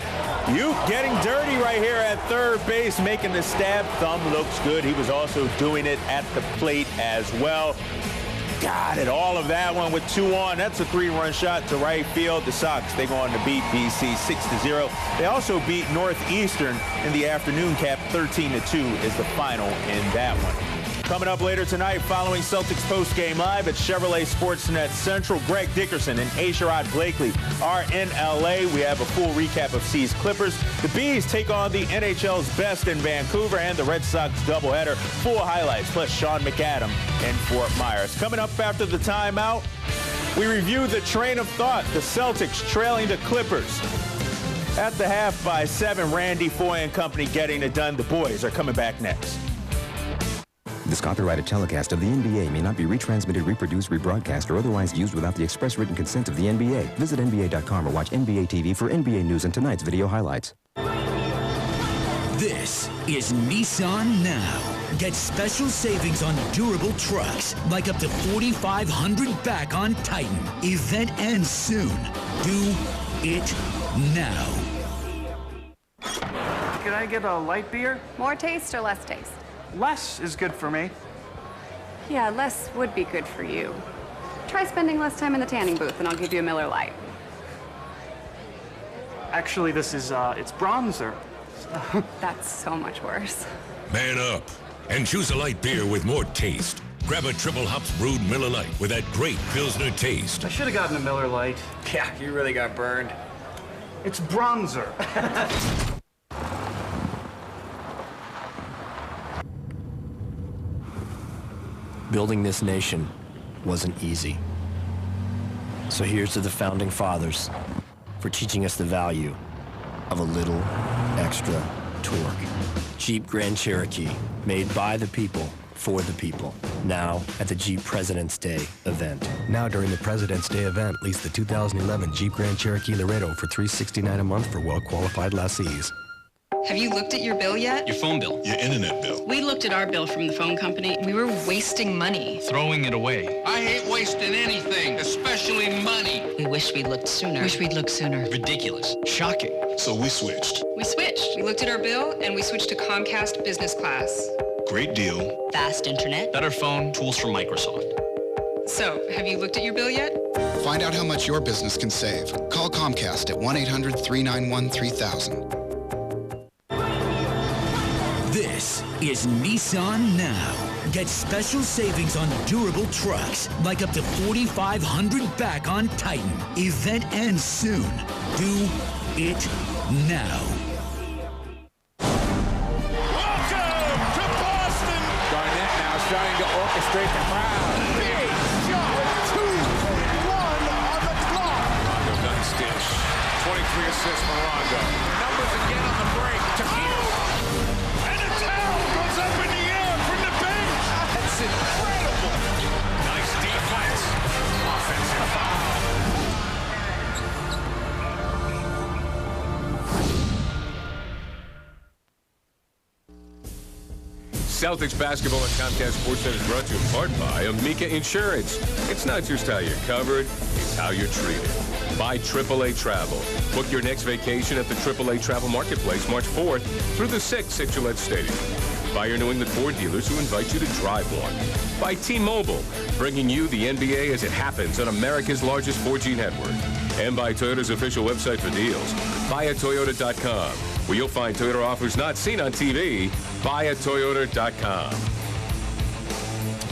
Uke getting dirty right here at third base, making the stab. Thumb looks good. He was also doing it at the plate as well. Got it. All of that one with 2 on. That's a 3-run shot to right field. The Sox, they go on to beat BC 6-0. They also beat Northeastern in the afternoon cap. 13-2 is the final in that one. Coming up later tonight, following Celtics postgame live at Chevrolet Sportsnet Central, Greg Dickerson and Asherrod Blakely are in L.A. We have a full recap of C's Clippers. The Bees take on the NHL's best in Vancouver and the Red Sox doubleheader. Full highlights, plus Sean McAdam in Fort Myers. Coming up after the timeout, we review the train of thought. The Celtics trailing the Clippers at the half by 7. Randy Foy and company getting it done. The boys are coming back next. This copyrighted telecast of the NBA may not be retransmitted, reproduced, rebroadcast, or otherwise used without the express written consent of the NBA. Visit NBA.com or watch NBA TV for NBA news and tonight's video highlights. This is Nissan Now. Get special savings on durable trucks, like up to $4,500 back on Titan. Event ends soon. Do it now. Can I get a light beer? More taste or less taste? Less is good for me. Yeah, less would be good for you. Try spending less time in the tanning booth and I'll give you a Miller Lite. Actually, this is, it's bronzer. That's so much worse. Man up and choose a light beer with more taste. Grab a triple hops brewed Miller Lite with that great Pilsner taste. I should have gotten a Miller Lite. Yeah, you really got burned. It's bronzer. Building this nation wasn't easy. So here's to the founding fathers for teaching us the value of a little extra torque. Jeep Grand Cherokee, made by the people, for the people. Now at the Jeep President's Day event. Now during the President's Day event, lease the 2011 Jeep Grand Cherokee Laredo for $369 a month for well-qualified lessees. Have you looked at your bill yet? Your phone bill. Your internet bill. We looked at our bill from the phone company. We were wasting money. Throwing it away. I hate wasting anything, especially money. We wish we'd looked sooner. Wish we'd looked sooner. Ridiculous. Shocking. So we switched. We switched. We looked at our bill and we switched to Comcast Business Class. Great deal. Fast internet. Better phone. Tools from Microsoft. So, have you looked at your bill yet? Find out how much your business can save. Call Comcast at 1-800-391-3000. This is Nissan Now. Get special savings on durable trucks, like up to $4,500 back on Titan. Event ends soon. Do it now. Welcome to Boston! Garnett now starting to orchestrate the crowd. Big shot, 2-1 on the clock. Rondo done stitch. 23 assists for Rondo. Numbers again on the break. And the towel goes up in the air from the bench. That's incredible. Nice defense. Offensive foul. Celtics basketball on Comcast Sportsnet is brought to you in part by Amica Insurance. It's not just how you're covered, it's how you're treated. By AAA Travel. Book your next vacation at the AAA Travel Marketplace March 4th through the 6th at Gillette Stadium. By your New England Ford dealers who invite you to drive one. By T-Mobile, bringing you the NBA as it happens on America's largest 4G network. And by Toyota's official website for deals, buyatoyota.com, where you'll find Toyota offers not seen on TV. Buyatoyota.com.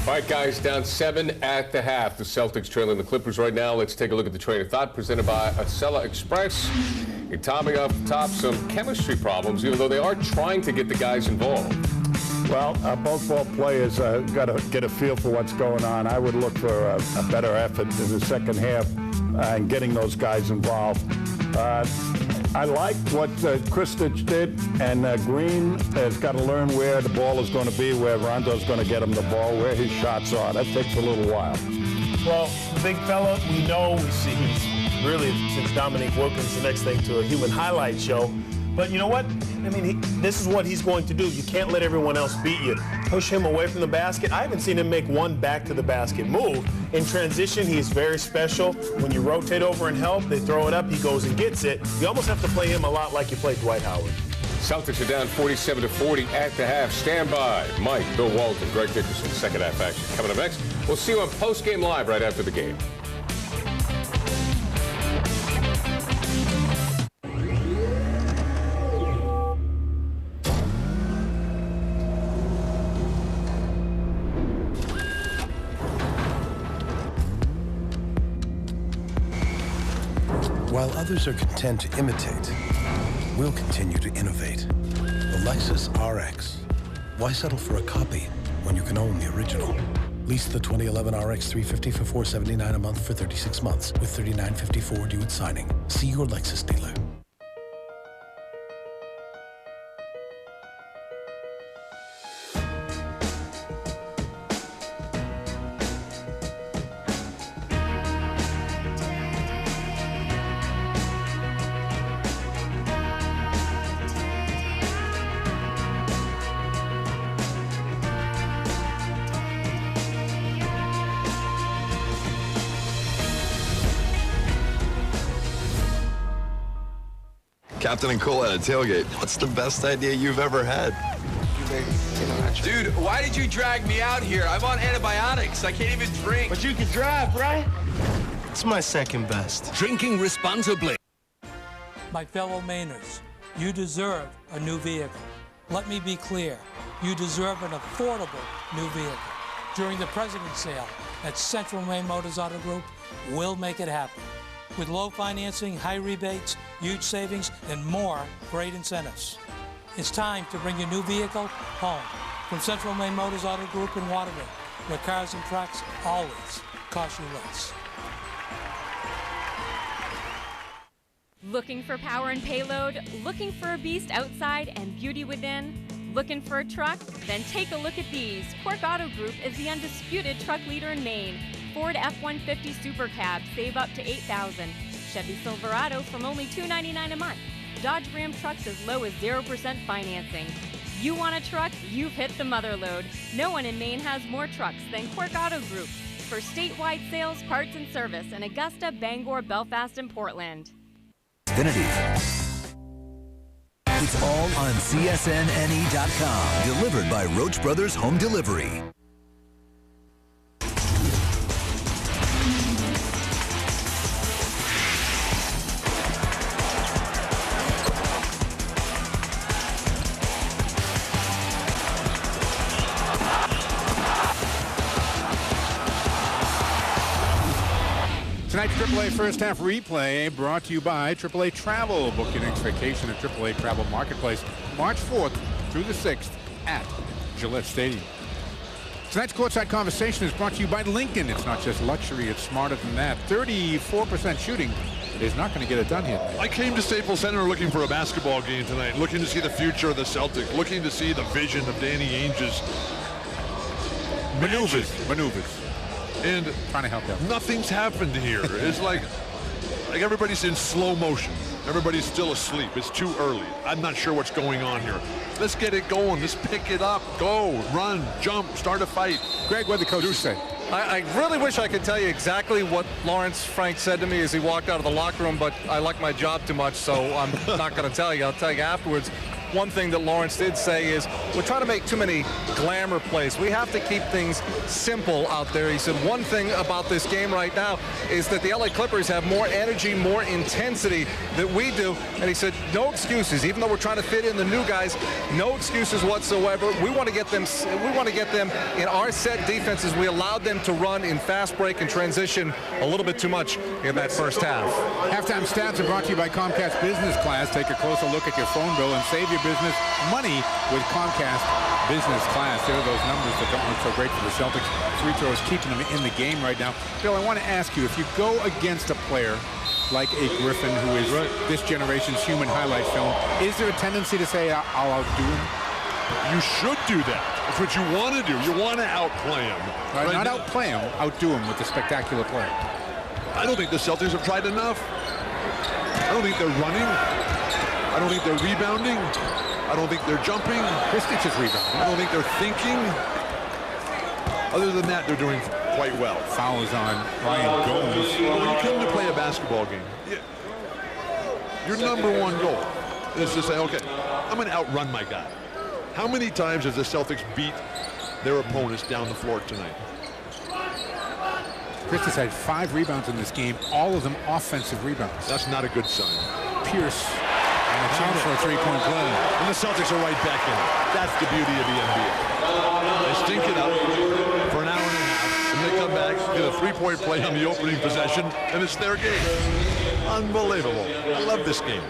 All right, guys, down 7 at the half. The Celtics trailing the Clippers right now. Let's take a look at the train of thought presented by Acela Express. You're topping off the top some chemistry problems, even though they are trying to get the guys involved. Well, both ball players got to get a feel for what's going on. I would look for a better effort in the second half. and getting those guys involved. I like what Kristich did, and Green has got to learn where the ball is going to be, where Rondo's going to get him the ball, where his shots are. That takes a little while. Well, the big fella, we know, we see he's really, since Dominique Wilkins, the next thing to a human highlight show. But you know what? I mean, this is what he's going to do. You can't let everyone else beat you. Push him away from the basket. I haven't seen him make one back-to-the-basket move. In transition, he's very special. When you rotate over and help, they throw it up, he goes and gets it. You almost have to play him a lot like you played Dwight Howard. Celtics are down 47-40 at the half. Stand by. Mike, Bill Walton, Greg Dickerson, second half action. Coming up next, we'll see you on Post-Game Live right after the game. While others are content to imitate, we'll continue to innovate. The Lexus RX. Why settle for a copy when you can own the original? Lease the 2011 RX 350 for $479 a month for 36 months, with $39.54 due at signing. See your Lexus dealer. Captain and Cole at a tailgate. What's the best idea you've ever had? Dude, why did you drag me out here? I'm on antibiotics. I can't even drink. But you can drive, right? It's my second best. Drinking responsibly. My fellow Mainers, you deserve a new vehicle. Let me be clear. You deserve an affordable new vehicle. During the President's Sale at Central Maine Motors Auto Group, we'll make it happen. With low financing, high rebates, huge savings, and more great incentives. It's time to bring your new vehicle home. From Central Maine Motors Auto Group in Waterville, where cars and trucks always cost you less. Looking for power and payload? Looking for a beast outside and beauty within? Looking for a truck? Then take a look at these. Quirk Auto Group is the undisputed truck leader in Maine. Ford F-150 Super Cab, save up to $8,000. Chevy Silverado from only $299 a month. Dodge Ram trucks as low as 0% financing. You want a truck? You've hit the mother lode. No one in Maine has more trucks than Quirk Auto Group. For statewide sales, parts, and service in Augusta, Bangor, Belfast, and Portland. Xfinity. It's all on CSNNE.com. Delivered by Roach Brothers Home Delivery. Tonight's AAA first half replay brought to you by AAA Travel. Book your next vacation at AAA Travel Marketplace March 4th through the 6th at Gillette Stadium. Tonight's courtside conversation is brought to you by Lincoln. It's not just luxury, it's smarter than that. 34% shooting is not going to get it done here. I came to Staples Center looking for a basketball game tonight, looking to see the future of the Celtics, looking to see the vision of Danny Ainge's maneuvers. And trying to help out. Nothing's happened here. It's like everybody's in slow motion. Everybody's still asleep. It's too early. I'm not sure what's going on here. Let's get it going. Let's pick it up. Go, run, jump, start a fight. Greg, what did the coaches say? I really wish I could tell you exactly what Lawrence Frank said to me as he walked out of the locker room, but I like my job too much, so I'm not going to tell you. I'll tell you afterwards. One thing that Lawrence did say is we're trying to make too many glamour plays. We have to keep things simple out there. He said one thing about this game right now is that the LA Clippers have more energy, more intensity than we do. And he said no excuses. Even though we're trying to fit in the new guys, no excuses whatsoever. We want to get them in our set defenses. We allowed them to run in fast break and transition a little bit too much in that first half. Halftime stats are brought to you by Comcast Business Class. Take a closer look at your phone bill and save your your business money with Comcast Business Class. There are those numbers that don't look so great for the Celtics. Free throws keeping them in the game right now. Bill, I want to ask you, if you go against a player like a Griffin, who is this generation's human highlight film, is there a tendency to say, I'll outdo him? You should do that. That's what you want to do. You want to outplay him. Right, not outplay him, outdo him with a spectacular play. I don't think the Celtics have tried enough. I don't think they're running. I don't think they're rebounding. I don't think they're jumping. Kristich is rebounding. I don't think they're thinking. Other than that, they're doing quite well. Foul is on Ryan Gomes. When you come to play a basketball game, your number one goal is to say, okay, I'm going to outrun my guy. How many times has the Celtics beat their opponents down the floor tonight? Kristich had 5 rebounds in this game, all of them offensive rebounds. That's not a good sign. Pierce, and a chance for a three-point play. And the Celtics are right back in it. That's the beauty of the NBA. They stink it up for an hour and a half, and they come back, get a three-point play on the opening possession, and it's their game. Unbelievable. I love this game.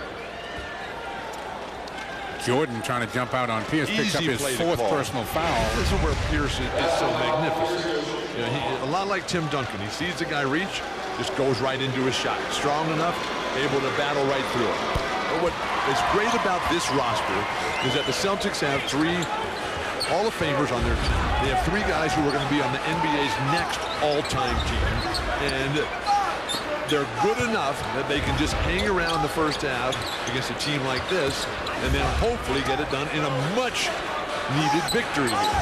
Jordan trying to jump out on Pierce, picks up his 4th personal foul. This is where Pierce is so magnificent. You know, a lot like Tim Duncan. He sees the guy reach, just goes right into his shot. Strong enough, able to battle right through it. But what is great about this roster is that the Celtics have 3 Hall of Famers on their team. They have 3 guys who are going to be on the NBA's next all-time team. And they're good enough that they can just hang around the first half against a team like this and then hopefully get it done in a much-needed victory here.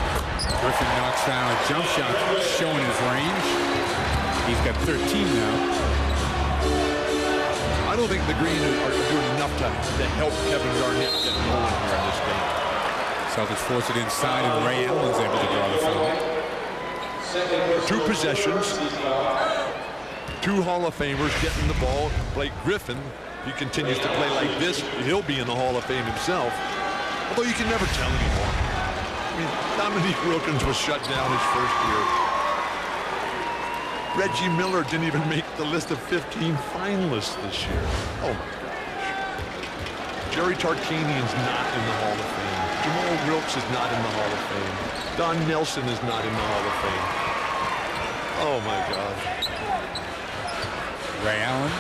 Griffin knocks down a jump shot, showing his range. He's got 13 now. I don't think the Green are doing enough to help Kevin Garnett get going here in this game. Celtics force it inside, and Ray Allen's able to draw the foul. 2 possessions. 2 Hall of Famers getting the ball. Blake Griffin, if he continues to play like this, he'll be in the Hall of Fame himself. Although you can never tell anymore. I mean, Dominique Wilkins was shut down his first year. Reggie Miller didn't even make the list of 15 finalists this year. Oh my gosh. Jerry Tarkanian's not in the Hall of Fame. Jamal Wilkes is not in the Hall of Fame. Don Nelson is not in the Hall of Fame. Oh my God. Ray Allen,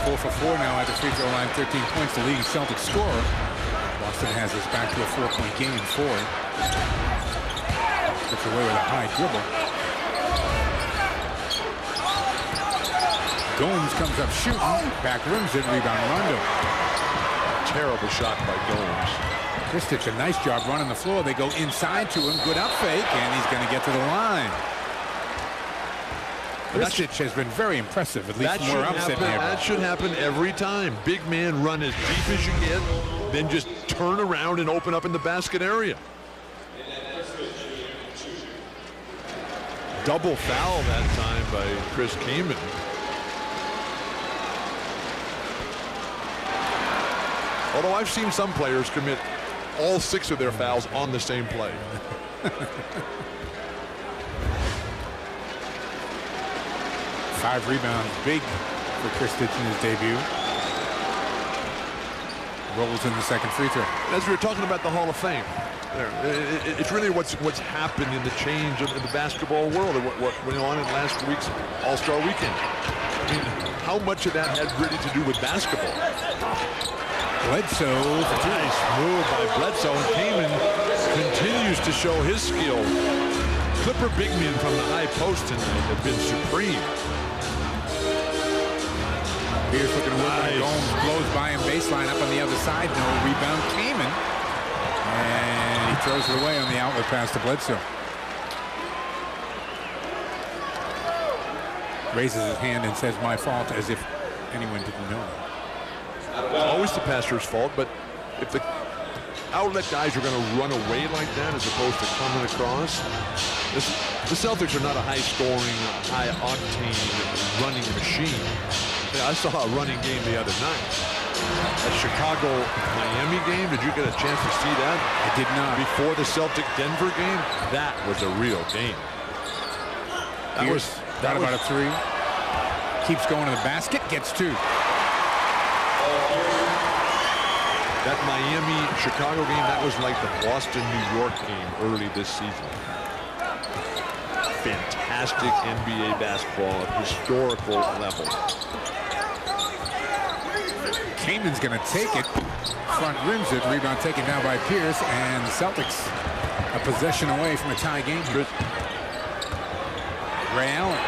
4 for 4 now at the free throw line, 13 points, the leading Celtics scorer. Boston has us back to a 4-point game for it. Gets away with a high dribble. Gomes comes up shooting, back rims it, rebound Rondo. Terrible shot by Gomes. Kristich, a nice job running the floor. They go inside to him, good up fake, and he's going to get to the line. Kristich has been very impressive, at least from where I'm sitting here. That should happen every time. Big man run as deep as you get, then just turn around and open up in the basket area. Double foul that time by Chris Kaman. Although I've seen some players commit all 6 of their fouls on the same play. 5 rebounds, big for Kristich in his debut. Rolls in the second free throw. As we were talking about the Hall of Fame, it's really what's happened in the change of the basketball world, and what went on in last week's All-Star Weekend. I mean, how much of that had really to do with basketball? Bledsoe, nice move by Bledsoe, and Kaman continues to show his skill. Clipper big men from the high post tonight have been supreme. Pierce looking to win. Gomes blows by him baseline up on the other side. No rebound. Kaman. And he throws it away on the outlet pass to Bledsoe. Raises his hand and says, my fault, as if anyone didn't know. Always the passer's fault, but if the outlet guys are going to run away like that as opposed to coming across, the Celtics are not a high-scoring, high-octane running machine. I saw a running game the other night. That Chicago-Miami game, did you get a chance to see that? I did not. Before the Celtic-Denver game, that was a real game. That was about a 3. Keeps going to the basket, gets 2. That Miami-Chicago game, that was like the Boston-New York game early this season. Fantastic NBA basketball at historical level. Kaneman's going to take it. Front rims it. Rebound taken down by Pierce. And Celtics a possession away from a tie game here. Ray Allen.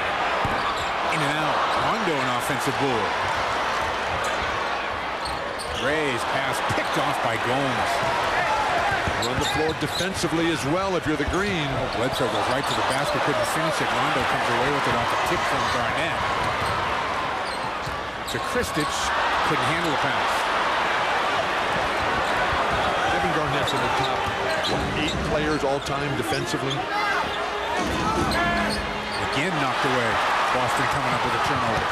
In and out. Rondo an offensive board. Ray's pass picked off by Gomes. Run the floor defensively as well if you're the Green. Bledsoe goes right to the basket, couldn't finish it. Rondo comes away with it off a tip from Garnett. To Kristic, couldn't handle the pass. Kevin Garnett's in the top 8 players all time defensively. Again knocked away. Boston coming up with a turnover.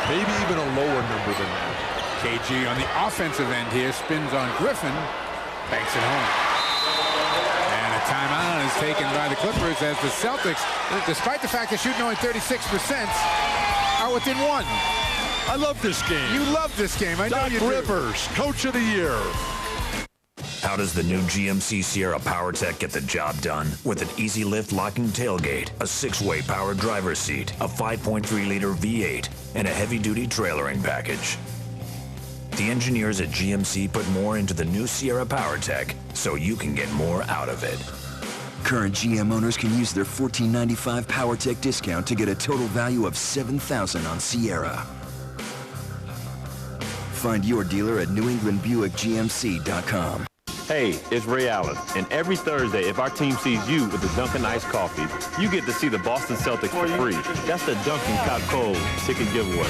Maybe even a lower number than that. KG on the offensive end here, spins on Griffin, banks it home. And a timeout is taken by the Clippers as the Celtics, despite the fact they're shooting only 36%, are within 1. I love this game. You love this game. I know you do. Rivers, Coach of the Year. How does the new GMC Sierra PowerTech get the job done? With an easy lift locking tailgate, a 6-way power driver's seat, a 5.3-liter V8, and a heavy-duty trailering package. The engineers at GMC put more into the new Sierra PowerTech so you can get more out of it. Current GM owners can use their $14.95 PowerTech discount to get a total value of $7,000 on Sierra. Find your dealer at NewEnglandBuickGMC.com. Hey, it's Ray Allen, and every Thursday, if our team sees you with the Dunkin' Iced Coffee, you get to see the Boston Celtics for free. That's the Dunkin' Cop Cold ticket giveaway.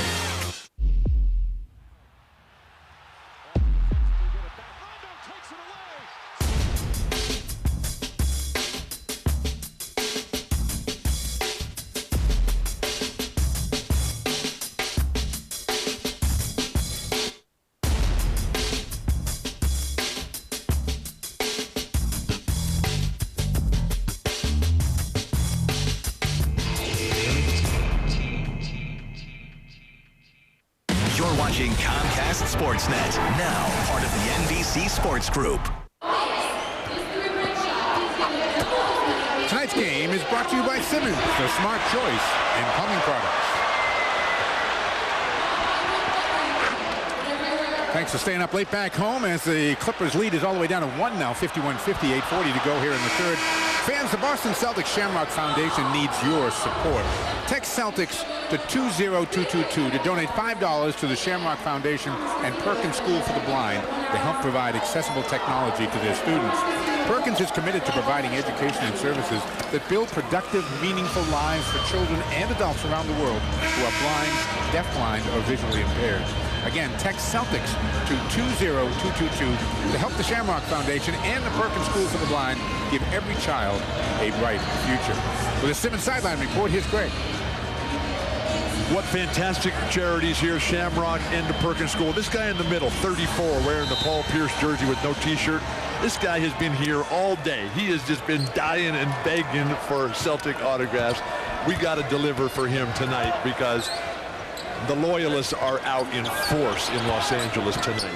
Watching Comcast Sportsnet, now part of the NBC Sports Group. Tonight's game is brought to you by Simmons, the smart choice in plumbing products. Thanks for staying up late back home as the Clippers lead is all the way down to 1 now, 51-50, 8:40 to go here in the third. Fans, the Boston Celtics Shamrock Foundation needs your support. Text Celtics to 20222 to donate $5 to the Shamrock Foundation and Perkins School for the Blind to help provide accessible technology to their students. Perkins is committed to providing education and services that build productive, meaningful lives for children and adults around the world who are blind, deafblind, or visually impaired. Again, text Celtics to 20222 to help the Shamrock Foundation and the Perkins School for the Blind give every child a bright future. With a Simmons Sideline Report, here's Greg. What fantastic charities here, Shamrock and the Perkins School. This guy in the middle, 34, wearing the Paul Pierce jersey with no t-shirt. This guy has been here all day. He has just been dying and begging for Celtic autographs. We got to deliver for him tonight because the loyalists are out in force in Los Angeles tonight.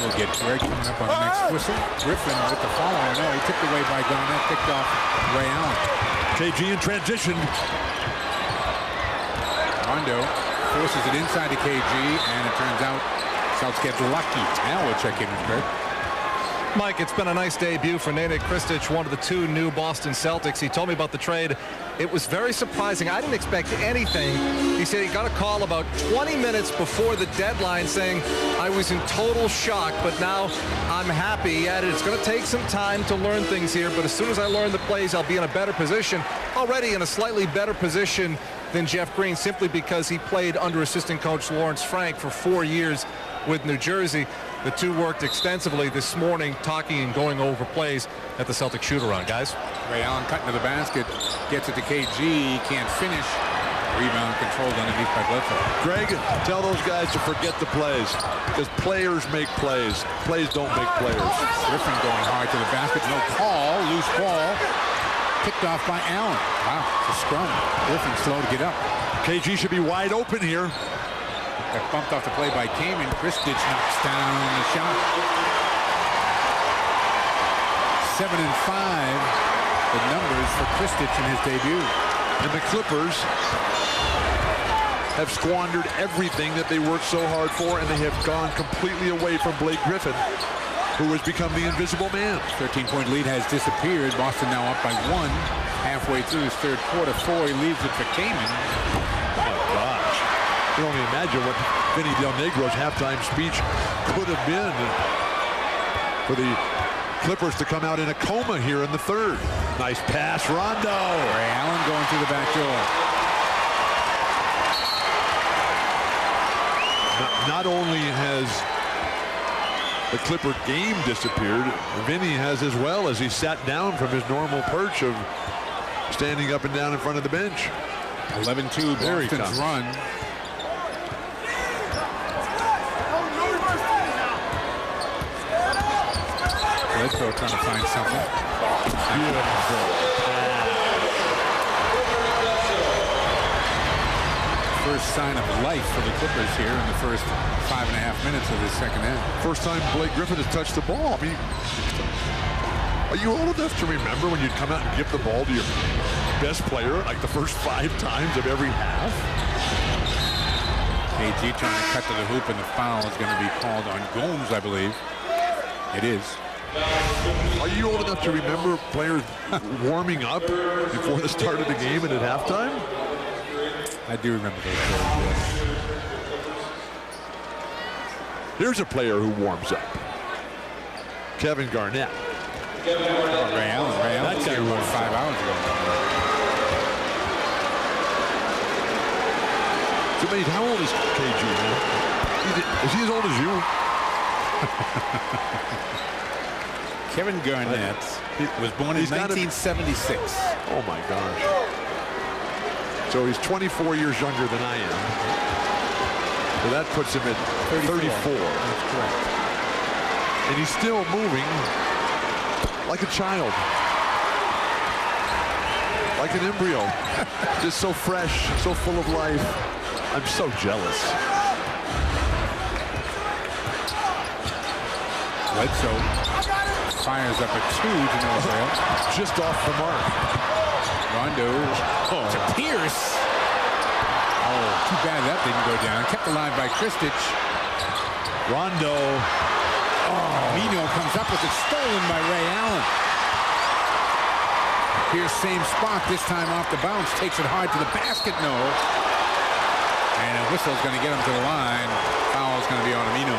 We'll get Greg coming up on the next whistle. Griffin with the follow. No, he tipped away by Garnett, picked off Ray Allen. KG in transition. Rondo forces it inside to KG, and it turns out Celtics get lucky. Now we'll check in with Greg. Mike, it's been a nice debut for Nene Kristic, one of the 2 new Boston Celtics. He told me about the trade. It was very surprising. I didn't expect anything. He said he got a call about 20 minutes before the deadline saying, I was in total shock, but now I'm happy. He added, it's going to take some time to learn things here, but as soon as I learn the plays, I'll be in a better position. Already in a slightly better position than Jeff Green, simply because he played under assistant coach Lawrence Frank for 4 years with New Jersey. The 2 worked extensively this morning, talking and going over plays at the Celtic shoot-around, guys. Ray Allen cutting to the basket, gets it to KG, can't finish. Rebound controlled underneath by Bledsoe. Greg, tell those guys to forget the plays, because players make plays. Plays don't make players. Griffin going hard to the basket, no call, loose ball. Picked off by Allen. Wow, it's a scrum. Griffin slow to get up. KG should be wide open here. Got bumped off the play by Kamen. Kristich knocks down the shot. 7 and 5, the numbers for Kristich in his debut. And the Clippers have squandered everything that they worked so hard for, and they have gone completely away from Blake Griffin, who has become the invisible man. 13-point lead has disappeared. Boston now up by 1 halfway through his third quarter. 4, he leaves it for Kamen. Oh my gosh. You can only imagine what Vinny Del Negro's halftime speech could have been for the Clippers to come out in a coma here in the third. Nice pass, Rondo. Ray Allen going through the back door. Not only has the Clipper game disappeared, Vinny has as well, as he sat down from his normal perch of standing up and down in front of the bench. 11-2 Boston's run. Bledsoe trying to find something. Beautiful. First sign of life for the Clippers here in the first 5.5 minutes of the second half. First time Blake Griffin has touched the ball. I mean, are you old enough to remember when you'd come out and give the ball to your best player like the first 5 times of every half? KG trying to cut to the hoop, and the foul is going to be called on Gomes, I believe. It is. Are you old enough to remember players warming up before the start of the game and at halftime? I do remember those plays, yes. Here's a player who warms up. Kevin Garnett. Ray Allen. That guy won 5 hours ago. So, mate, how old is KG, man? Is he as old as you? Kevin Garnett was born in 1976. Oh, my gosh. So he's 24 years younger than I am. So that puts him at 34. That's correct. And he's still moving like a child. Like an embryo. Just so fresh, so full of life. I'm so jealous. Bledsoe fires up a 2 to no avail. Just off the mark. Rondo to Pierce. Oh, too bad that didn't go down. Kept alive by Kristich. Rondo. Oh, Mino comes up with it, stolen by Ray Allen. Pierce, same spot, this time off the bounce. Takes it hard to the basket, no. And a whistle's going to get him to the line. Foul's going to be on Mino.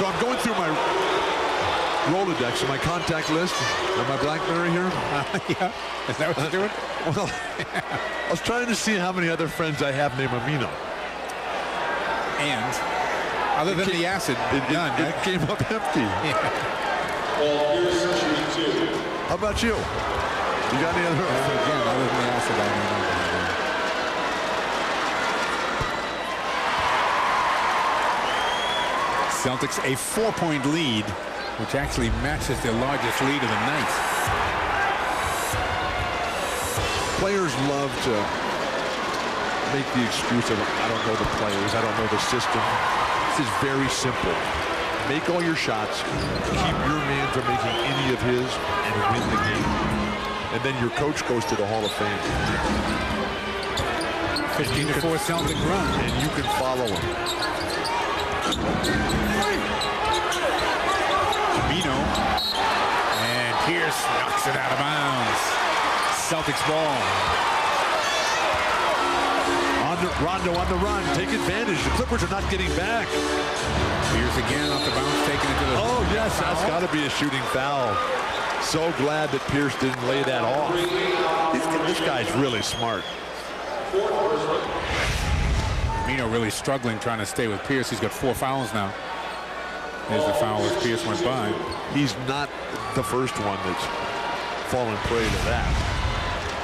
So I'm going through my Rolodex, my contact list, on my BlackBerry here. Yeah, is that what you're doing? Well, I was trying to see how many other friends I have named Amino. And other than the acid, it came up empty. Yeah. How about you? You got any other? Again, other than the acid, I don't know. Celtics a 4-point lead, which actually matches their largest lead of the night. Players love to make the excuse of, I don't know the players, I don't know the system. This is very simple. Make all your shots, keep your man from making any of his, and win the game. And then your coach goes to the Hall of Fame. 15-4 Celtic run. And you can follow him. Mino. And Pierce knocks it out of bounds. Celtics ball. Rondo on the run. Take advantage. The Clippers are not getting back. Pierce again off the bounce, taking it to the... Oh, yes. That's got to be a shooting foul. So glad that Pierce didn't lay that off. This guy's really smart. Mino really struggling trying to stay with Pierce. He's got 4 fouls now. There's the foul as Pierce went by. He's not the first one that's fallen prey to that.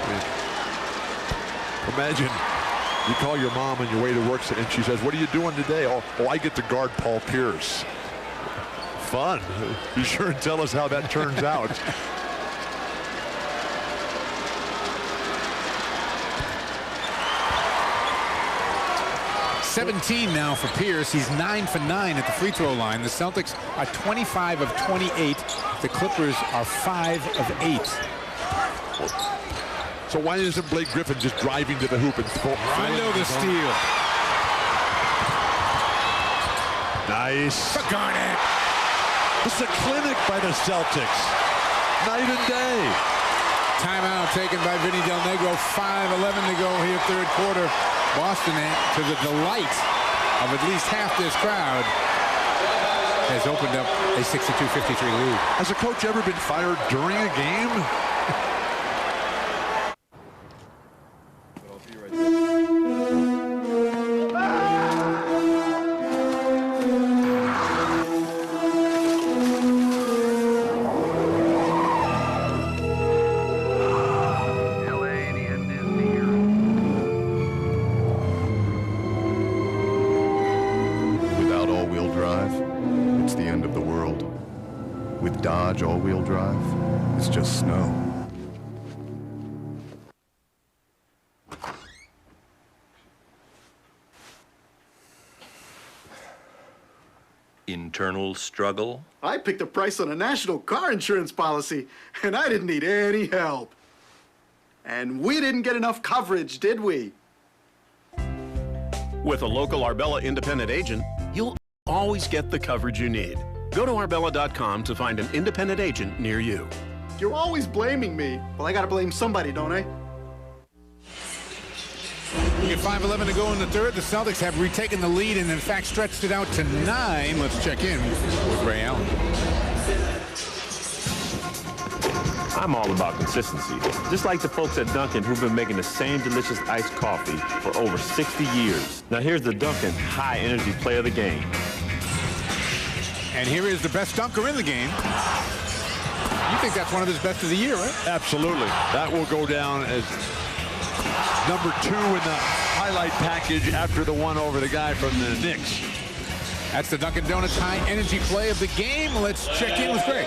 I mean, imagine you call your mom on your way to work and she says, "What are you doing today?" Oh, I get to guard Paul Pierce. Fun. Be sure and tell us how that turns out. 17 now for Pierce. He's 9 for 9 at the free throw line. The Celtics are 25 of 28. The Clippers are 5 of 8. So why isn't Blake Griffin just driving to the hoop and Rondo the steal. Nice. For Garnett. This is a clinic by the Celtics. Night and day. Timeout taken by Vinny Del Negro. 5:11 to go here, third quarter. Boston, to the delight of at least half this crowd, has opened up a 62-53 lead. Has a coach ever been fired during a game? Dodge all-wheel drive, it's just snow. Internal struggle? I picked a price on a national car insurance policy, and I didn't need any help. And we didn't get enough coverage, did we? With a local Arbella independent agent, you'll always get the coverage you need. Go to Arbella.com to find an independent agent near you. You're always blaming me. Well, I gotta blame somebody, don't I? We get 5:11 to go in the third. The Celtics have retaken the lead and, in fact, stretched it out to 9. Let's check in with Ray Allen. I'm all about consistency. Just like the folks at Dunkin' who've been making the same delicious iced coffee for over 60 years. Now here's the Dunkin' high energy play of the game. And here is the best dunker in the game. You think that's one of his best of the year, right? Absolutely. That will go down as number 2 in the highlight package after the one over the guy from the Knicks. That's the Dunkin' Donuts high energy play of the game. Let's check in with Greg.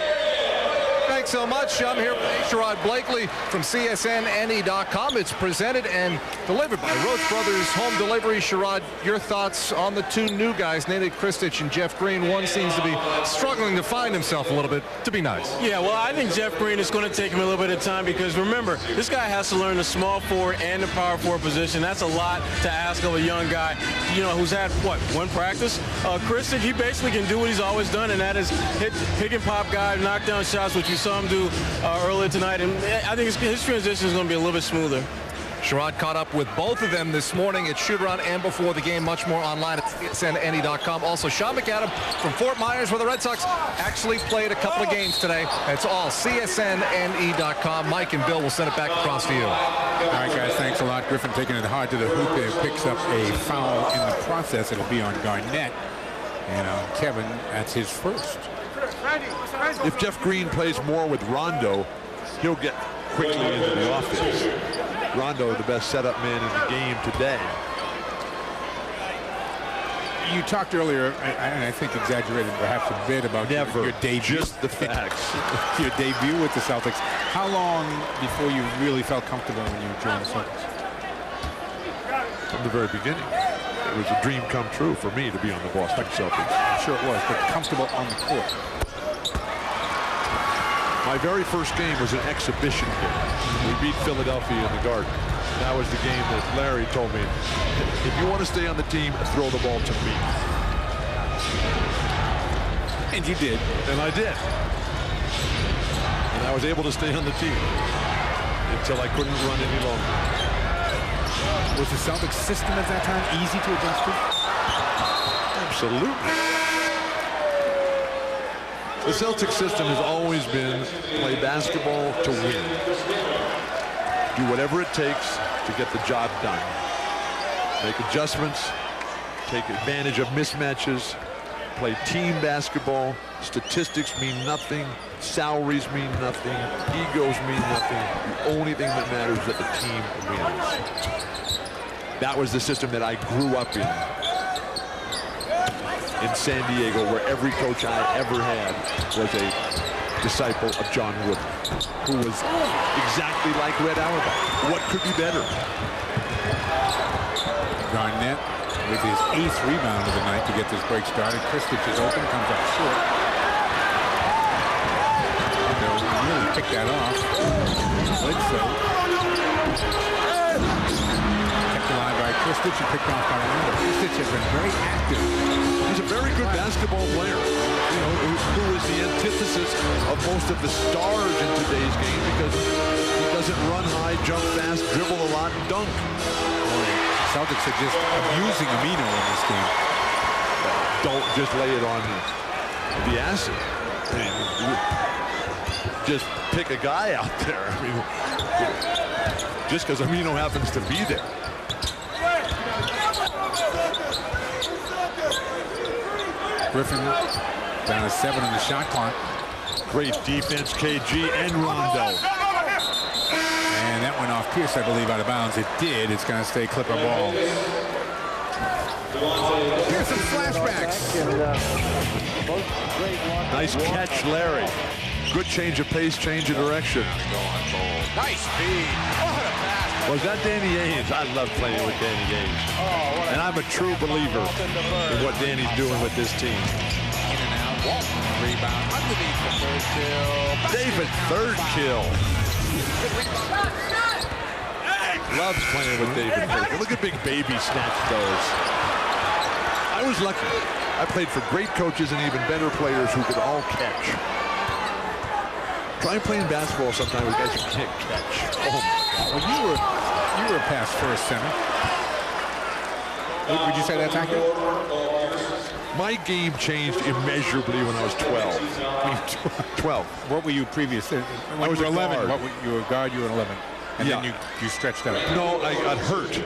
Thanks so much. I'm here with Sherrod Blakely from CSNNE.com. It's presented and delivered by Roach Brothers Home Delivery. Sherrod, your thoughts on the two new guys, Nate Kristich and Jeff Green. One seems to be struggling to find himself a little bit, to be nice. Yeah, well, I think Jeff Green is going to take him a little bit of time because, remember, this guy has to learn the small forward and the power forward position. That's a lot to ask of a young guy, you know, who's had, what, one practice? Kristich, he basically can do what he's always done, and that is pick and pop guy, knock down shots, which you saw him do earlier tonight, and I think his transition is going to be a little bit smoother. Sherrod caught up with both of them this morning at shoot-around and before the game. Much more online at CSNNE.com. Also, Sean McAdam from Fort Myers, where the Red Sox actually played a couple of games today. It's all CSNNE.com. Mike and Bill will send it back across to you. All right, guys, thanks a lot. Griffin taking it hard to the hoop and picks up a foul in the process. It'll be on Garnett. And Kevin, that's his first. If Jeff Green plays more with Rondo, he'll get quickly into the offense. Rondo, the best setup man in the game today. You talked earlier, and I think exaggerated perhaps a bit about your debut. Just the facts. Your debut with the Celtics. How long before you really felt comfortable when you joined the Celtics? From the very beginning. It was a dream come true for me to be on the Boston Celtics. I'm sure it was, but comfortable on the court. My very first game was an exhibition game. We beat Philadelphia in the Garden. That was the game that Larry told me, if you want to stay on the team, throw the ball to me. And you did. And I did. And I was able to stay on the team until I couldn't run any longer. Was the Celtics system at that time easy to adjust to? Absolutely. The Celtics system has always been play basketball to win. Do whatever it takes to get the job done. Make adjustments, take advantage of mismatches, play team basketball. Statistics mean nothing. Salaries mean nothing. Egos mean nothing. The only thing that matters is that the team wins. That was the system that I grew up in San Diego, where every coach I ever had was a disciple of John Wooden, who was exactly like Red Auerbach. What could be better? Garnett with his 8th rebound of the night to get this break started. Kristic is open, comes up short. Rondo really picked that off. Bledsoe. Kept alive by Kristic and picked off by Rondo. Kristic has been very active. He's a very good basketball player, you know, who is the antithesis of most of the stars in today's game because he doesn't run high, jump fast, dribble a lot, and dunk. Celtics are just abusing Amino in this game. Don't just lay it on the acid. I mean, just pick a guy out there. I mean, just because Amino happens to be there. Griffin down to 7 on the shot clock. Great defense, KG and Rondo. And that went off Pierce, I believe, out of bounds. It did. It's going to stay Clipper ball. Here's some flashbacks. Nice catch, Larry. Good change of pace, change of direction. Nice speed. What a pass. Was that Danny Ainge? I love playing with Danny Ainge. And I'm a true believer in what Danny's doing with this team. In and out. Walton rebound underneath the third kill. David, third kill. Loves playing with David. Look at Big Baby snatch those. I was lucky. I played for great coaches and even better players who could all catch. Try playing basketball sometime with guys who can't catch. Well, you were past first center. Would you say that's accurate? My game changed immeasurably when I was 12. 12. What were you previous? When I was you were 11. guard. What were you were a guard? You were 11. And then you stretched out. No, I got hurt.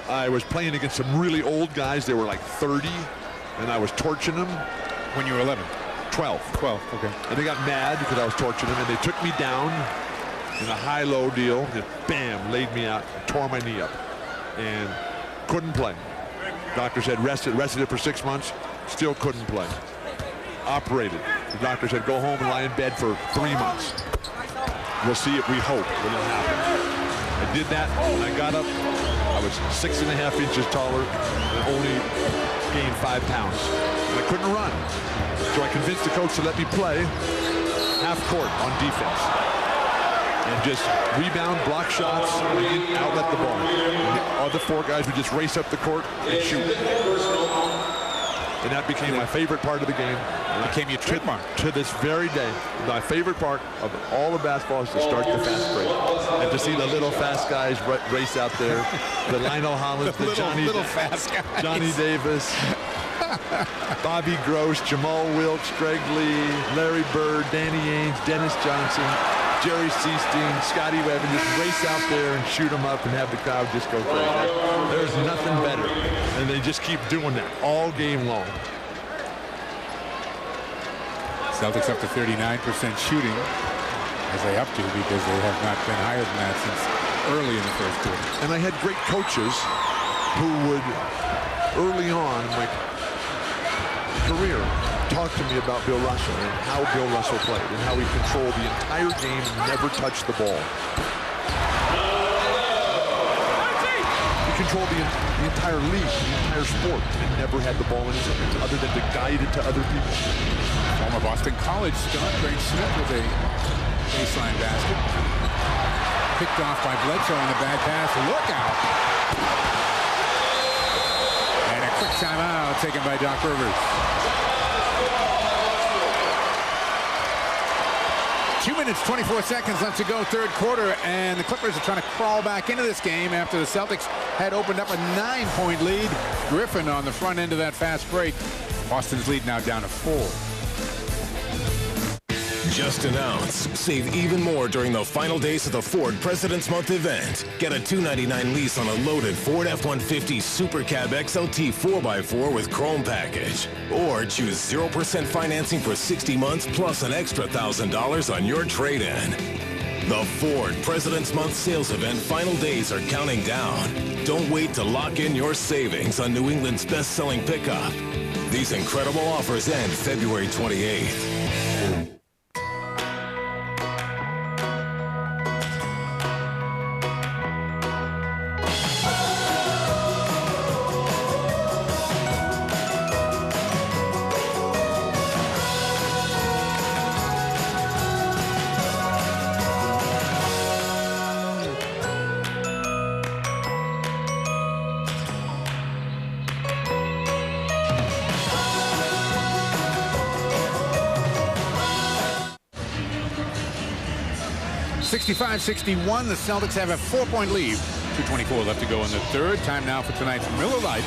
I was playing against some really old guys. They were like 30, and I was torching them. When you were 11? 12. 12, okay. And they got mad because I was torching them, and they took me down in a high-low deal. And bam, laid me out, tore my knee up, and couldn't play. Doctor said rested it for 6 months, still couldn't play. Operated. The doctor said go home and lie in bed for 3 months. We'll see it, we hope, when it happens. I did that, and I got up. I was 6.5 inches taller and only gained 5 pounds. And I couldn't run. So I convinced the coach to let me play half court on defense. And just rebound, block shots, and outlet the ball. And the other 4 guys would just race up the court and shoot. And that became my favorite part of the game. It became your trademark. To this very day, my favorite part of all of basketball is to start the fast break. And to see the little fast guys race out there. The Lionel Hollins, the Johnny Davis, Bobby Gross, Jamal Wilkes, Greg Lee, Larry Bird, Danny Ainge, Dennis Johnson, Jerry Seasteen, Scotty Webb, and just race out there and shoot them up and have the crowd just go crazy. There's nothing better. And they just keep doing that all game long. Celtics up to 39% shooting, as they have to, because they have not been higher than that since early in the first quarter. And I had great coaches who would, early on in my career, talk to me about Bill Russell and how Bill Russell played and how he controlled the entire game and never touched the ball. He controlled the entire league, the entire sport, and never had the ball in his hands other than to guide it to other people. Former Boston College star Greg Smith with a baseline basket. Picked off by Bledsoe on the back pass. Look out! And a quick timeout taken by Doc Rivers. 2 minutes, 24 seconds left to go, third quarter, and the Clippers are trying to crawl back into this game after the Celtics had opened up a 9-point lead. Griffin on the front end of that fast break. Boston's lead now down to 4. Just announced. Save even more during the final days of the Ford President's Month event. Get a $299 lease on a loaded Ford F-150 Super Cab XLT 4x4 with Chrome package. Or choose 0% financing for 60 months plus an extra $1,000 on your trade-in. The Ford President's Month sales event final days are counting down. Don't wait to lock in your savings on New England's best-selling pickup. These incredible offers end February 28th. 65-61. The Celtics have a 4-point lead. 2:24 left to go in the third. Time now for tonight's Miller Lite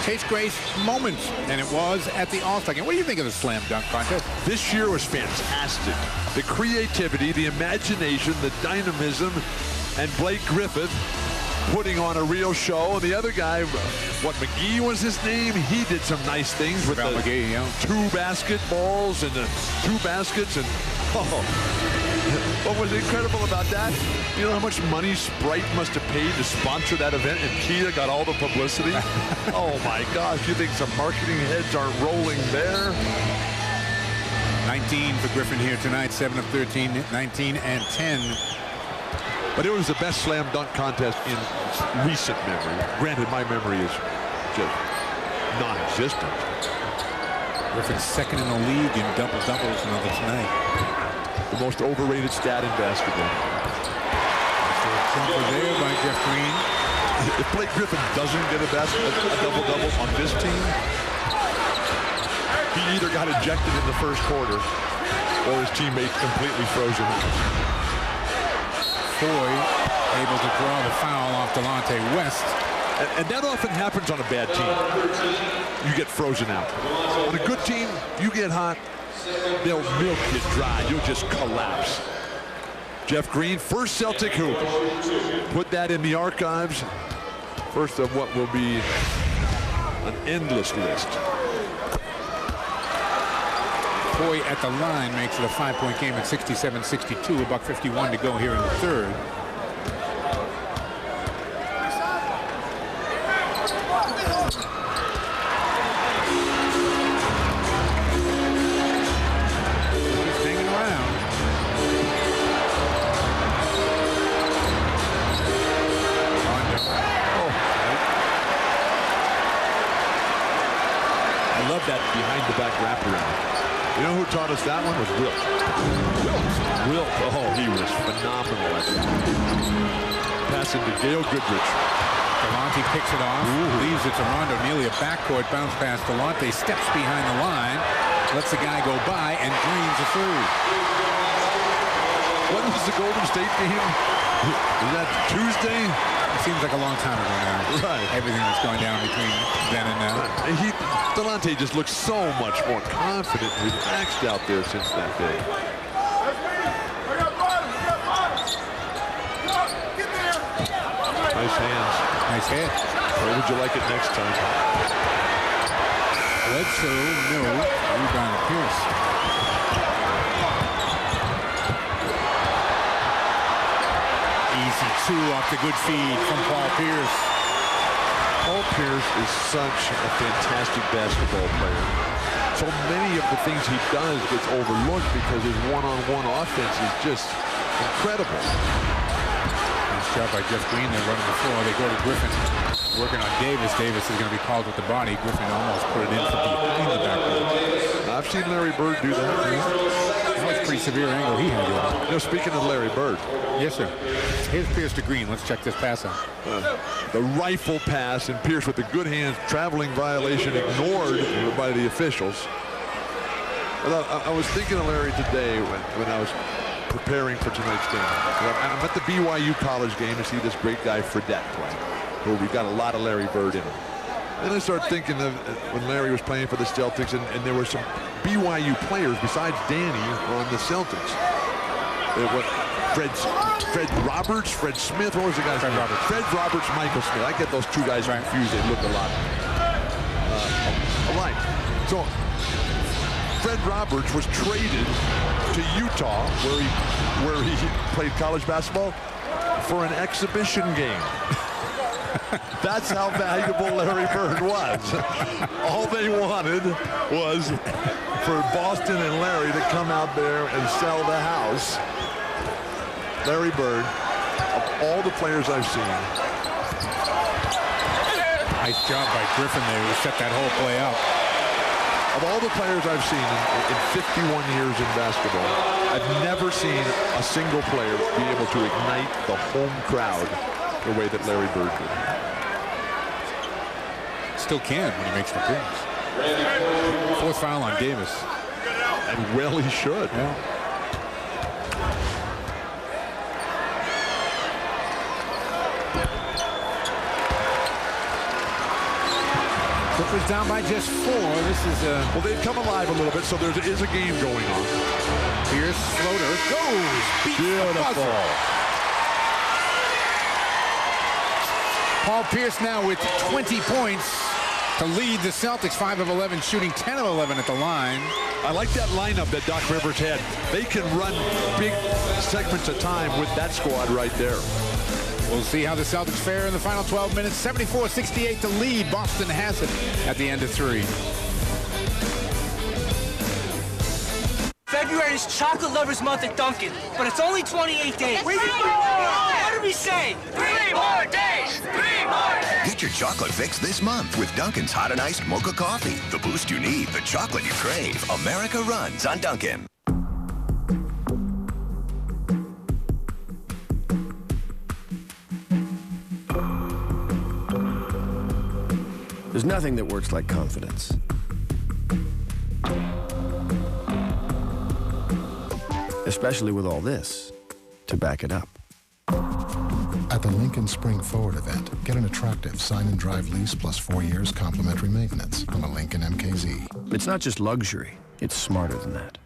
Chase Grace Moments. And it was at the All-Star game. What do you think of the slam dunk contest? This year was fantastic. The creativity, the imagination, the dynamism, and Blake Griffin putting on a real show. And the other guy, what, McGee was his name? He did some nice things with the McGee, yeah. 2 basketballs and the 2 baskets. And what was incredible about that? You know how much money Sprite must have paid to sponsor that event, and Kia got all the publicity? Oh my gosh, you think some marketing heads aren't rolling there? 19 for Griffin here tonight, 7 of 13, 19 and 10. But it was the best slam dunk contest in recent memory. Granted, my memory is just non-existent. Griffin's second in the league in double-doubles another tonight. The most overrated stat in basketball. So a jumper there by Jeff Green. If Blake Griffin doesn't get a double-double on this team, he either got ejected in the first quarter or his teammates completely frozen. Foy able to draw the foul off Delonte West. And that often happens on a bad team. You get frozen out. On a good team, you get hot, they'll milk you dry. You'll just collapse. Jeff Green, first Celtic hoop. Put that in the archives. First of what will be an endless list. Foy at the line makes it a 5-point game at 67-62. $1:51 to go here in the third. Just hanging around. I love that behind-the-back wraparound. You know who taught us that one? Was Wilt. Wilt. Oh, he was phenomenal at that. Passing to Gail Goodrich. Delonte picks it off, leaves it to Rondo. Nearly a backcourt bounce pass. Delonte steps behind the line, lets the guy go by, and drains a third. When was the Golden State game? Is that Tuesday? It seems like a long time ago now. Right. Everything that's going down between then and now. Delonte just looks so much more confident and relaxed out there since that day. Nice hands. Nice hit. Where would you like it next time? Bledsoe, no. Rebound to Pierce. Easy 2 off the good feed from Paul Pierce. Paul Pierce is such a fantastic basketball player. So many of the things he does gets overlooked because his one-on-one offense is just incredible. Nice job by Jeff Green. They're running the floor. They go to Griffin. Working on Davis. Davis is going to be called with the body. Griffin almost put it in from behind the backboard. I've seen Larry Bird do that. That was a pretty severe angle he had. You know, speaking of Larry Bird. Yes, sir. Here's Pierce to Green. Let's check this pass out. The rifle pass, and Pierce with the good hands, traveling violation ignored by the officials. But I was thinking of Larry today when I was preparing for tonight's game. I'm at the BYU college game to see this great guy Fredette play, who we've got a lot of Larry Bird in him. Then I started thinking of when Larry was playing for the Celtics, and there were some BYU players besides Danny on the Celtics. Fred Roberts, Fred Smith, what was the guy's name? Roberts. Fred Roberts, Michael Smith. I get those two guys confused. They look a lot alike. So Fred Roberts was traded to Utah, where he played college basketball, for an exhibition game. That's how valuable Larry Bird was. All they wanted was for Boston and Larry to come out there and sell the house. Larry Bird, of all the players I've seen. Nice job by Griffin there to set that whole play up. Of all the players I've seen in 51 years in basketball, I've never seen a single player be able to ignite the home crowd the way that Larry Bird did. Still can when he makes the appearance. Fourth foul on Davis. And well, he should. Yeah. Clippers down by just 4. This is well, they've come alive a little bit, so there is a game going on. Pierce floater goes. Beautiful. Paul Pierce now with 20 points to lead the Celtics, 5 of 11, shooting 10 of 11 at the line. I like that lineup that Doc Rivers had. They can run big segments of time with that squad right there. We'll see how the Celtics fare in the final 12 minutes. 74-68 to lead. Boston has it at the end of 3. February is Chocolate Lovers Month at Dunkin', but it's only 28 days. What did we say? 3 more days! 3 more days! Get your chocolate fix this month with Dunkin's Hot and Iced Mocha Coffee. The boost you need, the chocolate you crave. America runs on Dunkin'. There's nothing that works like confidence. Especially with all this to back it up. At the Lincoln Spring Forward event, get an attractive sign and drive lease plus 4 years complimentary maintenance on the Lincoln MKZ. It's not just luxury, it's smarter than that.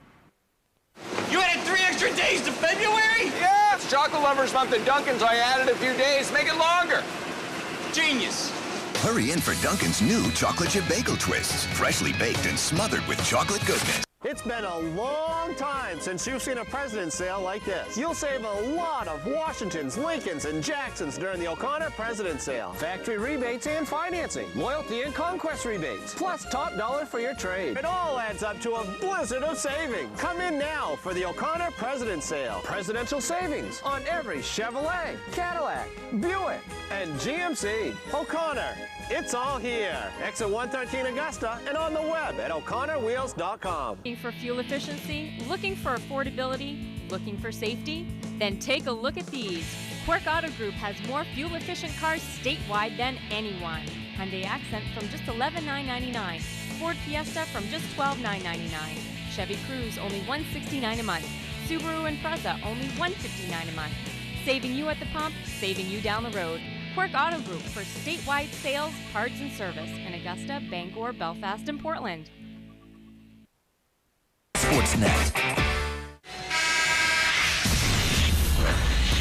You added 3 extra days to February? Yeah, it's Chocolate Lovers Month at Dunkin', so I added a few days. Make it longer. Genius. Hurry in for Dunkin's new chocolate chip bagel twists, freshly baked and smothered with chocolate goodness. It's been a long time since you've seen a President's Sale like this. You'll save a lot of Washingtons, Lincolns, and Jacksons during the O'Connor President's Sale. Factory rebates and financing, loyalty and conquest rebates, plus top dollar for your trade. It all adds up to a blizzard of savings. Come in now for the O'Connor President's Sale. Presidential savings on every Chevrolet, Cadillac, Buick, and GMC. O'Connor, it's all here. Exit 113 Augusta and on the web at o'connorwheels.com. Looking for fuel efficiency? Looking for affordability? Looking for safety? Then take a look at these. Quirk Auto Group has more fuel-efficient cars statewide than anyone. Hyundai Accent from just $11,999. Ford Fiesta from just $12,999. Chevy Cruze only $169 a month. Subaru Impreza only $159 a month. Saving you at the pump, saving you down the road. Quirk Auto Group for statewide sales, parts, and service in Augusta, Bangor, Belfast, and Portland. Sportsnet.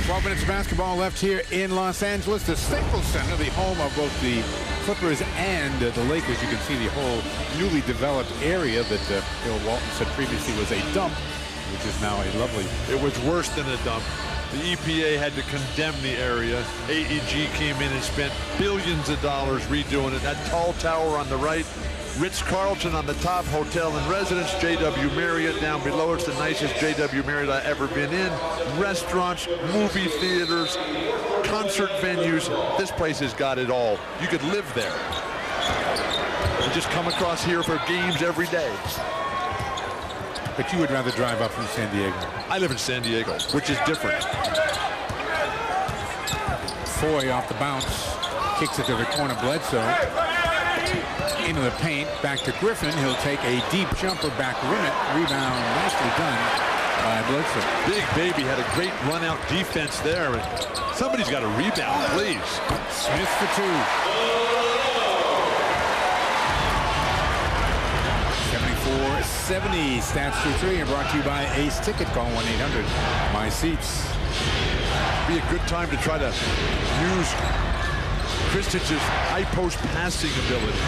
12 minutes of basketball left here in Los Angeles. The Staples Center, the home of both the Clippers and the Lakers. You can see the whole newly developed area that Bill Walton said previously was a dump, which is now a lovely... It was worse than a dump. The EPA had to condemn the area. AEG came in and spent billions of dollars redoing it. That tall tower on the right, Ritz-Carlton on the top, hotel and residence, JW Marriott down below. It's the nicest JW Marriott I've ever been in. Restaurants, movie theaters, concert venues. This place has got it all. You could live there. You just come across here for games every day. But you would rather drive up from San Diego. I live in San Diego, which is different. Foy off the bounce, kicks it to the corner. Bledsoe into the paint, back to Griffin. He'll take a deep jumper, back rim it. Rebound nicely done by Bledsoe. Big Baby had a great run-out defense there. Somebody's got a rebound, please. Smith for 2. 74-70 stats through 3 and brought to you by Ace Ticket. Call 1-800-MY-SEATS. Be a good time to try to use Kristich's high post passing ability.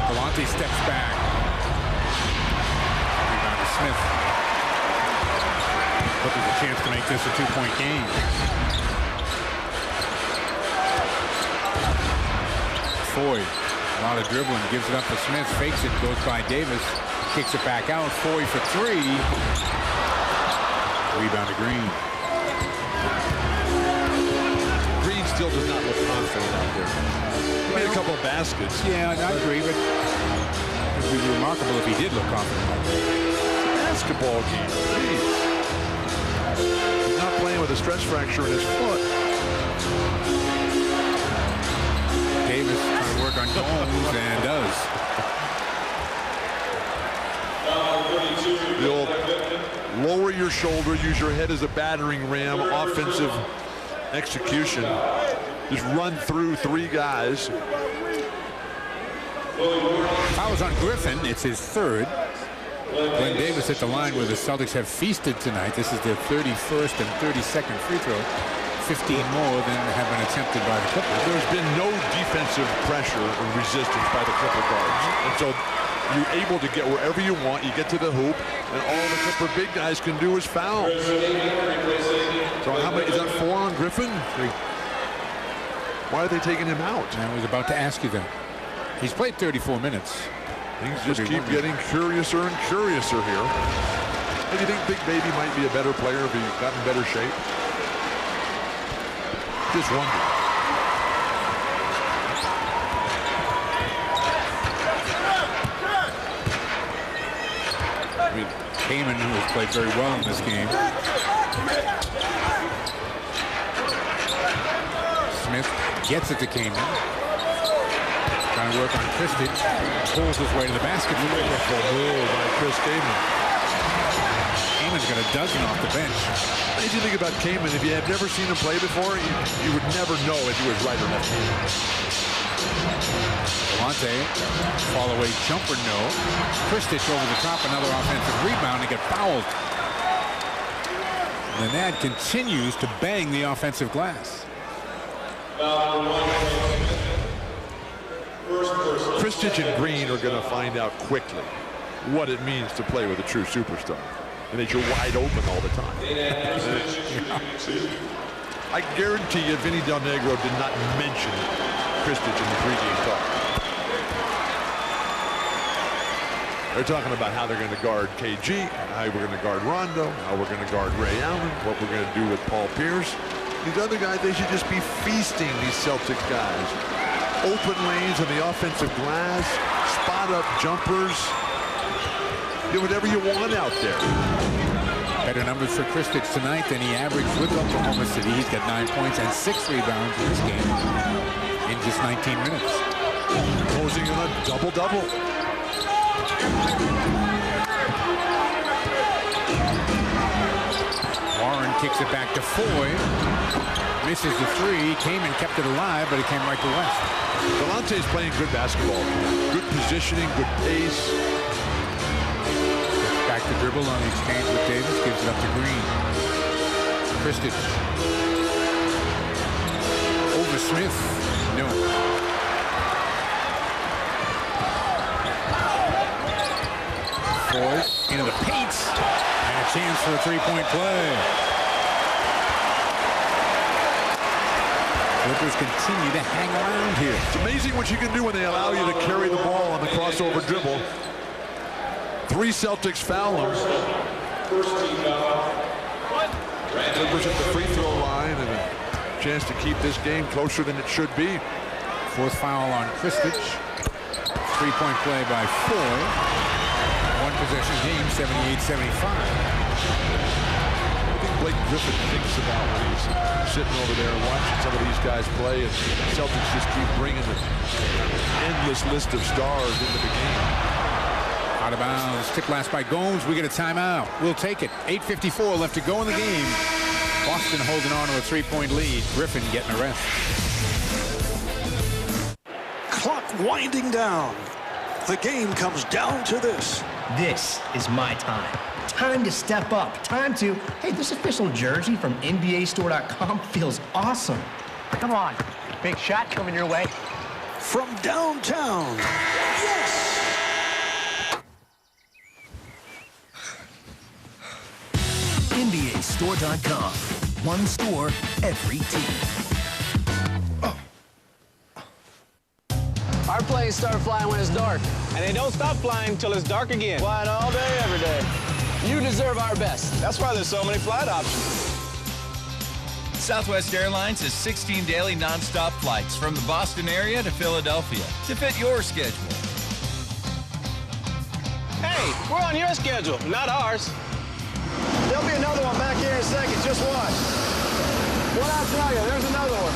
Galante steps back. Rebound to Smith. But there's a chance to make this a 2-point game. Foy. A lot of dribbling, gives it up to Smith, fakes it, goes by Davis, kicks it back out. Foy for 3. Rebound to Green. Green still does not look confident out there. He made a couple of baskets. Yeah, I agree, but it would be remarkable if he did look confident out there. Basketball game, please. He's not playing with a stress fracture in his foot. Davis trying to work on Gomes and does. The old lower your shoulder, use your head as a battering ram, offensive execution. Just run through 3 guys. Fouls on Griffin. It's his third. Glenn Davis at the line where the Celtics have feasted tonight. This is their 31st and 32nd free throw. 15 more than have been attempted by the Clippers. There's been no defensive pressure and resistance by the Clipper guards. And so you're able to get wherever you want. You get to the hoop, and all the Clipper big guys can do is foul. So how many, is that 4 on Griffin? Why are they taking him out? I was about to ask you that. He's played 34 minutes. Things just keep getting curiouser and curiouser here. Do you think Big Baby might be a better player if he got in better shape? Just wonder. I mean, Kaman, who has played very well in this game. Smith gets it to Kaman. Trying to work on Christie. Pulls his way to the basket. Beautiful move by Chris Kaman. Kaman's got a dozen off the bench. What did you think about Kaman? If you had never seen him play before, you would never know if he was right or left-handed. Delonte, fall away jumper, no. Christie over the top, another offensive rebound and get fouled. And that continues to bang the offensive glass. Kristich and Green are going to find out quickly what it means to play with a true superstar, and that you're wide open all the time. I guarantee you Vinny Del Negro did not mention Kristich in the pregame talk. They're talking about how they're going to guard KG, how we're going to guard Rondo, how we're going to guard Ray Allen, what we're going to do with Paul Pierce. These other guys, they should just be feasting these Celtics guys. Open lanes on the offensive glass, spot-up jumpers. Do whatever you want out there. Better numbers for Kristich tonight than he averaged with Oklahoma City. He's got 9 points and 6 rebounds in this game in just 19 minutes. Closing on a double-double. Warren kicks it back to Foy. Misses the three. Kaman kept it alive, but it came right to West. Delonte's playing good basketball. Good positioning, good pace. Back to dribble on the exchange with Davis. Gives it up to Green. Kristich. Over Smith. No. Foy into the paint. And a chance for a three-point play. Clippers continue to hang around here. It's amazing what you can do when they allow you to carry the ball on the crossover dribble. 3 Celtics foul them. Clippers at the free throw line and a chance to keep this game closer than it should be. 4th foul on Kristich. 3-point play by Foy. 1 possession game, 78-75. Blake Griffin thinks about when he's sitting over there and watching some of these guys play, and the Celtics just keep bringing an endless list of stars into the game. Out of bounds. Tip last by Gomes. We get a timeout. We'll take it. 8:54 left to go in the game. Boston holding on to a 3-point lead. Griffin getting a rest. Clock winding down. The game comes down to this. This is my time. Time to step up. Time to, hey, this official jersey from NBAstore.com feels awesome. Come on. Big shot coming your way. From downtown. Yes! NBAstore.com. One store, every team. Our planes start flying when it's dark, and they don't stop flying until it's dark again. Flying all day, every day. You deserve our best. That's why there's so many flight options. Southwest Airlines has 16 daily nonstop flights from the Boston area to Philadelphia to fit your schedule. Hey, we're on your schedule, not ours. There'll be another one back here in a second. Just watch. What I tell you, there's another one.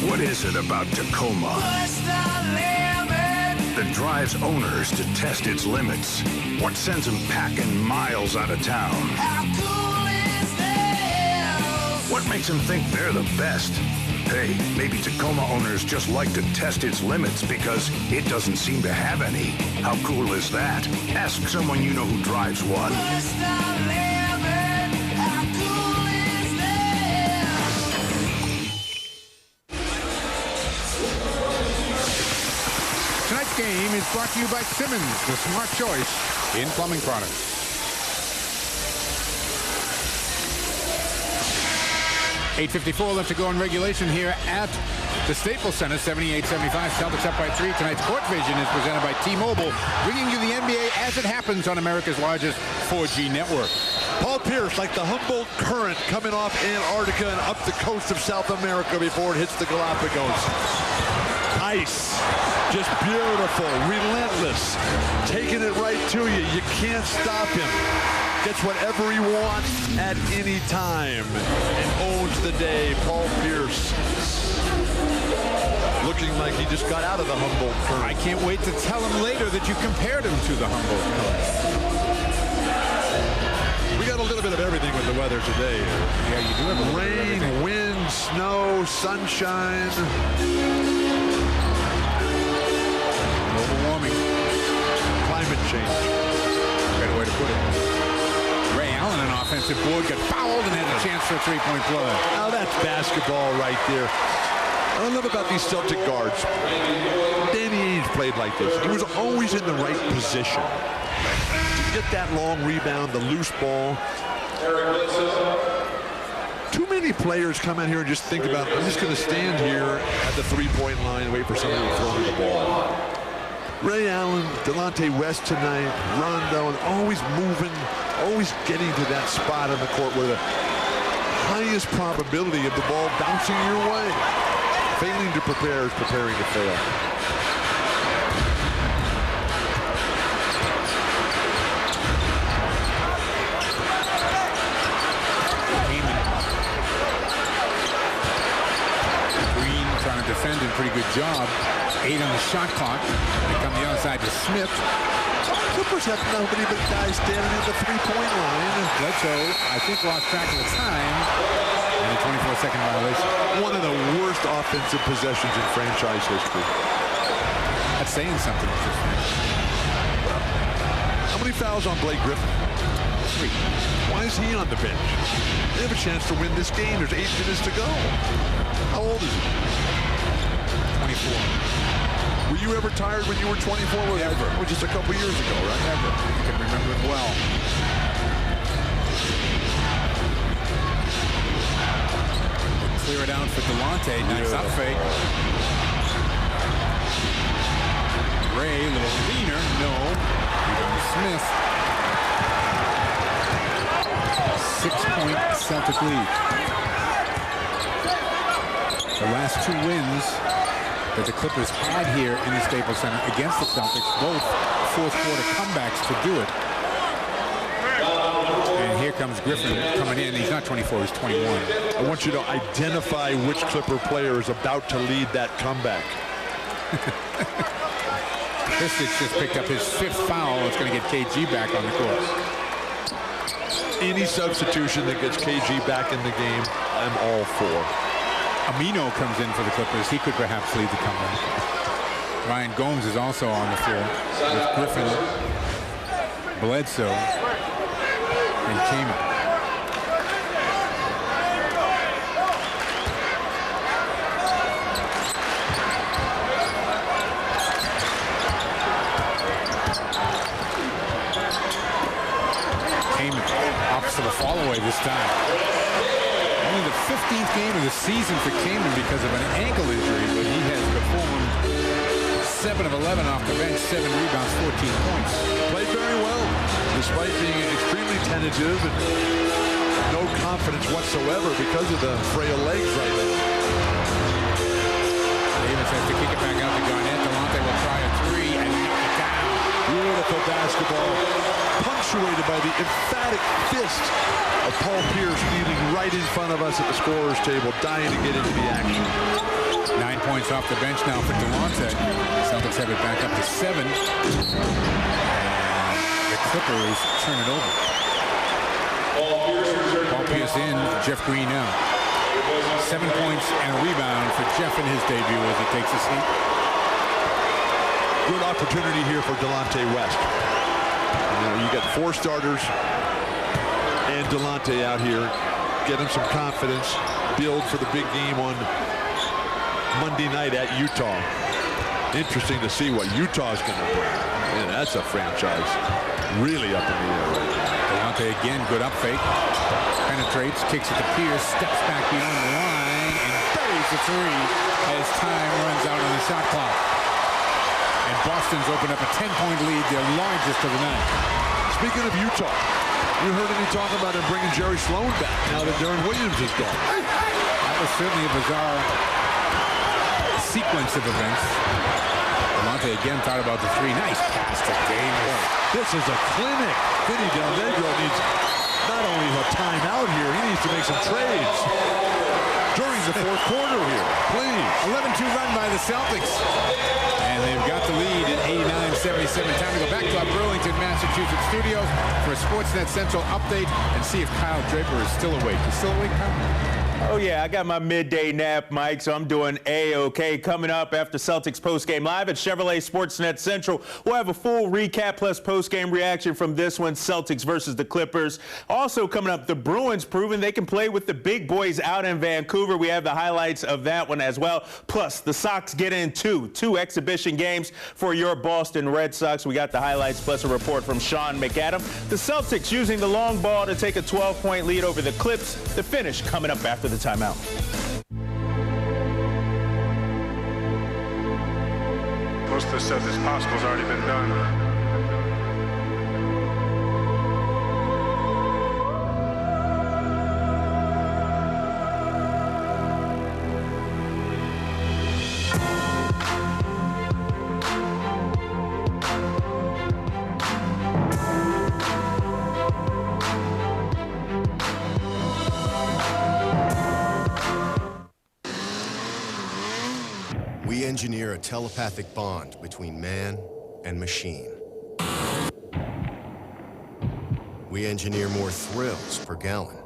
What is it about Tacoma that drives owners to test its limits? What sends them packing miles out of town? What What makes them think they're the best? Hey, maybe Tacoma owners just like to test its limits because it doesn't seem to have any. How cool is that? Ask someone you know who drives one. Tonight's game is brought to you by Simmons, the smart choice in plumbing products. .8:54 left to go in regulation here at the Staples Center. 78-75. Celtics up by 3. Tonight's Court Vision is presented by T-Mobile, bringing you the NBA as it happens on America's largest 4G network. Paul Pierce, like the Humboldt Current, coming off Antarctica and up the coast of South America before it hits the Galapagos. Ice, just beautiful, relentless, taking it right to you. You can't stop him. Gets whatever he wants at any time and owns the day. Paul Pierce looking like he just got out of the Humboldt Current. I can't wait to tell him later that you compared him to the Humboldt Current. We got a little bit of everything with the weather today. Yeah, you do have a rain, wind, snow, sunshine. Global warming. Climate change. Better way to put it. Ray Allen, an offensive board, got fouled and had a chance for a three-point play. Now that's basketball right there. I love about these Celtic guards. Danny Ainge played like this. He was always in the right position to get that long rebound, the loose ball. Too many players come out here and just think about, I'm just going to stand here at the three-point line and wait for somebody to throw me the ball. Ray Allen, Delonte West tonight, Rondo, and always moving, always getting to that spot on the court where the highest probability of the ball bouncing your way. Failing to prepare is preparing to fail. Green trying to defend in pretty good job. 8 on the shot clock. They come the other side to Smith. Clippers have nobody but guys standing at the three-point line. Bledsoe, I think, lost track of the time. And a 24-second violation. One of the worst offensive possessions in franchise history. That's saying something. How many fouls on Blake Griffin? 3. Why is he on the bench? They have a chance to win this game. There's 8 minutes to go. How old is he? 24. Were you ever tired when you were 24? Never. Which is a couple years ago, right? Never. You can remember it well. Clear it out for Delonte. Nice up fake. Ray, a little leaner. No. Smith. 6-point Celtic lead. The last 2 wins that the Clippers had here in the Staples Center against the Celtics, both fourth-quarter comebacks to do it. And here comes Griffin coming in. He's not 24, he's 21. I want you to identify which Clipper player is about to lead that comeback. Kristich just picked up his 5th foul. It's going to get KG back on the court. Any substitution that gets KG back in the game, I'm all for. Amino comes in for the Clippers. He could perhaps lead the comeback. Ryan Gomes is also on the floor with Griffin, Bledsoe, and Kamen. Kamen opts to the fall-away this time. Only the 15th game of the season for Kamen because of an ankle injury, but he has performed 7 of 11 off the bench, 7 rebounds, 14 points. Played very well, despite being extremely tentative and no confidence whatsoever because of the frail legs right now. Davis has to kick it back out to Garnett. Delonte will try a 3 and knock it down. Beautiful basketball, punctuated by the emphatic fist of Paul Pierce kneeling right in front of us at the scorer's table, dying to get into the action. 9 points off the bench now for Delonte. Celtics have it back up to 7. And the Clippers turn it over. Paul Pierce in, Jeff Green out. 7 points and a rebound for Jeff in his debut as he takes a seat. Good opportunity here for Delonte West. You got 4 starters and Delonte out here. Get him some confidence. Build for the big game on Monday night at Utah. Interesting to see what Utah's going to bring. Man, that's a franchise really up in the air right now. Delonte again, good up fake. Penetrates, kicks it to Pierce, steps back beyond the line, and buries the 3 as time runs out on the shot clock. And Boston's opened up a 10-point lead, their largest of the night. Speaking of Utah, you heard any talk about him bringing Jerry Sloan back now that Darren Williams is gone? That was certainly a bizarre sequence of events. Delonte again thought about the 3. Nice pass to Davis. This is a clinic. Vinny Del Negro needs not only a timeout here, he needs to make some trades during the 4th quarter here. Please. 11-2 run by the Celtics. And they've got the lead at 89-77. Time to go back to our Burlington, Massachusetts studios for a Sportsnet Central update and see if Kyle Draper is still awake. You still awake, Kyle? Oh, yeah, I got my midday nap, Mike, so I'm doing A-OK. Coming up after Celtics postgame live at Chevrolet Sportsnet Central, we'll have a full recap plus postgame reaction from this one, Celtics versus the Clippers. Also coming up, the Bruins proving they can play with the big boys out in Vancouver. We have the highlights of that one as well. Plus, the Sox get in two exhibition games for your Boston Red Sox. We got the highlights plus a report from Sean McAdam. The Celtics using the long ball to take a 12-point lead over the Clips. The finish coming up after the timeout. Most of the stuff that's possible has already been done. We engineer a telepathic bond between man and machine. We engineer more thrills per gallon.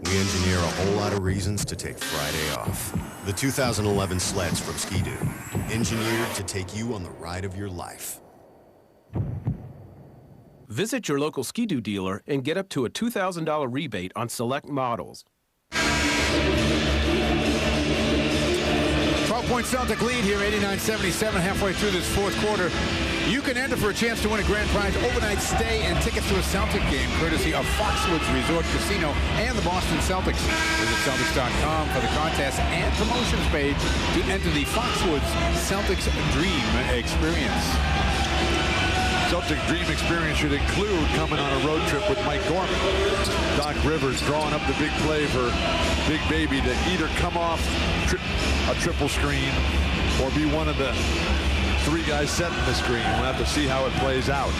We engineer a whole lot of reasons to take Friday off. The 2011 sleds from Ski-Doo, engineered to take you on the ride of your life. Visit your local Ski-Doo dealer and get up to a $2,000 rebate on select models. 12-point Celtic lead here, 89-77, halfway through this 4th quarter. You can enter for a chance to win a grand prize overnight stay and tickets to a Celtic game, courtesy of Foxwoods Resort Casino and the Boston Celtics. Visit Celtics.com for the contest and promotions page to enter the Foxwoods Celtics Dream Experience. Celtic Dream Experience should include coming on a road trip with Mike Gorman. Doc Rivers drawing up the big play for Big Baby to either come off a triple screen or be one of the 3 guys setting the screen. We'll have to see how it plays out.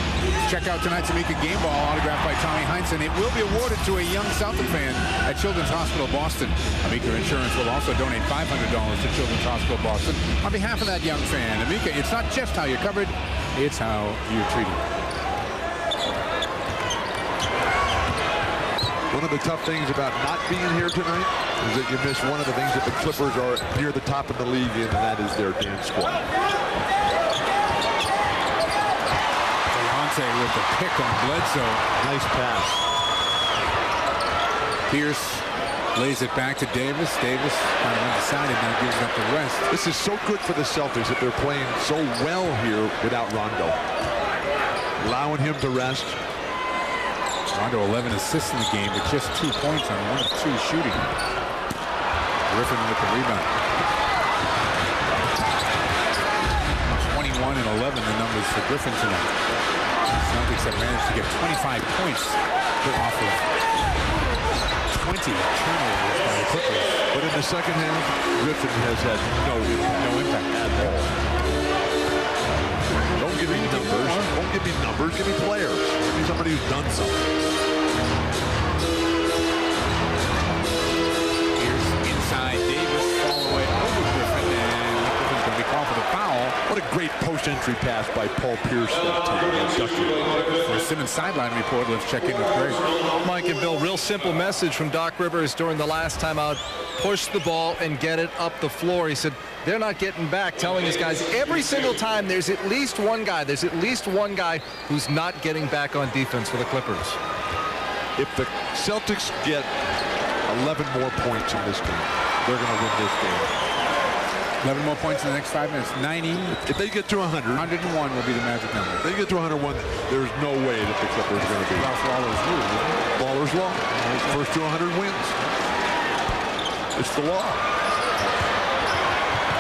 Check out tonight's Amica game ball autographed by Tommy Heinsohn. It will be awarded to a young Celtic fan at Children's Hospital Boston. Amica Insurance will also donate $500 to Children's Hospital Boston on behalf of that young fan. Amica, it's not just how you're covered, it's how you're treated. One of the tough things about not being here tonight is that you miss one of the things that the Clippers are near the top of the league in, and that is their dance squad. Delonte with the pick on Bledsoe. Nice pass. Pierce lays it back to Davis. Davis kind of undecided, now gives it up to West. This is so good for the Celtics that they're playing so well here without Rondo. Allowing him to rest. Rondo 11 assists in the game, but just 2 points on 1 of 2 shooting. Griffin with the rebound. 21 and 11 the numbers for Griffin tonight. Celtics have managed to get 25 points off of 20 turnovers by the Clippers. But in the second half, Griffin has had no impact at all. Don't give me numbers. Don't give me numbers. Give me players. Give me somebody who's done something. Here's inside Davis, fall away over Griffin, and Griffin's going to be called for the foul. What a great post-in entry pass by Paul Pierce that time. For a Simmons sideline report, let's check in with Greg. Mike and Bill, real simple message from Doc Rivers during the last timeout. Push the ball and get it up the floor. He said they're not getting back, telling his guys every single time there's at least one guy who's not getting back on defense for the Clippers. If the Celtics get 11 more points in this game, they're going to win this game. 11 more points in the next 5 minutes. 90. If they get to 100, 101 will be the magic number. If they get to 101, there's no way that the Clippers are going to be. Baller's law. First to 100 wins. It's the law.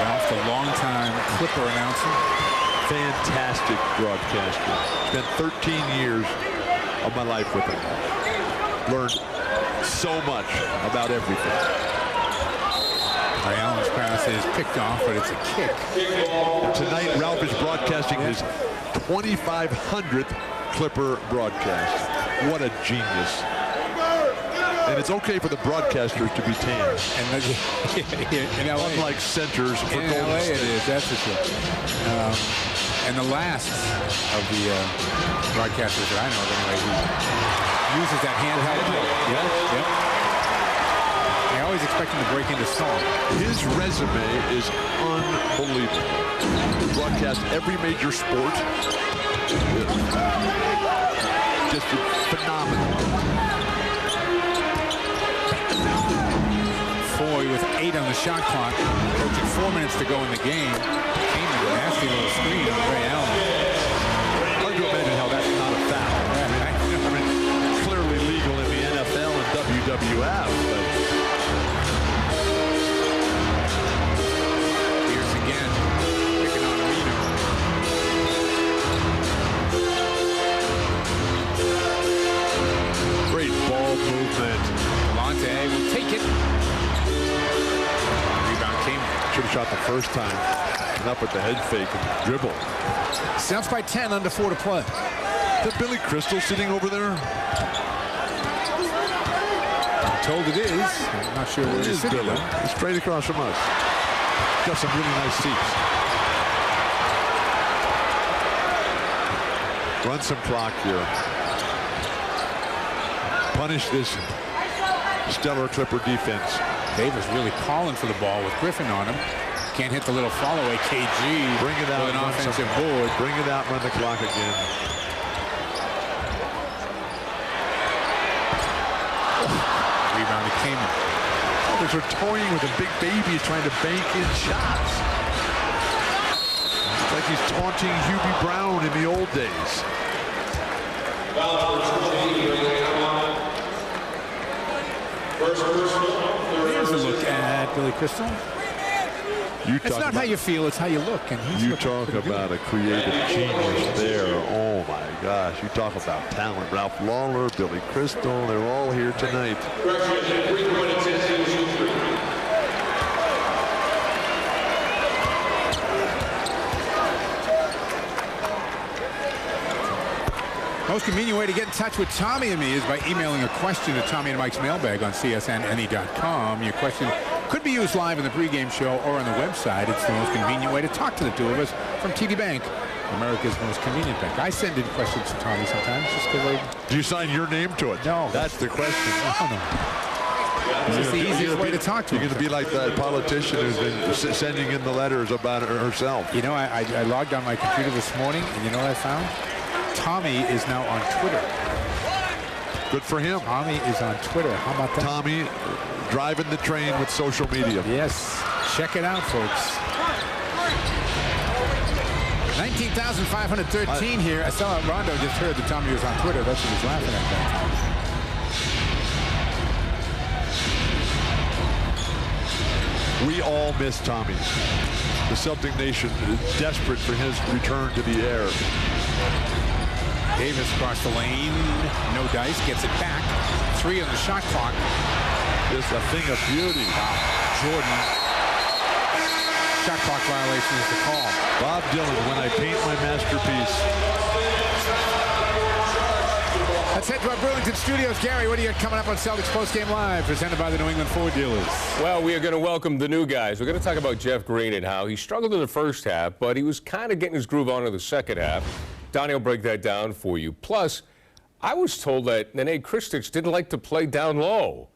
Ralph, the longtime Clipper announcer. Fantastic broadcaster. Spent 13 years of my life with him. Learned so much about everything. Ray Allen's pass is picked off, but it's a kick. And tonight, Ralph is broadcasting his 2,500th Clipper broadcast. What a genius. And it's okay for the broadcasters to be tan. In LA. Unlike centers for in Golden LA State. it is, that's for sure. And the last of the broadcasters that I know of anyway who uses that handheld mic. Yep. I always expect him to break into song. His resume is unbelievable. He broadcasts every major sport. Just phenomenal. Foy with 8 on the shot clock. Approaching 4 minutes to go in the game. Came in a nasty little screen on Ray Allen. Hard to imagine how that's not a foul. I mean, clearly legal in the NFL and WWF. But Pierce again, picking on Reno. great ball movement. Delonte will take it. Rebound came. Should have shot the first time. And up with the head fake and dribble. Celtics by 10, under 4 to play. Is that Billy Crystal sitting over there? I'm told it is. I'm not sure where It it is is. Billy. It's straight across from us. Got some really nice seats. Run some clock here. Punish this stellar Clipper defense. Davis really calling for the ball with Griffin on him. Can't hit the little follow-away. KG Bring it out with an run offensive some- board. Bring it out, run the clock again. Rebound to Kamen. Celtics are toying with a big baby trying to bank in shots. It's like he's taunting Hubie Brown in the old days. Here's a look at Billy Crystal. It's not how you feel, it's how you look. And he's You looking talk pretty good. about a creative genius there. Oh my gosh. You talk about talent. Ralph Lawler, Billy Crystal, they're all here tonight. Most convenient way to get in touch with Tommy and me is by emailing a question to Tommy and Mike's mailbag on csnne.com. Your question could be used live in the pregame show or on the website. It's the most convenient way to talk to the two of us from TD Bank, America's most convenient bank. I send in questions to Tommy sometimes just because Do you sign your name to it? No. That's the question. No. It's just the easiest way to talk to You're him. going to be like that politician who's been sending in the letters about her herself. You know, I logged on my computer this morning, and you know what I found? Tommy is now on Twitter. Good for him. Tommy is on Twitter. How about that? Tommy driving the train with social media. Yes. Check it out, folks. 19,513 here. I saw Rondo just heard that Tommy was on Twitter. That's what he's laughing at that. We all miss Tommy. The Celtic Nation is desperate for his return to the air. Davis across the lane. No dice. Gets it back. 3 on the shot clock. Just a thing of beauty. Wow. Jordan. Shot clock violation is the call. Bob Dylan, when I paint my masterpiece. Let's head to our Burlington studios. Gary, what do you got coming up on Celtics Postgame Live, presented by the New England Ford dealers? Well, we are going to welcome the new guys. We're going to talk about Jeff Green and how he struggled in the first half, but he was kind of getting his groove on in the second half. Donnie will break that down for you. Plus, I was told that Nene Kristich didn't like to play down low.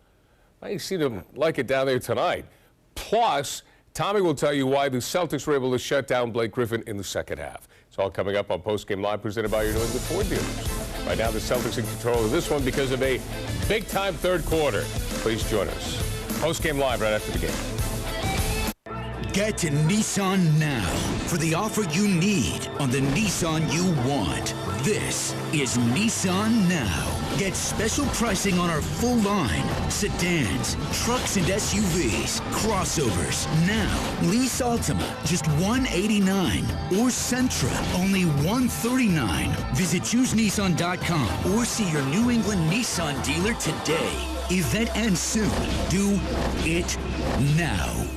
I see him like it down there tonight. Plus, Tommy will tell you why the Celtics were able to shut down Blake Griffin in the second half. It's all coming up on Postgame Live, presented by your New England Ford dealers. Right now, the Celtics in control of this one because of a big-time third quarter. Please join us. Postgame Live right after the game. Get to Nissan now for the offer you need on the Nissan you want. This is Nissan Now. Get special pricing on our full line. Sedans, trucks and SUVs, crossovers. Now, lease Altima, just $189. Or Sentra, only $139. Visit ChooseNissan.com or see your New England Nissan dealer today. Event ends soon. Do it now.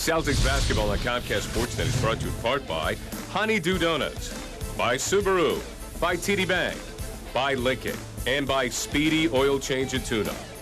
Celtics basketball on Comcast Sportsnet is brought to you in part by Honeydew Donuts, by Subaru, by TD Bank, by Lincoln, and by Speedy Oil Change and Tune-Up.